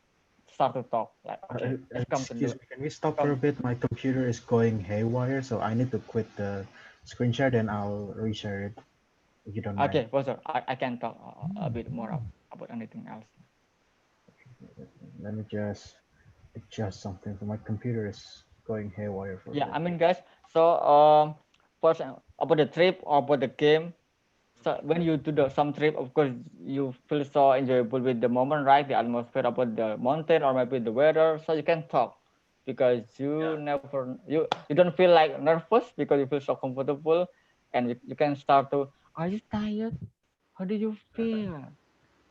start to talk. Like, okay, let's come to Excuse me, can we stop for a bit? My computer is going haywire, so I need to quit the screen share, then I'll reshare it, if you don't mind. Okay, well, sir, I can talk a bit more about anything else. Let me just adjust something. So my computer is going haywire for a Yeah, bit. I mean, guys, so first about the trip or about the game. So when you do some trip, of course, you feel so enjoyable with the moment, right? The atmosphere about the mountain or maybe the weather, so you can talk because you don't feel like nervous because you feel so comfortable, and you can start to. Are you tired? How do you feel?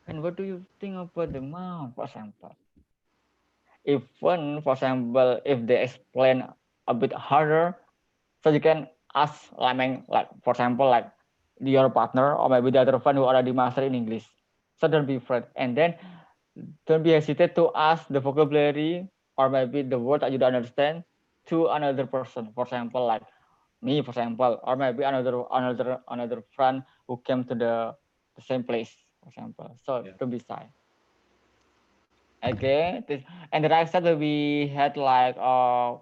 And what do you think about the mount, for example? Even, for example, if they explain a bit harder, so you can ask, like for example, like your partner or maybe the other friend who already master in English. So don't be afraid, and then don't be hesitant to ask the vocabulary or maybe the word that you don't understand to another person. For example, like me, for example, or maybe another friend who came to the same place, for example. So don't be shy. Okay, and the right side we had like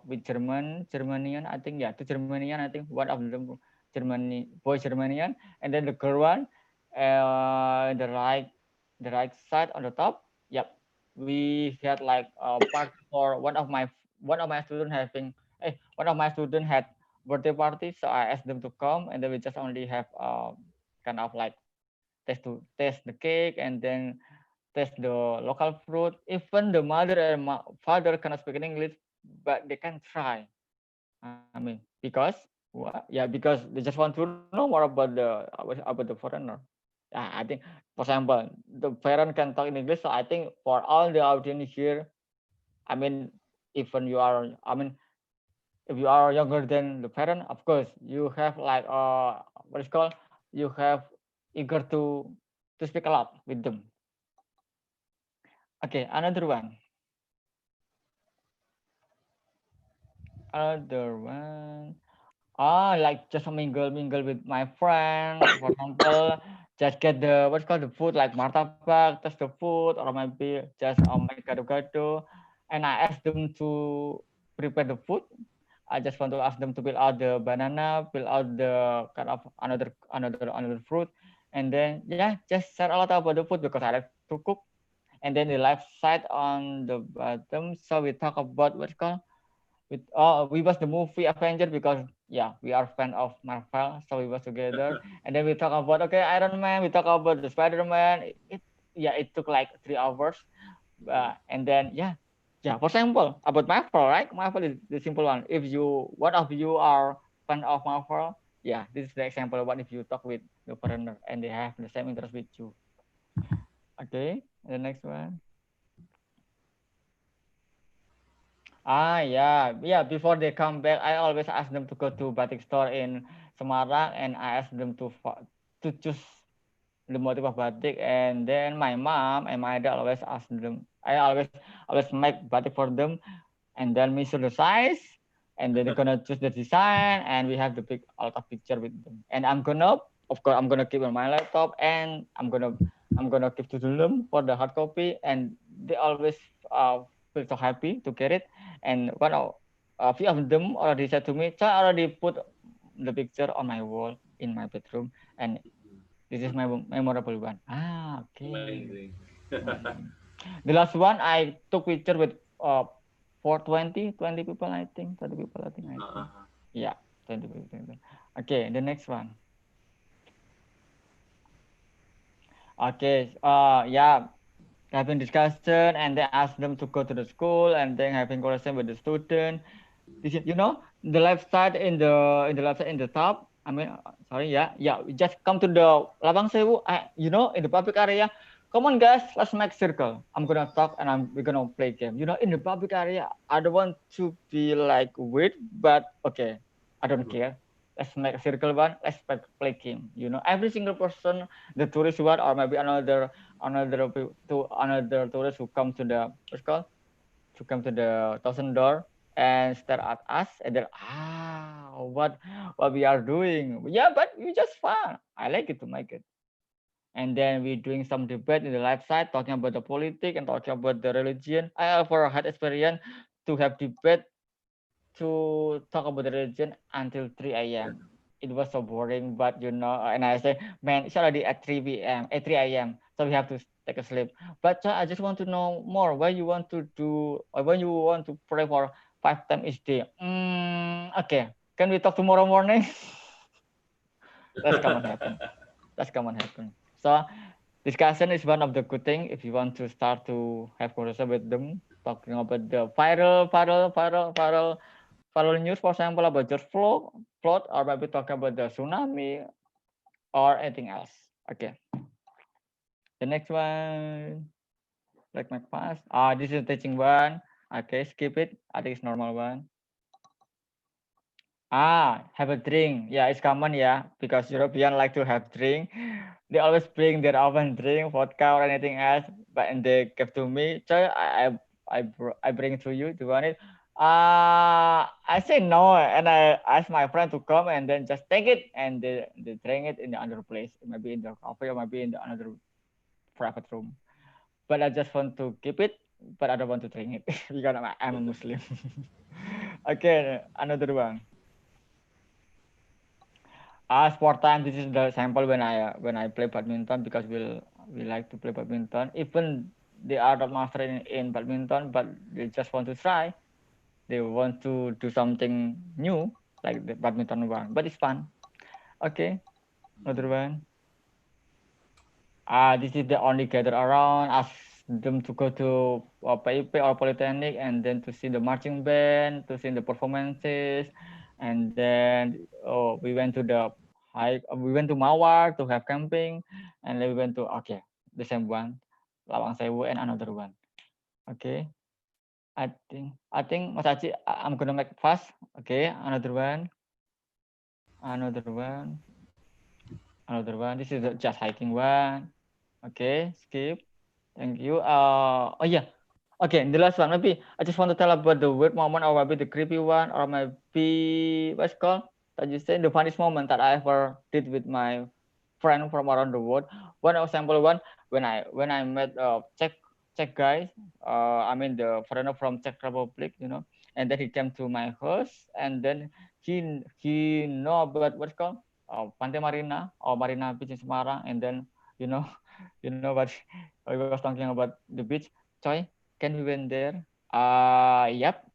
with Germanian, I think, yeah, two Germanian, I think one of them boy Germanian, and then the girl one, the right side on the top, yep, we had like a part for one of my student one of my student had birthday party, so I asked them to come, and then we just only have kind of like test the cake, and then test the local fruit. Even the mother and father cannot speak in English, but they can try. I mean, because what? Yeah, because they just want to know more about the foreigner. I think, for example, the parent can talk in English. So I think for all the audience here, I mean, even you are, I mean, if you are younger than the parent, of course, you have like what is called, you have eager to speak a lot with them. Okay, another one. Other one. Like just mingle with my friend. For example, just get the what's called the food like martabak, test the food, or maybe just make gado-gado. And I asked them to prepare the food. I just want to ask them to peel out the banana, peel out the kind of another fruit, and then yeah, just share a lot about the food because I like to cook. And then the left side on the bottom, so we talk about what's called we watch the movie Avenger because yeah, we are fan of Marvel, so we watch together. And then we talk about okay, Iron Man. We talk about the Spider-Man. It took like 3 hours, and then yeah. For example, about Marvel, right? Marvel is the simple one. If one of you are fan of Marvel, yeah, this is the example. What if you talk with the foreigner and they have the same interest with you? Okay, the next one. Yeah. Before they come back, I always ask them to go to batik store in Semarang, and I ask them to choose the motif of batik. And then my mom and my dad always ask them. I always make batik for them, and then measure the size, and then they're gonna choose the design, and we have the big a lot of picture with them. And of course, I'm gonna keep on my laptop, and I'm gonna keep to them for the hard copy, and they always feel so happy to get it. And a few of them already said to me, so I already put the picture on my wall in my bedroom, and this is my memorable one. Okay. Amazing. The last one I took picture with for 20 people, I think. 20 people, I think. Yeah, 20 people. Okay, the next one. Okay, yeah, having discussion and then ask them to go to the school and then having conversation with the student. This is, the left side in the left side in the top. I mean, sorry, yeah. We just come to the Labang Sewu. In the public area. Come on, guys, let's make circle. I'm gonna talk and we're gonna play game. In the public area, I don't want to be like weird, but okay, I don't care. Let's make a circle one. Let's play game. Every single person, the tourist one, or maybe another tourist who come to the what's called to come to the thousand door and stare at us, and then what we are doing. Yeah, but we just fun. I like it to make it. And then we're doing some debate in the left side, talking about the politics and talking about the religion. I ever had experience to have debate to talk about the religion until 3 a.m. It was so boring, but and I say, man, it's already at 3 p.m. at 3 a.m. So we have to take a sleep. But I just want to know more. Why you want to do, or when you want to pray for 5 times each day? Okay, can we talk tomorrow morning? That's come on happen. So discussion is one of the good thing if you want to start to have conversation with them, talking about the viral news, for example, about George Floyd, or maybe talk about the tsunami or anything else. Okay. The next one, like my past. This is teaching one. Okay, skip it. I think it's normal one. Have a drink. Yeah, it's common, because European like to have drink. They always bring their own drink, vodka or anything else, and they give to me. So I bring it to you. Do you want it? I say no, and I ask my friend to come and then just take it, and they drink it in the other place, maybe in the cafe or maybe in the another private room. But I just want to keep it, but I don't want to drink it because I'm a Muslim. Okay, another one. Sport time. This is the sample when I play badminton, because we like to play badminton. Even they are not master in badminton, but they just want to try. They want to do something new, like the badminton one, but it's fun. Okay, another one. This is the only gather around. Ask them to go to PIP or Polytechnic, and then to see the marching band, to see the performances, and then we went to the hike. We went to Mawar to have camping, and then we went to the same one, Lawang Sewu, and another one. Okay. I think Mas Aci, I'm gonna make fast. Okay, another one. This is just hiking one. Okay, skip. Thank you. Okay, the last one. Maybe I just want to tell about the weird moment, or maybe the creepy one, or maybe what's called that you say the funniest moment that I ever did with my friend from around the world. One example one, when I met Czech guys, I mean the foreigner from Czech Republic, and then he came to my house, and then he know about what's called Pantai Marina or Marina Beach in Semarang, and then you know what? I was talking about the beach. Choi, can we went there? Yep.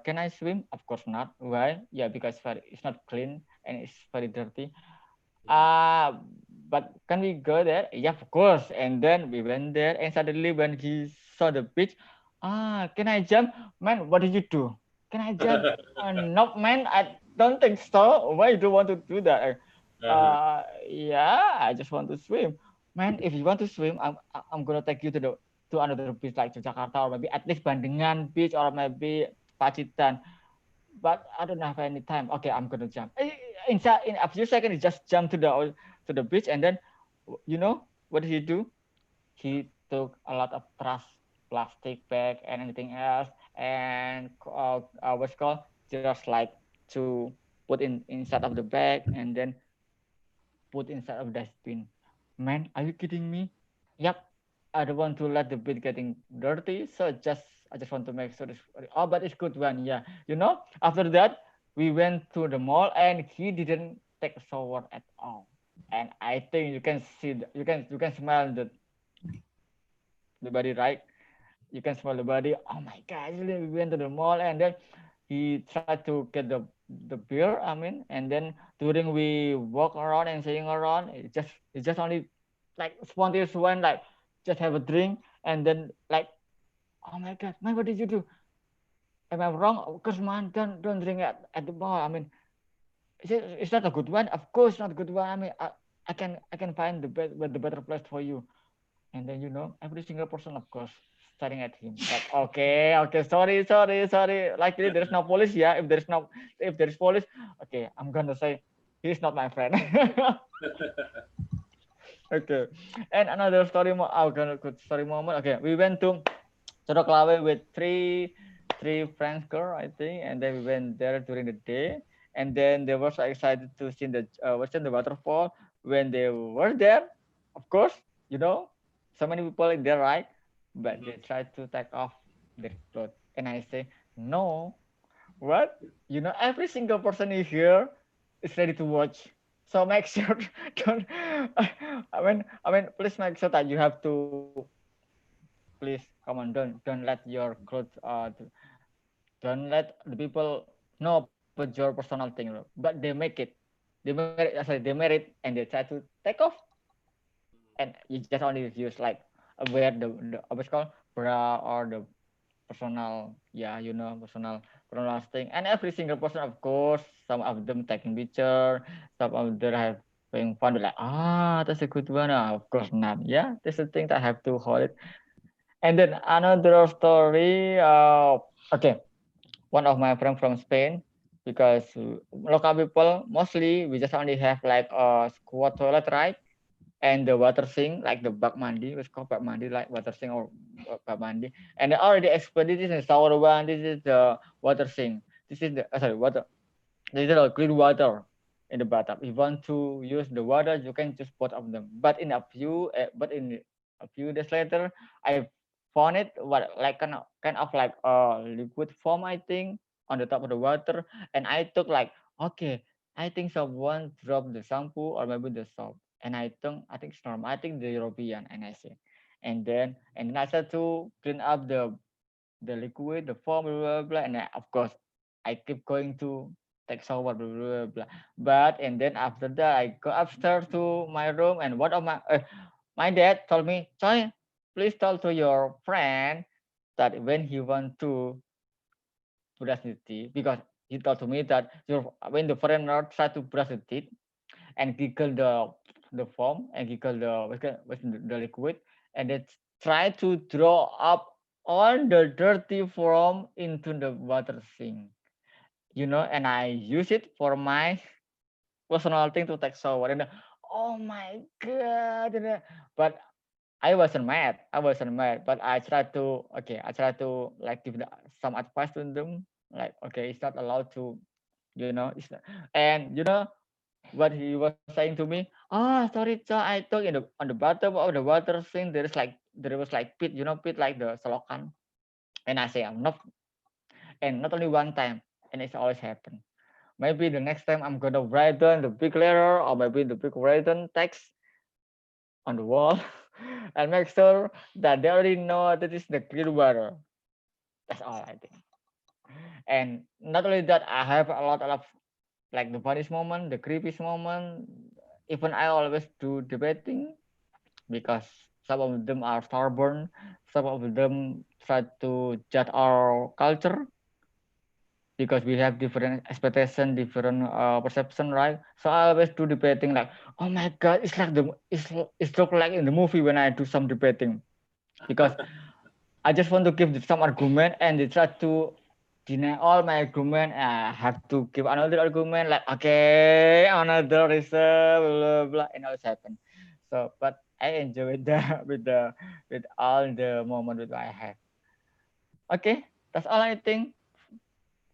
Can I swim? Of course not. Why? Yeah, because it's not clean and it's very dirty. But can we go there? Yeah, of course. And then we went there, and suddenly when he saw the beach, can I jump? Man, what did you do? Can I jump? No, man, I don't think so. Why do you want to do that? Yeah, I just want to swim. Man, if you want to swim, I'm gonna take you to another beach like to Jakarta or maybe at least Bandungan beach or maybe Pacitan. But I don't have any time. Okay, I'm gonna jump. In a few seconds, he just jumped to the beach, and then, you know what did he do? He took a lot of trash, plastic bag, and anything else, and what's called just like to put inside of the bag, and then put inside of dustbin. Man, are you kidding me? Yep. I don't want to let the beach getting dirty, so I just want to make sure this. Oh, but it's good one, yeah. After that we went to the mall and he didn't take a shower at all. And I think you can see you can smell the body, right? You can smell the body. Oh my god, we went to the mall and then he tried to get the beer, I mean, and then during we walk around and sitting around, it just only like spontaneous one, like just have a drink and then like, oh my god, man, what did you do? Am I wrong? Of course, man, don't drink at the mall. I mean, is that a good one? Of course, not a good one. I mean, I can find the better place for you. And then every single person, of course, staring at him. Like, okay, sorry. Like there's no police, yeah. If there is police, okay, I'm gonna say he's not my friend. Okay. And another story good story moment. Okay, we went to Choerul with three friends girl, I think, and then we went there during the day. And then they were so excited to see the waterfall. When they were there, of course, so many people in there, right? But they tried to take off their clothes, and I say, no, what? Every single person in here is ready to watch. So make sure don't. Please make sure that you have to. Please come on, don't let your clothes. Don't let the people know about your personal thing. But they make it. They made it, and they try to take off, and you just only use like wear the what's called bra or the personal, yeah, personal thing. And every single person, of course, some of them taking picture, some of them having fun, like, that's a good one. Of course not, yeah, that's the thing that I have to hold it. And then another story, okay, one of my friends from Spain, because local people mostly we just only have like a squat toilet, right? And the water sink, like the bak mandi, it's called bak mandi, like water sink or bak mandi. And they already explained this is the shower one, this is the water sink, this is the water, this is the clean water in the bathtub. If you want to use the water, you can just both of them. But in a few days later, I found it like kind of like a liquid form, I think, on the top of the water. And I took like, okay, I think someone dropped the shampoo or maybe the soap. And I think it's normal. I think the European, and I say, and then I started to clean up the liquid, the foam, blah blah blah. And of course, I keep going to take shower, blah blah blah. But and then after that, I go upstairs to my room, and one of my dad told me, Choi, please tell to your friend that when he want to brush his teeth, because he told to me that when the foreigner try to brush the teeth and giggle the foam and giggle the liquid, and they try to draw up all the dirty foam into the water sink, and I use it for my personal thing to take shower. And oh my god! But I wasn't mad. But I tried to like give some advice to them. Like, okay, it's not allowed to, it's not, and what he was saying to me, sorry, so I thought on the bottom of the water sink there was like pit, pit like the selokan. And I say, I'm not, and not only one time, and it's always happened. Maybe the next time I'm gonna write down the big letter or maybe the big written text on the wall and make sure that they already know that is the clear water. That's all I think. And not only that, I have a lot of like the funniest moment, the creepiest moment. Even I always do debating because some of them are stubborn, some of them try to judge our culture because we have different expectation, different perception, right? So I always do debating like, oh my god, it's like it's look like in the movie when I do some debating because I just want to give some argument and they try to deny all my argument. I have to give another argument like, okay, another reason, blah blah, and all happen. So, but I enjoy the with all the moment that I have. Okay, that's all I think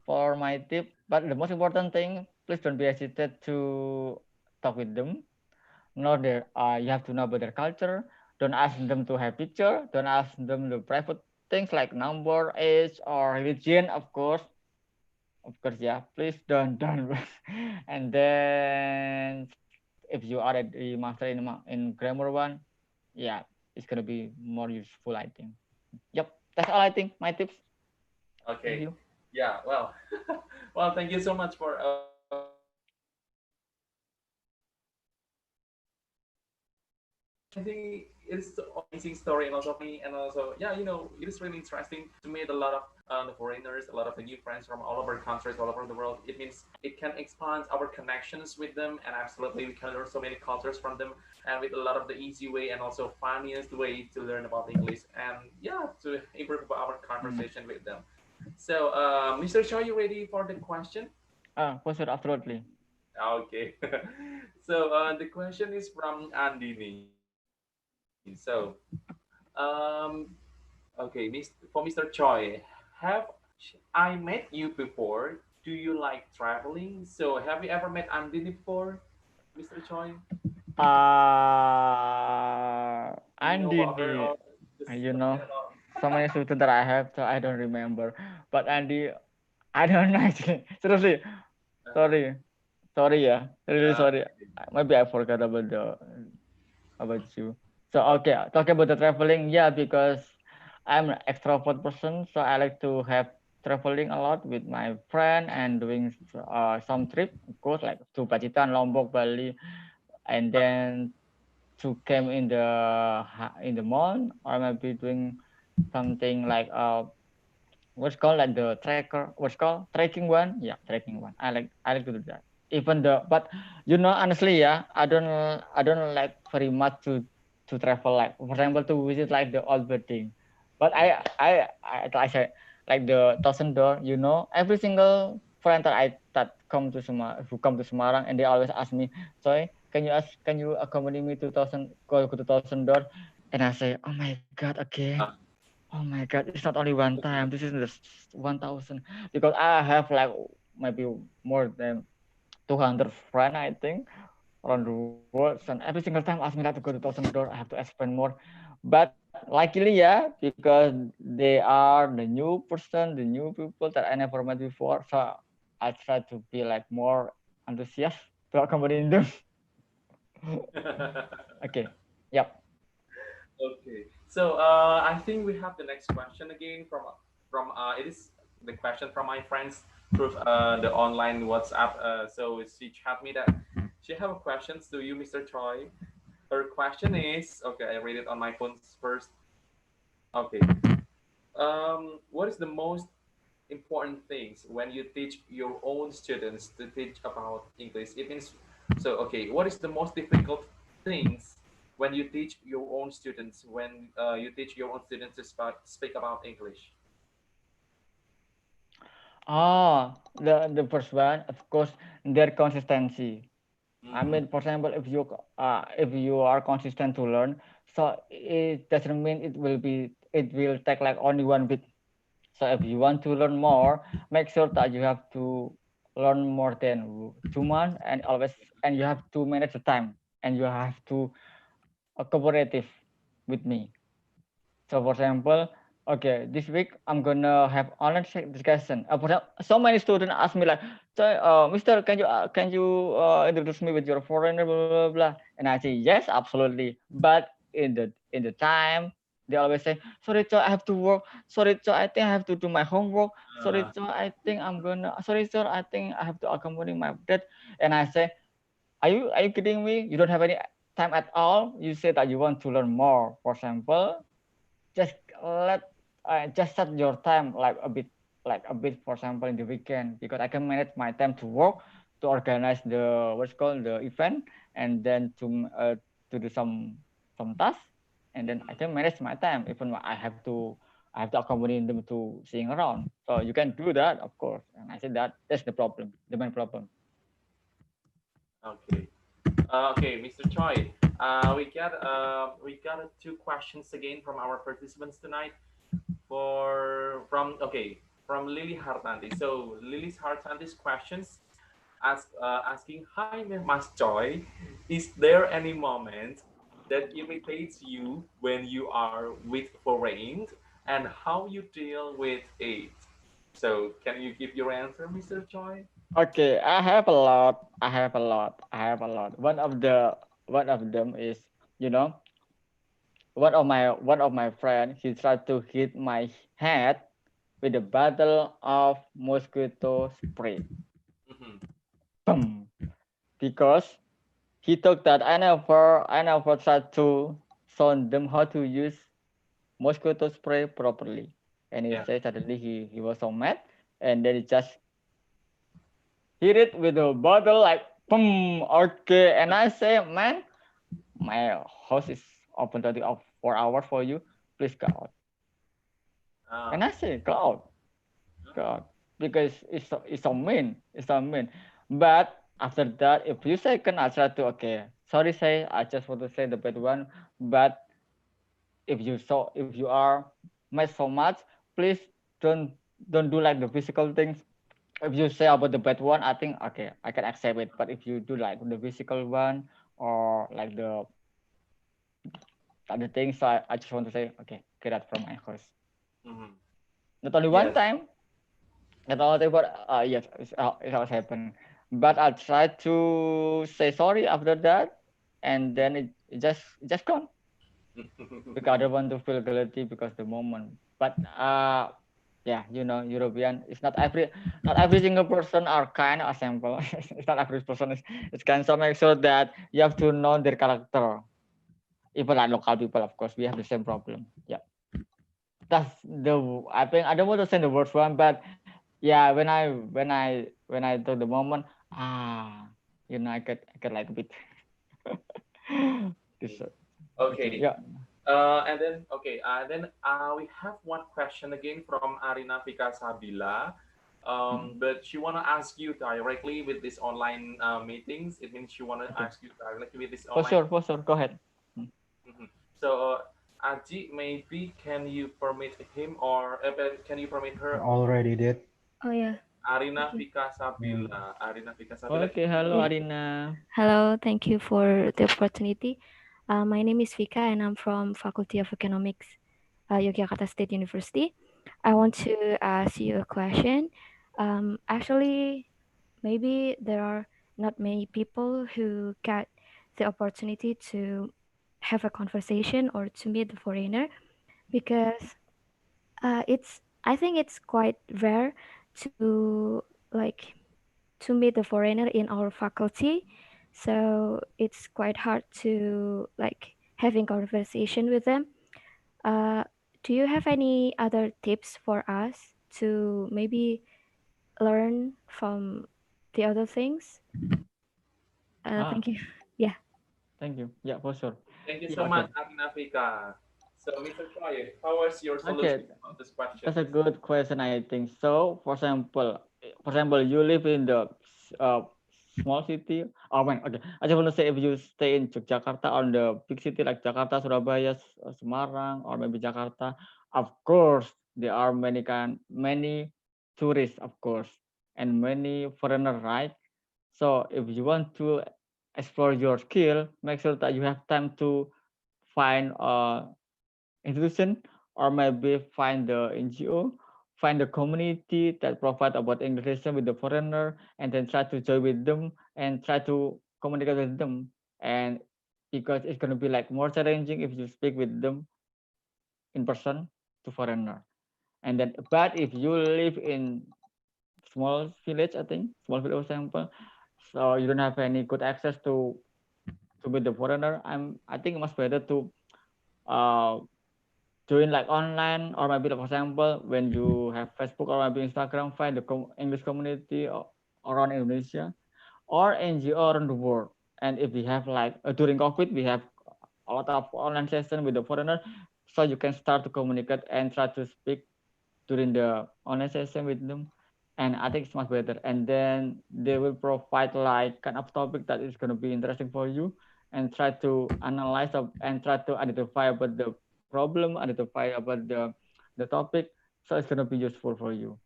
for my tip. But the most important thing, please don't be hesitant to talk with them. Know their, you have to know about their culture. Don't ask them to have picture. Don't ask them the private things like number, age, or religion. Of course, yeah. Please don't. And then, if you are at the master in grammar one, yeah, it's gonna be more useful, I think. Yep, that's all I think. My tips. Thank Okay. you. Yeah. Well, well, thank you so much for I think it's an amazing story and also me and also yeah, it is really interesting to meet a lot of the foreigners, a lot of the new friends from all over countries, all over the world. It means it can expand our connections with them, and absolutely we can learn so many cultures from them, and with a lot of the easy way and also funniest way to learn about English, and yeah, to improve our conversation with them. So, Mr. Shaw, you ready for the question? For sure, absolutely. Okay. So the question is from Andini. So, okay, for Mr. Choi, have I met you before? Do you like traveling? So, have you ever met Andini before, Mr. Choi? Andy, about her or you know, so many students that I have, so I don't remember. But Andy, I don't know actually. Seriously, sorry, yeah, really sorry. Maybe I forgot about you. So okay, talking about the traveling, yeah, because I'm an extrovert person, so I like to have traveling a lot with my friend and doing some trip, of course, like to Pacitan, Lombok, Bali, and then to camp in the mall, or maybe doing something like what's called like the tracker, what's called trekking one, yeah, trekking one. I like to do that. Even the but honestly, yeah, I don't like very much to travel, like for example to visit like the old building, but I say like the thousand door, every single friend that who come to Semarang, and they always ask me, sorry, can you accompany me to thousand, go to thousand door, and I say, oh my god, again. Oh my god, it's not only one time. This is the 1,000 because I have like maybe more than 200 friends, I think, around the world. And every single time ask me not to go to thousand door, I have to expand more. But luckily, yeah, because they are the new person, the new people that I never met before. So I try to be like more enthusiastic to accompany them. Okay. Yep. Okay. So I think we have the next question again from it is the question from my friends through the online WhatsApp. So she chat me that she have a questions to you, Mr. Choi. Her question is, okay, I read it on my phone first. Okay. What is the most important things when you teach your own students to teach about English? It means, so okay, what is the most difficult things when you teach your own students, when you teach your own students to speak about English? Oh, the first one, of course, their consistency. I mean, for example, if you are consistent to learn, so it doesn't mean it will take like only 1 week. So if you want to learn more, make sure that you have to learn more than 2 months, and you have to manage the time, and you have to cooperative with me. So for example, okay, this week I'm gonna have online discussion. So many students ask me like, so, Mister, can you introduce me with your foreigner, blah blah blah. And I say yes, absolutely. But in the time. They always say, sorry, Cho, I have to work. Sorry, Cho, I think I have to do my homework. Sorry, Cho, I think sorry, sir, I think I have to accompany my dad. And I say, are you kidding me? You don't have any time at all. You say that you want to learn more. For example, just just set your time like a bit, for example, in the weekend, because I can manage my time to work, to organize the what's called the event, and then to do some tasks, and then I can manage my time. Even I have to accompany them to seeing around. So you can do that, of course. And I said that's the problem, the main problem. Okay. Okay, Mr. Choi. We got two questions again from our participants tonight. From Lily Hartanti. So Lily's Hartanti's questions asking, hi, Mas Choi, is there any moment that irritates you when you are with foreign, and how you deal with it? So can you give your answer, Mr. Choi? Okay, I have a lot. One of them is, one of my friend, he tried to hit my head with a bottle of mosquito spray. Boom. Because he thought that I never tried to show them how to use mosquito spray properly. And he said suddenly he was so mad, and then he just hit it with a bottle like boom. Okay, and I say, man, my house is open 24 hours for you. Please go out. And I say, go out, because it's so mean. But after that, a few seconds, I try to sorry, I just want to say the bad one. But if you are mad so much, please don't do like the physical things. If you say about the bad one, I think I can accept it. But if you do like the physical one, or like the other things, so I just want to say, get out from my house. Not only one time, not only, but yes, it has happened. But I try to say sorry after that, and then it just gone. Because I don't want to feel guilty because the moment. But yeah, European, it's not every single person are kind or simple. It's not every person is kind. So make sure that you have to know their character. Even like local people, of course, we have the same problem. Yeah, that's I think I don't want to say the worst one, but yeah, when I took the moment, I get like a bit. Okay. Yeah. And then we have one question again from Arina Vika Sabila. But she want to ask you directly with this online meetings. It means she want to ask you directly with this online. For sure. Go ahead. So, Aji, maybe can you permit him or can you permit her? I already did. Oh yeah. Arina Vika Sabila. Okay, hello Arina. Hello, thank you for the opportunity. My name is Vika and I'm from Faculty of Economics, Yogyakarta State University. I want to ask you a question. Actually, maybe there are not many people who get the opportunity to have a conversation or to meet the foreigner, because I think it's quite rare to meet the foreigner in our faculty. So it's quite hard to having conversation with them. Do you have any other tips for us to maybe learn from the other things? Thank you. Yeah. Thank you. Yeah, for sure. Thank you so much, Arina Vika. So, Mr. Choi, how was your solution on this question? That's a good question, I think. So, for example, you live in the small city. Oh man, okay. I just want to say, if you stay in Yogyakarta or the big city like Jakarta, Surabaya, Semarang, or maybe Jakarta, of course there are many tourists, of course, and many foreigners, right? So if you want to explore your skill, make sure that you have time to find institution, or maybe find the NGO, find the community that provide about English with the foreigner, and then try to join with them and try to communicate with them. And because it's going to be like more challenging if you speak with them in person to foreigner. And then, but if you live in small village, I think small village example, so you don't have any good access to meet the foreigner. I think much better to uh join like online, or maybe like, for example, when you have Facebook or maybe Instagram, find the English community around Indonesia or NGO around the world. And if we have like during COVID, we have a lot of online session with the foreigner, so you can start to communicate and try to speak during the online session with them. And I think it's much better. And then they will provide like kind of topic that is going to be interesting for you, and try to analyze and try to identify about the problem, identify about the topic. So it's going to be useful for you.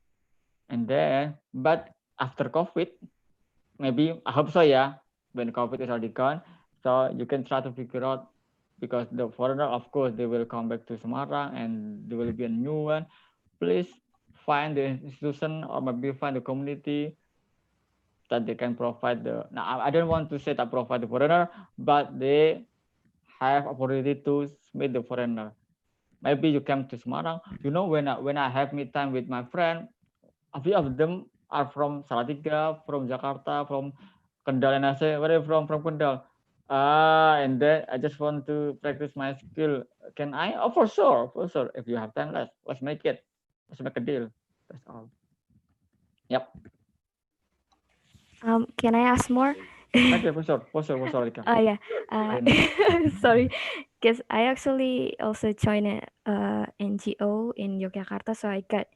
And then, but after COVID, maybe I hope so, yeah, when COVID is already gone, so you can try to figure out, because the foreigner, of course, they will come back to Semarang and there will be a new one. Please find the institution or maybe find the community that they can provide the. Now, I don't want to say that provide the foreigner, but they have opportunity to meet the foreigner. Maybe you come to Semarang. You know, when I have meet time with my friend, a few of them are from Salatiga, from Jakarta, from Kendal, and I say, where are you from Kendal? And then I just want to practice my skill. Can I? Oh, for sure, for sure. If you have time, let's make it. Let's make a deal. That's all. Yep. Can I ask more? Okay, for sure, Rika. Oh yeah, sorry, because I actually also joined a NGO in Yogyakarta, so I got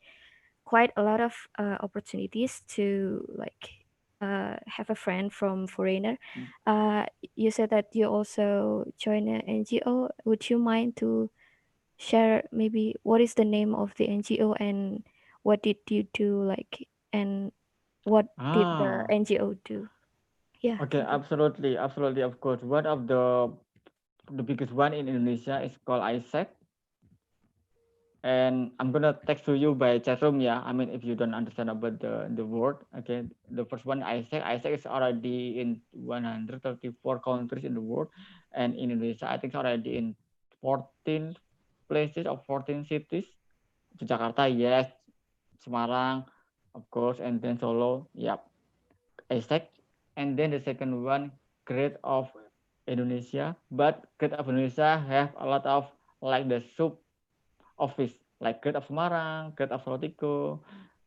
quite a lot of opportunities to like have a friend from foreigner. You said that you also joined an NGO. Would you mind to share maybe what is the name of the NGO and what did you do, like, and what did the NGO do? Yeah. Okay, absolutely, of course. One of the biggest one in Indonesia is called ISEC. And I'm gonna text to you by chat room, yeah. I mean, if you don't understand about the word, okay. The first one, ISEC is already in 134 countries in the world, and in Indonesia, I think it's already in 14 places or 14 cities. Jakarta, yes. Semarang, of course, and then Solo, yep. ISEC, and then the second one, Grade of Indonesia, but Grade of Indonesia have a lot of like the sub office, like Grade of Semarang, Grade of Salatiga,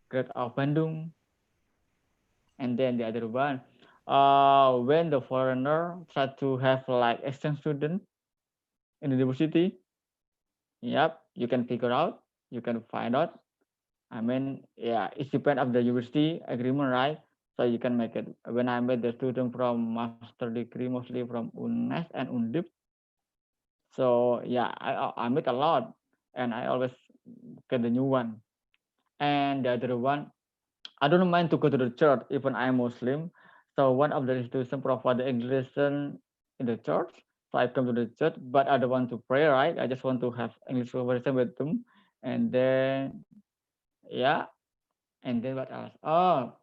Grade of Bandung, and then the other one, when the foreigner try to have like exchange student in the university, yep, you can figure out, you can find out. I mean, yeah, it depends of the university agreement, right? So you can make it. When I met the student from master degree, mostly from UNES and Undip. So yeah, I met a lot, and I always get the new one. And the other one, I don't mind to go to the church, even I'm Muslim. So one of the institution provide the English lesson in the church. So I come to the church, but I don't want to pray, right? I just want to have English conversation with them. And then, yeah. And then what else? Oh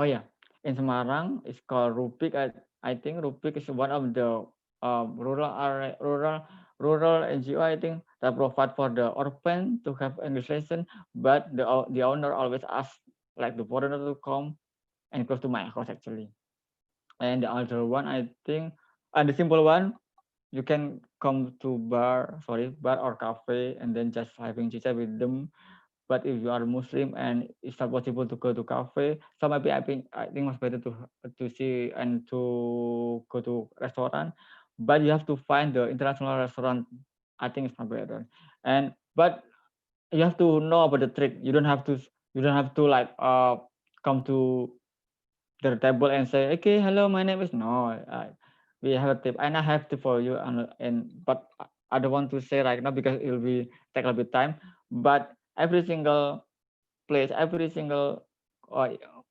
yeah. In Semarang, it's called Rupik. I think Rupik is one of the rural area, rural NGO, I think, that provide for the orphan to have English lesson, but the owner always ask like the foreigner to come and close to my house actually. And the other one, I think, and the simple one, you can come to bar or cafe, and then just having chit with them. But if you are Muslim and it's not possible to go to cafe, so maybe I think it's better to see and to go to restaurant. But you have to find the international restaurant. I think it's not better. But you have to know about the trick. You don't have to like come to the table and say, okay, hello, my name is no. We have a tip, and I have tip for you, but I don't want to say right now because it will be take a little bit time. But every single place, every single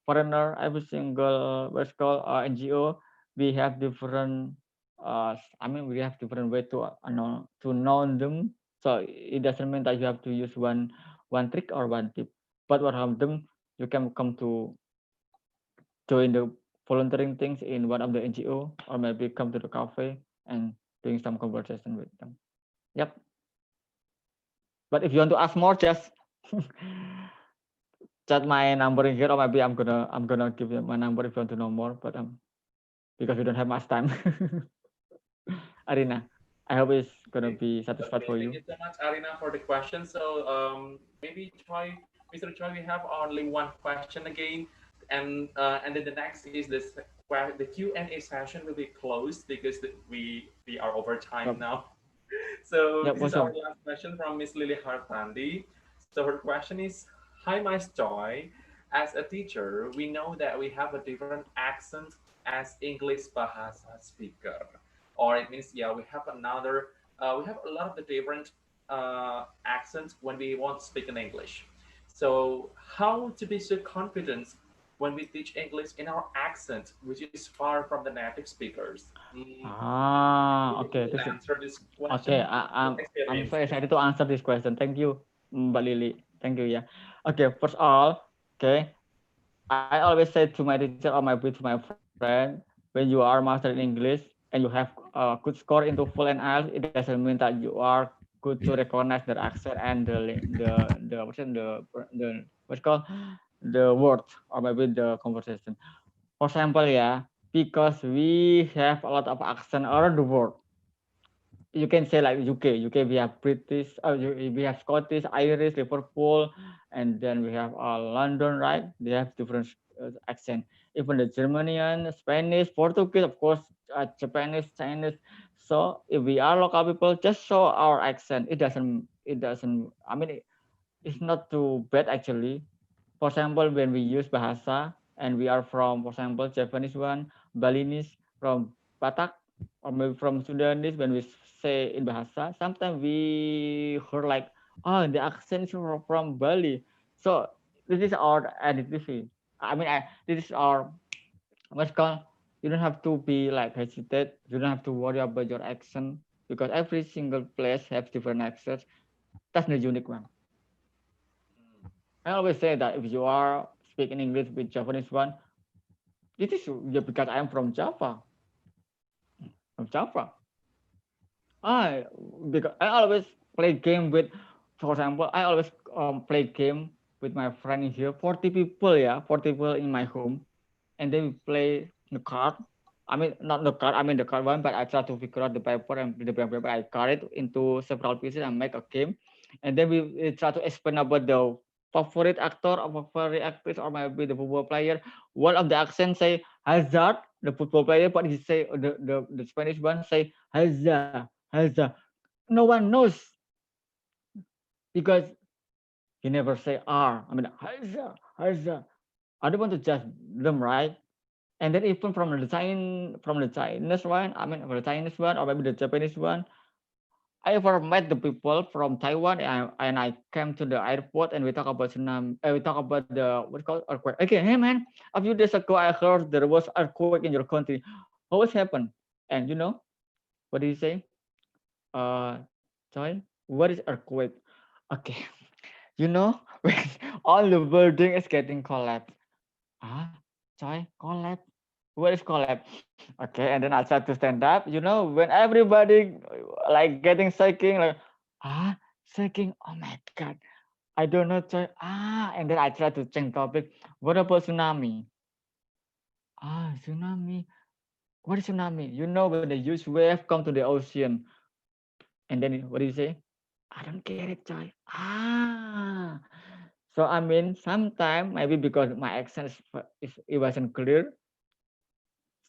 foreigner, every single what's called NGO, we have different. We have different way to know them. So it doesn't mean that you have to use one trick or one tip. But one of them, you can come to join volunteering things in one of the NGO, or maybe come to the cafe and doing some conversation with them. Yep. But if you want to ask more, just chat my number in here, or maybe I'm gonna give you my number if you want to know more. But because we don't have much time. Arina, I hope it's gonna be satisfied for you. Thank you so much, Arina, for the question. So maybe Mr. Choi, we have only one question again, and then the next is this where the Q&A session will be closed because we are over time now. So Yep, this is awesome. our last question from Miss Lily Hartandi. So her question is, hi, Mas Choi. As a teacher, we know that we have a different accent as English Bahasa speaker. Or it means, yeah, we have we have a lot of the different accents when we want to speak in English. So how to be so confident when we teach English in our accent, which is far from the native speakers? Okay. Answer this question. Okay, I'm so excited to answer this question. Thank you, Mbak Lily. Thank you. Yeah. Okay. First of all, okay, I always say to my teacher or to my friend, when you are mastering English and you have a good score into full and IELTS, it doesn't mean that you are good to recognize their accent and what's called the word or maybe the conversation. For example, yeah, because we have a lot of accent around the world. You can say like UK we have British, we have Scottish, Irish, Liverpool, and then we have London, right? They have different accent. Even the Germanian, Spanish, Portuguese, of course, Japanese, Chinese. So if we are local people, just show our accent. It doesn't. I mean, it's not too bad actually. For example, when we use bahasa and we are from, for example, Japanese one, Balinese, from Batak, or maybe from Sudanese, when we say in bahasa, sometimes we heard like, oh, the accent is from Bali. So this is our identity. I mean, this is our, what's called, you don't have to be like hesitate. You don't have to worry about your accent because every single place has different accents. That's the unique one. I always say that if you are speaking English with Japanese one, this is because I am from Java. From Java. Because I always play game with, for example, I always play game with my friend in here. 40 people, yeah, 40 people in my home, and then we play the card. I mean, not the card. I mean the card one, but I try to figure out the paper and the paper. I cut it into several pieces and make a game, and then we try to explain about the favorite actor or favorite actress or maybe the football player. One of the accents say Hazard, the football player, but he say the Spanish one say Hazard, Hazard. No one knows because he never say R. I mean Hazard, Hazard. I don't want to judge them, right? And then even from the Chinese one, I mean from the Chinese one or maybe the Japanese one, I ever met the people from Taiwan and I came to the airport and we talk about tsunami. We talk about the what's called earthquake. Okay, hey man, a few days ago I heard there was earthquake in your country. How was happened? And you know what did he say? Joy, what is earthquake? Okay, you know when all the building is getting collapsed. Joy, collapse. What is collapse? Okay, and then I try to stand up. You know, when everybody like getting shaking, like shaking. Oh my god, I don't know. Joy. And then I try to change topic. What about tsunami? Tsunami. What is tsunami? You know when the huge wave come to the ocean, and then what do you say? I don't get it, Joy. So I mean, sometimes maybe because my accent it wasn't clear,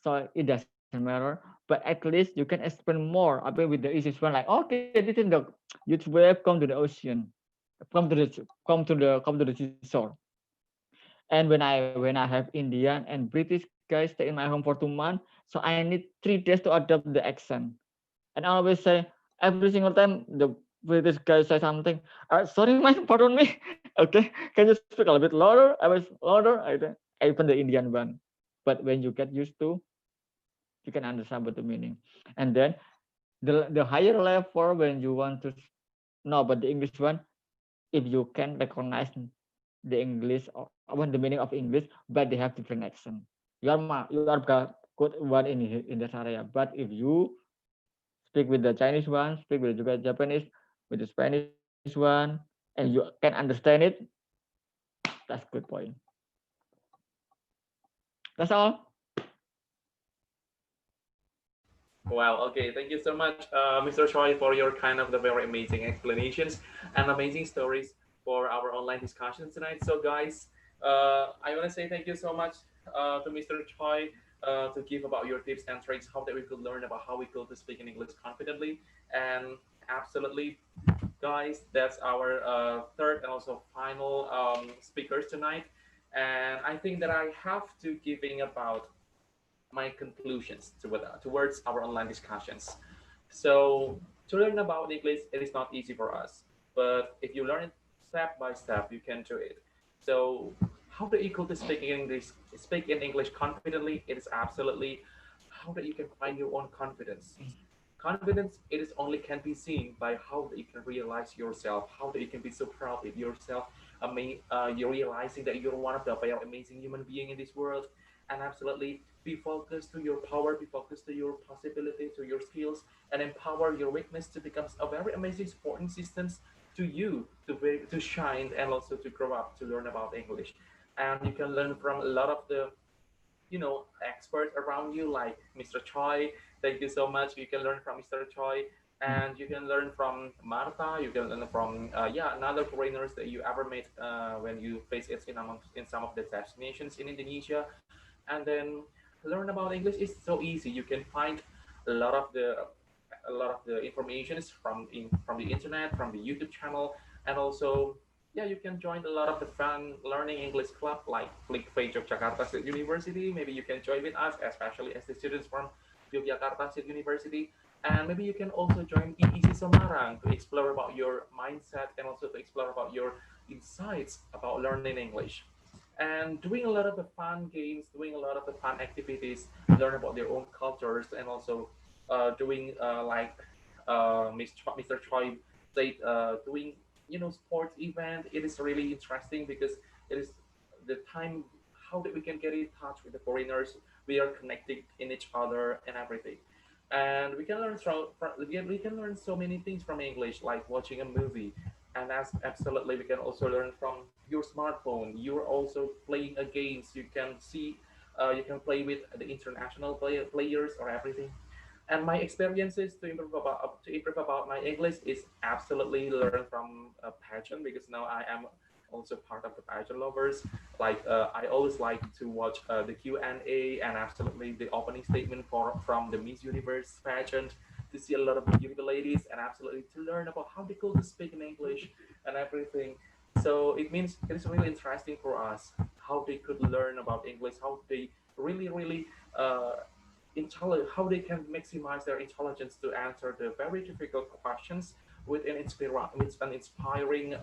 so it doesn't matter. But at least you can explain more. I mean, with the easiest one, like okay, this is the huge wave come to the ocean, come to the seashore. And when I have Indian and British guys stay in my home for 2 months, so I need 3 days to adopt the accent. And I always say every single time the British guy say something, sorry man, pardon me. Okay, can you speak a little bit louder? I was louder. Even the Indian one. But when you get used to, you can understand what the meaning. And then the higher level when you want to know about the English one, if you can recognize the English or the meaning of English, but they have different accent. you are good one in this area. But if you speak with the Chinese one, speak with the Japanese, with the Spanish one, and you can understand it, that's good point. That's all. Wow. Okay. Thank you so much, Mr. Choi, for your kind of the very amazing explanations and amazing stories for our online discussion tonight. So, guys, I want to say thank you so much to Mr. Choi to give about your tips and tricks how that we could learn about how we could speak in English confidently. And absolutely, guys, that's our third and also final speakers tonight. And I think that I have to giving about my conclusions towards our online discussions. So to learn about English, it is not easy for us, but if you learn it step by step, you can do it. So how do you equal to speak in English confidently? It is absolutely how that you can find your own confidence. Confidence, it is only can be seen by how that you can realize yourself, how that you can be so proud of yourself. You're realizing that you're one of the very amazing human being in this world, and absolutely be focused to your power, be focused to your possibility, to your skills, and empower your weakness to become a very amazing supporting systems to you to shine and also to grow up to learn about English. And you can learn from a lot of the experts around you like Mr. Choi. Thank you so much. You can learn from Mr. Choi, and you can learn from Martha. You can learn from another foreigners that you ever met when you face it in some of the destinations in Indonesia. And then learn about English is so easy. You can find a lot of the informations from the internet, from the YouTube channel, and also you can join a lot of the fun learning English club like FLIC Yogyakarta State University. Maybe you can join with us, especially as the students from Yogyakarta State University. And maybe you can also join EEC Semarang to explore about your mindset and also to explore about your insights about learning English. And doing a lot of the fun games, doing a lot of the fun activities, learn about their own cultures, and also doing like Mr. Choi said, doing sports event. It is really interesting because it is the time how that we can get in touch with the foreigners. We are connected in each other and everything, and we can learn we can learn so many things from English, like watching a movie. And as absolutely, we can also learn from your smartphone. You're also playing a games. You can see, you can play with the international players or everything. And my experiences to improve about my English is absolutely learn from a passion, because now I am also part of the pageant lovers. Like I always like to watch the Q&A and absolutely the opening statement from the Miss Universe pageant, to see a lot of beautiful ladies, and absolutely to learn about how they could speak in English and everything. So it means it is really interesting for us how they could learn about English, how they really how they can maximize their intelligence to answer the very difficult questions with an inspiring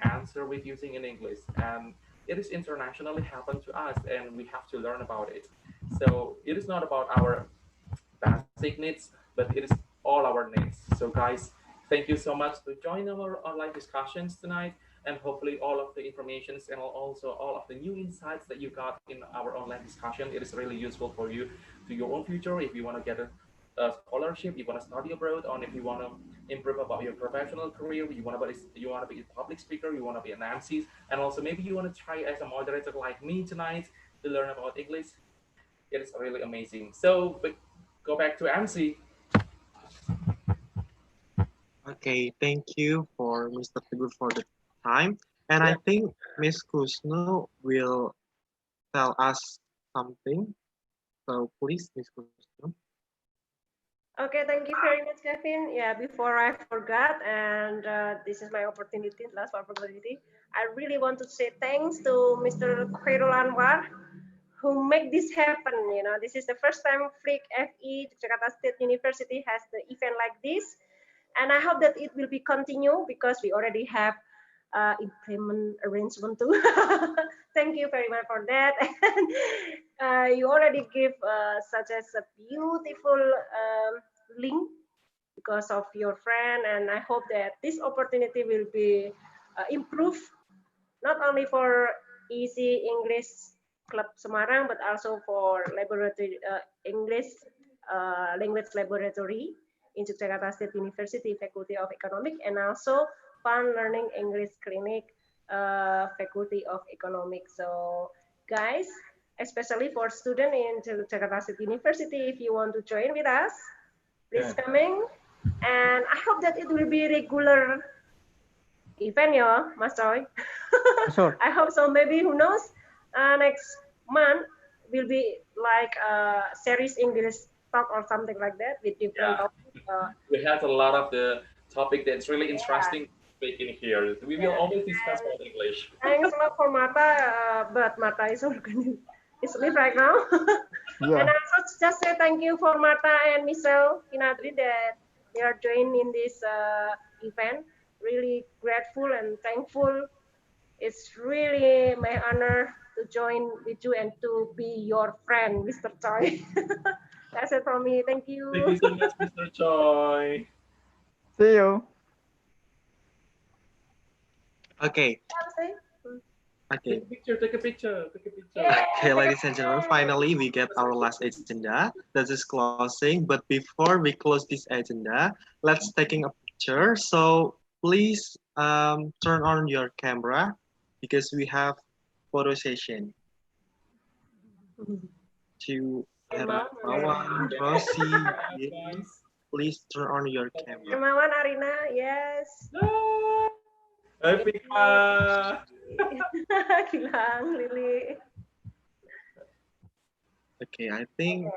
answer with using in English. And it is internationally happened to us, and we have to learn about it. So it is not about our basic needs, but it is all our needs. So guys, thank you so much to join our online discussions tonight, and hopefully all of the informations and also all of the new insights that you got in our online discussion, it is really useful for you to your own future. If you want to get a scholarship, you want to study abroad, or if you want to improve about your professional career, you want to be a public speaker, you want to be an MC, and also maybe you want to try as a moderator like me tonight to learn about English. It is really amazing. So go back to MC. Okay, thank you for Mr. Teguh for the time. And I think Miss Kusno will tell us something. So please, Miss Kusno. Okay, thank you very much, Kevin. Yeah, before I forgot, and this is my opportunity, last opportunity, I really want to say thanks to Mr. Choerul Anwar, who make this happen. You know, this is the first time FLIC FE Jakarta State University has the event like this, and I hope that it will be continue, because we already have implement arrangement too. Thank you very much for that. And you already give such as a beautiful link because of your friend, and I hope that this opportunity will be improved not only for easy English Club Semarang, but also for laboratory English language laboratory in Yogyakarta State University Faculty of Economics, and also Fun Learning English Clinic Faculty of Economics. So guys, especially for students in Yogyakarta State University, if you want to join with us, please coming. And I hope that it will be regular event, yeah, Mas Choi. Sure. I hope so. Maybe who knows? Next month will be like a series English talk or something like that with different topics. We have a lot of the topic that's really interesting speaking here. We will always discuss about English. Thanks a lot for Mata, but Mata is asleep right now. Yeah. And also just say thank you for Mata and Michelle Kinadri that they are joining in this event. Really grateful and thankful. It's really my honor to join with you and to be your friend, Mr. Choi. That's it from me. Thank you. Thank you so much, Mr. Choi. See you. Okay. Okay. Take a picture, take a picture, take a picture. Okay, ladies and gentlemen, finally we get our last agenda. That is closing. But before we close this agenda, let's taking a picture. So please turn on your camera because we have photo session. To Maulana, Rosie, please turn on your camera. Hermawan, Arina, yes. Hai Pika. Gilang, Lili. Okay, I think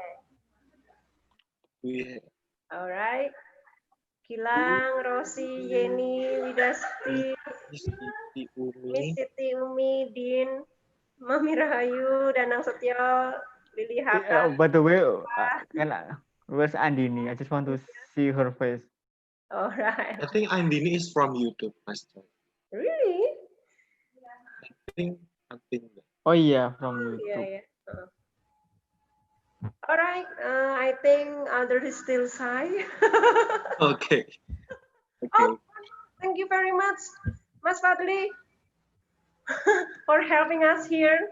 we. All right. Gilang, Rosi, Yeni, Widasti, Miss Siti, Umi, Din, Mami Rahayu, Danang Setio, Lili Haka. By the way, where's Andini? I just want to see her face. All right. I think Andini is from YouTube, Master. Really? I think. Oh yeah, from YouTube. Yeah. All right. I think others is still shy. Okay. Oh, thank you very much, Mas Fadli, for helping us here.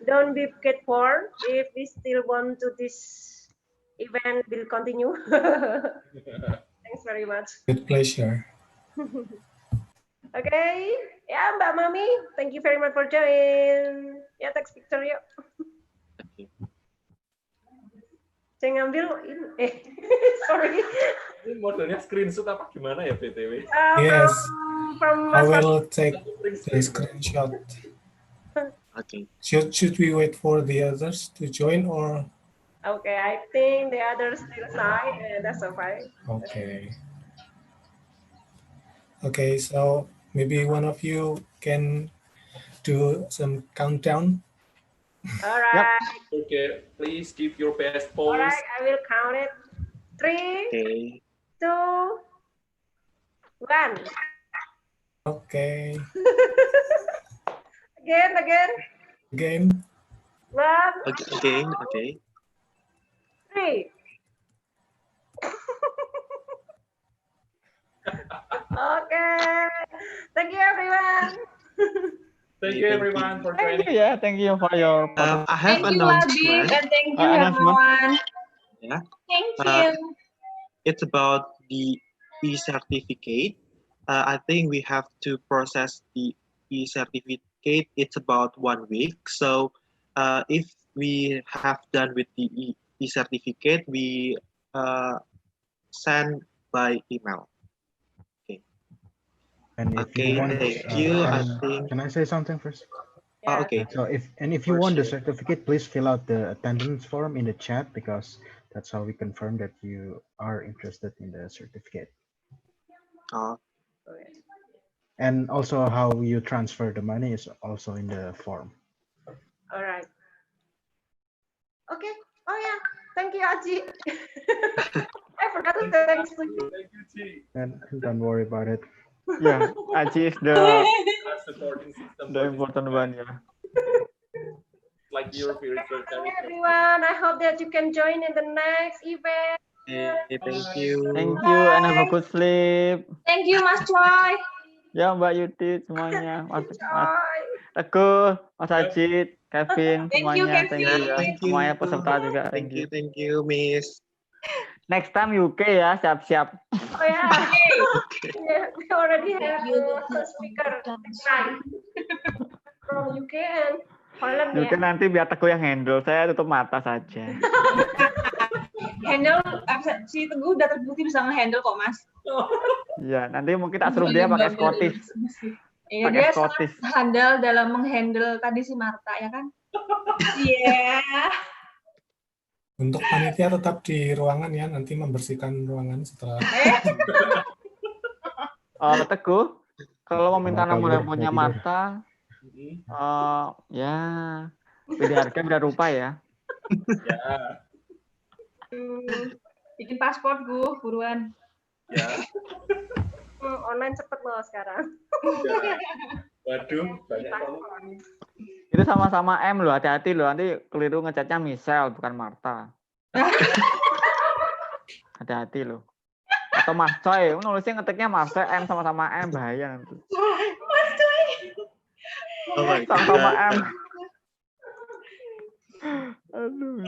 Don't be get bored if we still want to this event will continue. Thanks very much. With pleasure. Okay, ya Mbak Mami, thank you very much for join. Ya, text picture yuk. Saya ngambil ini, sorry. Ini modelnya screenshot apa gimana ya BTW? Yes, from I will take the screenshot. Okay. Should we wait for the others to join or? Okay, I think the others still shy, and that's okay. Okay. Okay, so maybe one of you can do some countdown. All right. Okay, please give your best pose. All right, I will count it. 3, 2, 1. Okay. Again. 1. Again. Okay. 3. Okay. Thank you, everyone. Thank you, everyone, for joining. Yeah, thank you for your. I have an announcement. And thank you, everyone. Yeah. Thank you. It's about the e-certificate. I think we have to process the e-certificate. It's about 1 week. So if we have done with the e-certificate, we send by email. And if Okay, you want, thank you. I think. Can I say something first? Okay. So if you want the certificate, please fill out the attendance form in the chat because that's how we confirm that you are interested in the certificate. And also how you transfer the money is also in the form. All right. Okay. Oh yeah. Thank you, Aji. I forgot to say thanks to you. Thank you, Chi. And don't worry about it. Yeah, Aji is the supporting system. The important one, yeah. Like your Okay, everyone. I hope that you can join in the next event. Thank you. Thank you and have a good sleep. Thank you, Mas Choi. Ya, Mbak Yuti semuanya. Mas Teguh, Mas Ajit, Kevin, Thank you, semuanya. Kevin. Thank you. Semuanya peserta juga. Thank you, Miss. Next time UK ya, siap-siap. Oh yeah. Yeah, we already have a speaker next time from UK and Holland UK ya. nanti biar Teguh yang handle, saya tutup mata saja. Handle si Teguh udah terbukti bisa nge-handle kok, Mas. Iya, nanti mungkin tak suruh dia pakai Scottish. Iya, Pakai dia Scottish. sangat handal dalam menghandle tadi si Marta, ya kan? Iya. Untuk panitia tetap di ruangan ya, nanti membersihkan ruangan setelah. Teguh, kalau mau minta nomor handphonenya Marta, ya, pilih harga beda rupa ya. Ya. Bikin paspor, Gu, buruan. Ya. Online cepet loh sekarang. Waduh, banyak banget. Itu sama-sama M loh, hati-hati loh, nanti keliru ngecatnya Michelle bukan Marta. Hati-hati loh. Atau Mas Coy, nulisnya ngetiknya Marta M sama-sama M, bahaya nanti. Mas Coy. Sama-sama M. Aduh.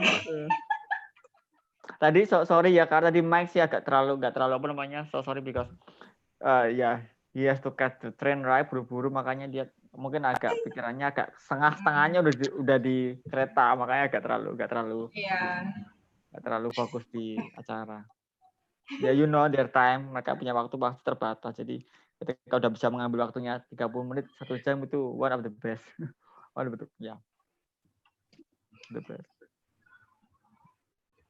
Tadi sorry ya, karena di mic sih agak nggak terlalu apa namanya, sorry because he has to catch the train right, buru-buru, makanya dia mungkin agak pikirannya agak setengahnya udah di kereta, makanya agak terlalu fokus di acara. Ya you know their time, mereka punya waktu pasti terbatas, jadi ketika udah bisa mengambil waktunya 30 menit 1 jam itu one of the best. The best.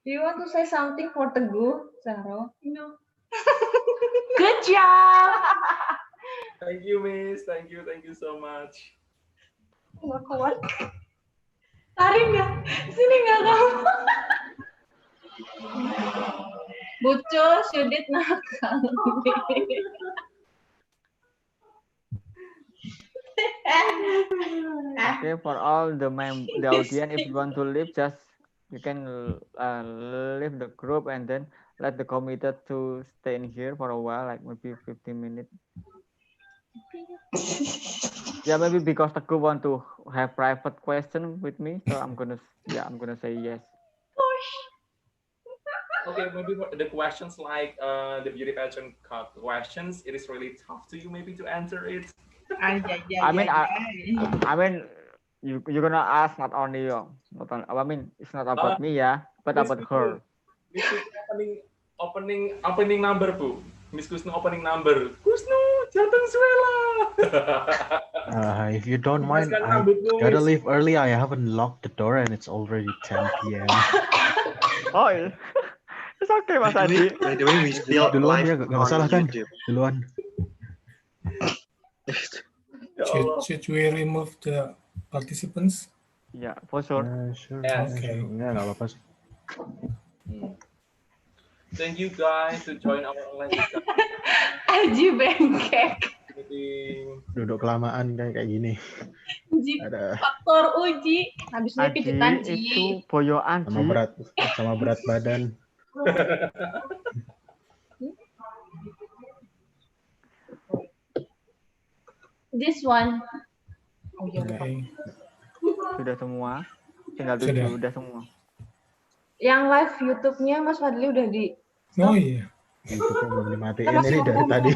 Do you want to say something for Teguh, Zahro? No. Good job. Thank you, Miss. Thank you so much. Nggak kuat. Tarik nggak? Sini nggak kamu? Bucus, Yudit nakal. Okay, for all the audience, if you want to leave, just you can leave the group and then let the committee to stay in here for a while, like maybe 15 minutes. Yeah, maybe because Teguh want to have private question with me, so I'm gonna say yes. Okay, maybe the questions like the beauty pageant questions, it is really tough to you maybe to answer it. I mean, you're gonna ask not only it's not about me ya, but about her. Miss Kusno opening number, Bu. Miss Kusno opening number. Kusno, Jateng Suela. If you don't mind, I gotta leave early. I haven't locked the door and it's already 10 p.m. Oh, it's okay, Mas Adi. By the way, we still duluan live ya, nggak masalah kan? YouTube. Duluan. Should we remove the participants? Yeah, for sure. Sure. Yes. Okay. Ya, nggak apa-apa sih. Thank you guys to join our online discussion. Aji bengkek. Duduk kelamaan kayak gini. Uji faktor uji. Habisnya pijitan Ji. Itu boyoan sama berat badan. This one. Okay. Sudah semua. Tinggal udah semua. Yang live YouTube-nya Mas Fadli udah di. Oh iya. YouTube-nya belum dimatiin ini dari tadi.